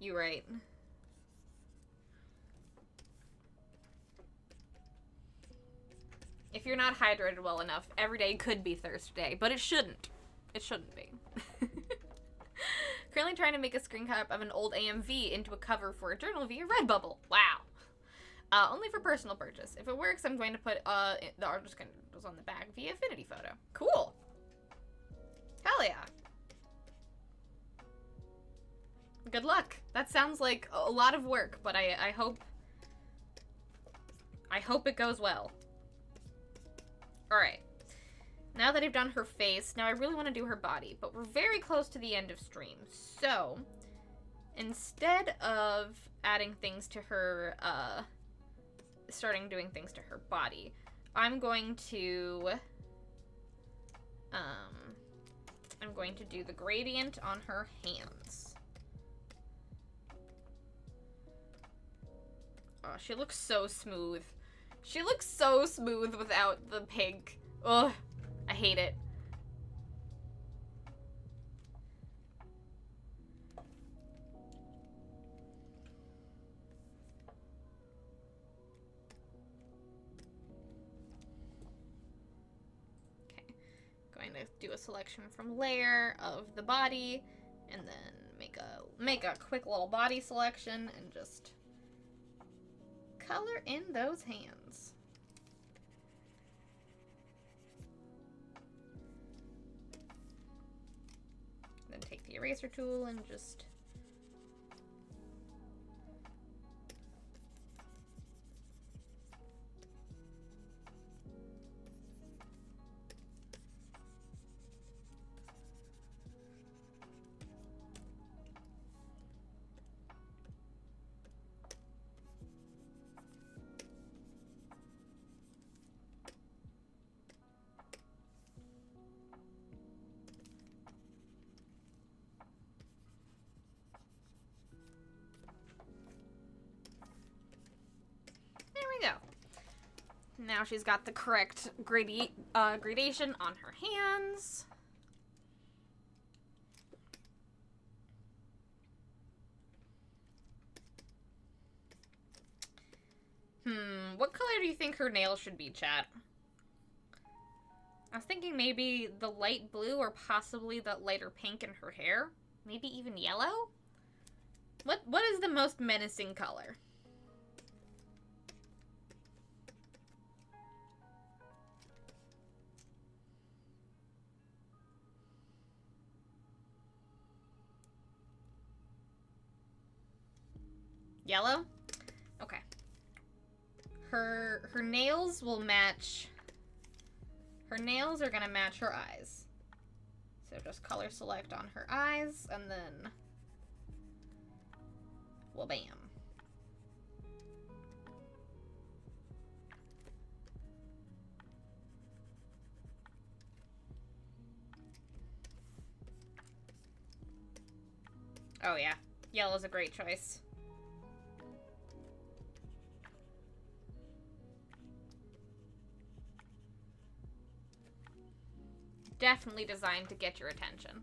You right. If you're not hydrated well enough, every day could be Thursday Day, but it shouldn't. It shouldn't be. Currently trying to make a screen cap of an old AMV into a cover for a journal via Redbubble. Wow. Only for personal purchase. If it works, I'm going to put the artist goes on the back via Affinity Photo. Cool. Hell yeah. Good luck. That sounds like a lot of work, but I hope it goes well. Alright. Now that I've done her face, now I really want to do her body, but we're very close to the end of stream. So, instead of adding things to her, starting doing things to her body, I'm going to do the gradient on her hands. Oh, she looks so smooth. She looks so smooth without the pink. Ugh. I hate it. Okay. Going to do a selection from layer of the body and then make a quick little body selection and just color in those hands. Then take the eraser tool and just now she's got the correct gradation on her hands. What color do you think her nails should be, chat? I was thinking maybe the light blue or possibly the lighter pink in her hair. Maybe even yellow? What is the most menacing color? Yellow? Okay. Her nails will match. Her nails are gonna match her eyes. So just color select on her eyes and then well, bam. Oh yeah, yellow's a great choice. Definitely designed to get your attention.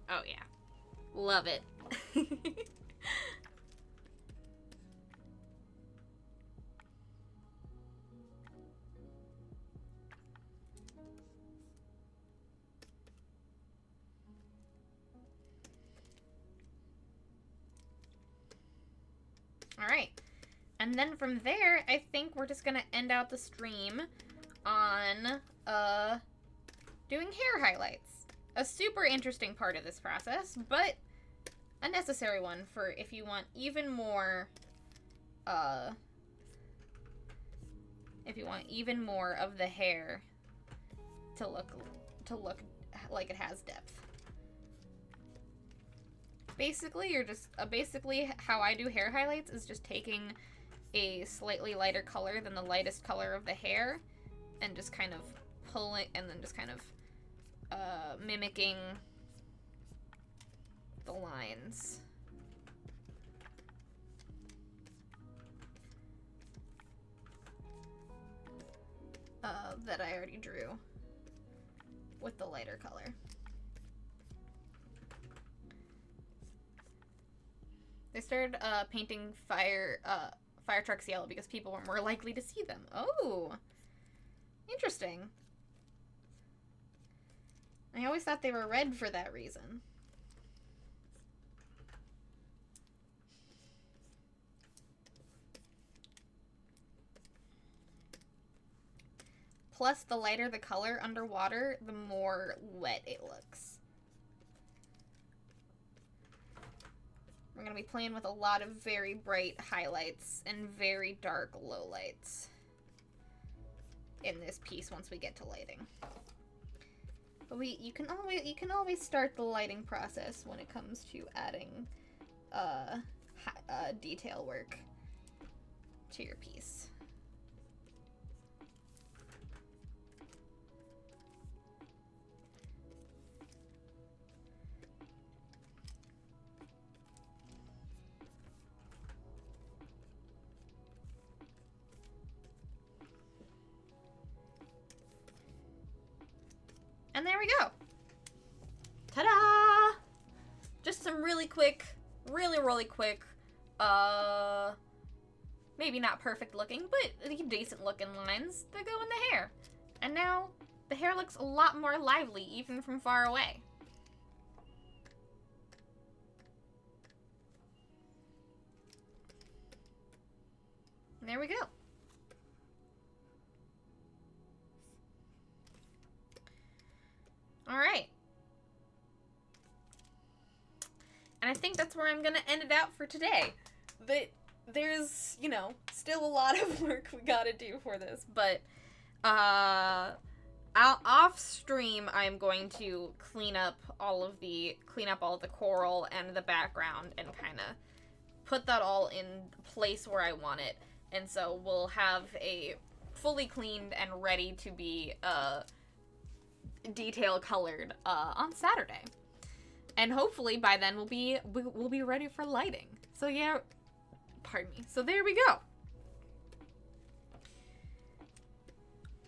Oh yeah. Love it. And then from there, I think we're just gonna end out the stream on, doing hair highlights. A super interesting part of this process, but a necessary one for if you want even more, of the hair to look like it has depth. Basically, you're just, basically how I do hair highlights is just taking a slightly lighter color than the lightest color of the hair and just kind of pulling, and then just kind of, mimicking the lines. That I already drew with the lighter color. They started painting fire trucks yellow because people were more likely to see them. Oh, interesting. I always thought they were red for that reason. Plus, the lighter the color underwater, the more wet it looks. We're going to be playing with a lot of very bright highlights and very dark lowlights in this piece once we get to lighting. But you can always start the lighting process when it comes to adding detail work to your piece. And there we go. Ta-da! Just some really quick, really quick, maybe not perfect looking, but decent looking lines that go in the hair. And now the hair looks a lot more lively, even from far away. And there we go. All right. And I think that's where I'm going to end it out for today. But there's, you know, still a lot of work we got to do for this. But off stream, I'm going to clean up all of the coral and the background and kind of put that all in place where I want it. And so we'll have a fully cleaned and ready to be detail colored on Saturday, and hopefully by then we'll be ready for lighting. So yeah, pardon me. So there we go.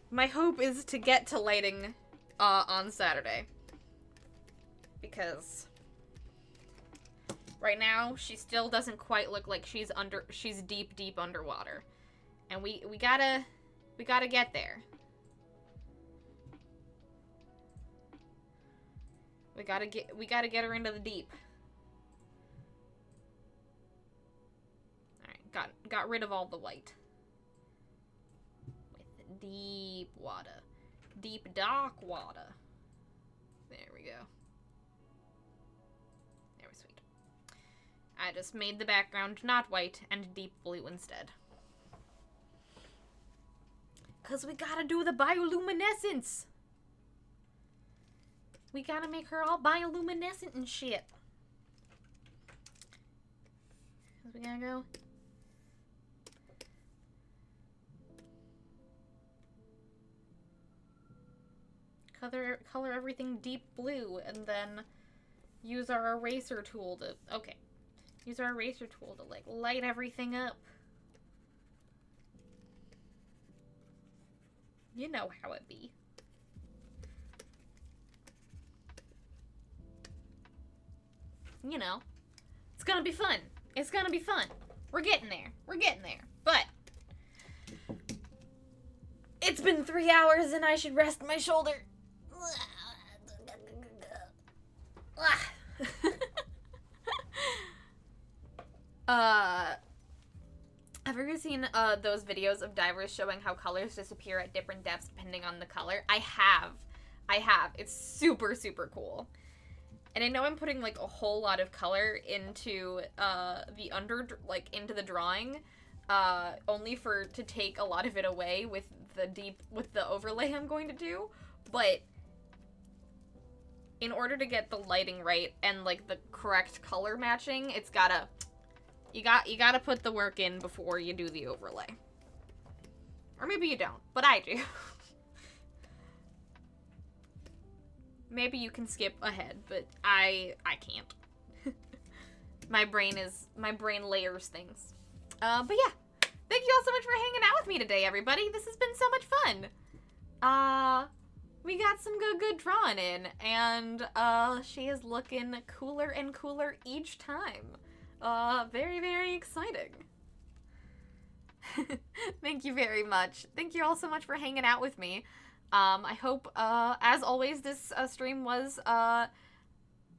My hope is to get to lighting on Saturday, because right now she still doesn't quite look like she's deep underwater, and we gotta get there. We gotta get her into the deep. Alright, got rid of all the white. With deep water. Deep dark water. There we go. There we sweet. I just made the background not white and deep blue instead. 'Cause we gotta do the bioluminescence! We gotta make her all bioluminescent and shit. We gotta go. Color everything deep blue, and then use our eraser tool to, okay. Use our eraser tool to, like, light everything up. You know how it be. You know, it's gonna be fun. It's gonna be fun. We're getting there. We're getting there. But it's been 3 hours and I should rest my shoulder. Have you ever seen those videos of divers showing how colors disappear at different depths depending on the color? I have. It's super, super cool. And I know I'm putting, like, a whole lot of color into into the drawing, only to take a lot of it away with the overlay I'm going to do, but in order to get the lighting right and, like, the correct color matching, you gotta put the work in before you do the overlay. Or maybe you don't, but I do. Maybe you can skip ahead, but I can't. My brain layers things. But yeah, thank you all so much for hanging out with me today, everybody. This has been so much fun. We got some good drawing in, and she is looking cooler and cooler each time. Very, very exciting. Thank you very much. Thank you all so much for hanging out with me. I hope, as always, this stream was,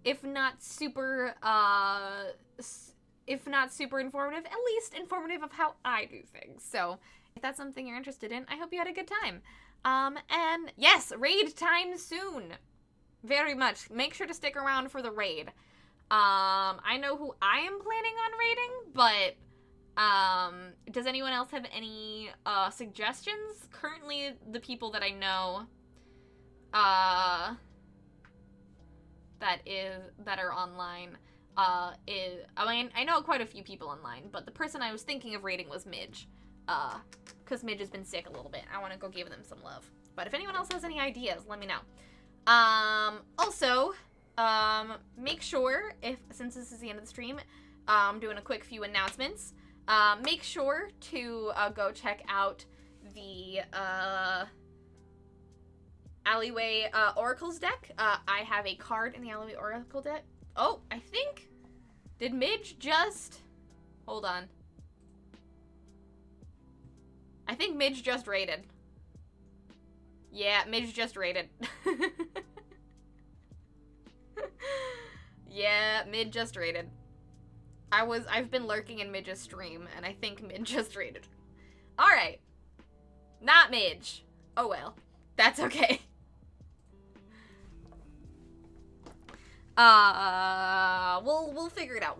if not super informative, at least informative of how I do things. So, if that's something you're interested in, I hope you had a good time. And yes, raid time soon. Very much. Make sure to stick around for the raid. I know who I am planning on raiding, but does anyone else have any suggestions? Currently, the people that I know that are online I mean, I know quite a few people online, but the person I was thinking of raiding was Midge, because Midge has been sick a little bit. I want to go give them some love. But if anyone else has any ideas, let me know. Also, make sure, since this is the end of the stream, I'm doing a quick few announcements. Make sure to go check out the Alleyway Oracles deck. I have a card in the Alleyway Oracle deck. Oh, I think... Did Midge just... Hold on. I think Midge just raided. Yeah, Midge just raided. Yeah, Midge just raided. I've been lurking in Midge's stream, and I think Midge just raided. Alright. Not Midge. Oh well. That's okay. We'll figure it out.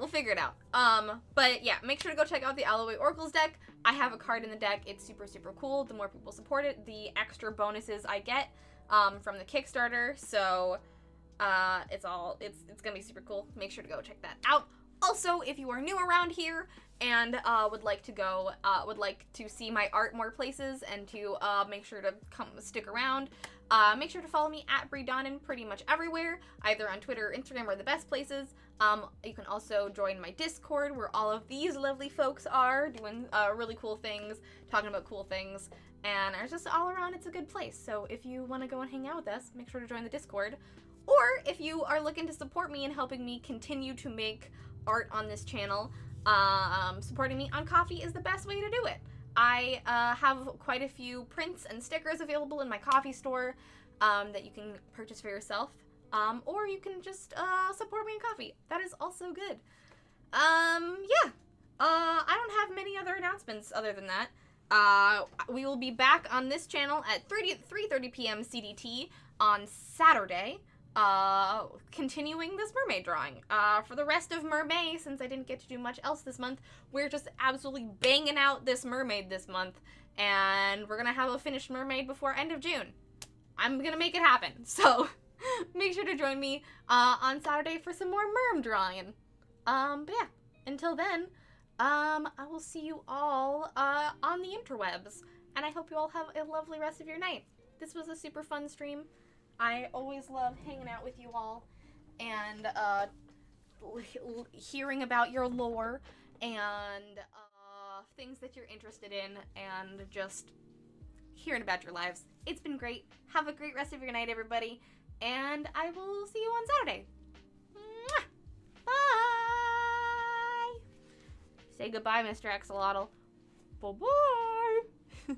But yeah, make sure to go check out the Alleyway Oracles deck. I have a card in the deck. It's super, super cool. The more people support it, the extra bonuses I get, from the Kickstarter. So, it's gonna be super cool. Make sure to go check that out. Also, if you are new around here and would like to see my art more places and to make sure to come stick around, make sure to follow me at BrieDonnan pretty much everywhere, either on Twitter or Instagram are the best places. You can also join my Discord where all of these lovely folks are doing really cool things, talking about cool things, and it's just all around, it's a good place. So if you want to go and hang out with us, make sure to join the Discord. Or if you are looking to support me and helping me continue to make art on this channel, supporting me on Ko-fi is the best way to do it. I have quite a few prints and stickers available in my Ko-fi store that you can purchase for yourself, or you can just support me in Ko-fi. That is also good. Yeah. I don't have many other announcements other than that. We will be back on this channel at 3:30 p.m. CDT on Saturday. Continuing this mermaid drawing. For the rest of Mermay, since I didn't get to do much else this month, we're just absolutely banging out this mermaid this month, and we're gonna have a finished mermaid before end of June. I'm gonna make it happen, so make sure to join me on Saturday for some more merm drawing. But yeah, until then, I will see you all on the interwebs, and I hope you all have a lovely rest of your night. This was a super fun stream. I always love hanging out with you all and hearing about your lore and things that you're interested in and just hearing about your lives. It's been great. Have a great rest of your night, everybody, and I will see you on Saturday. Mwah! Bye! Say goodbye, Mr. Axolotl. Bye-bye!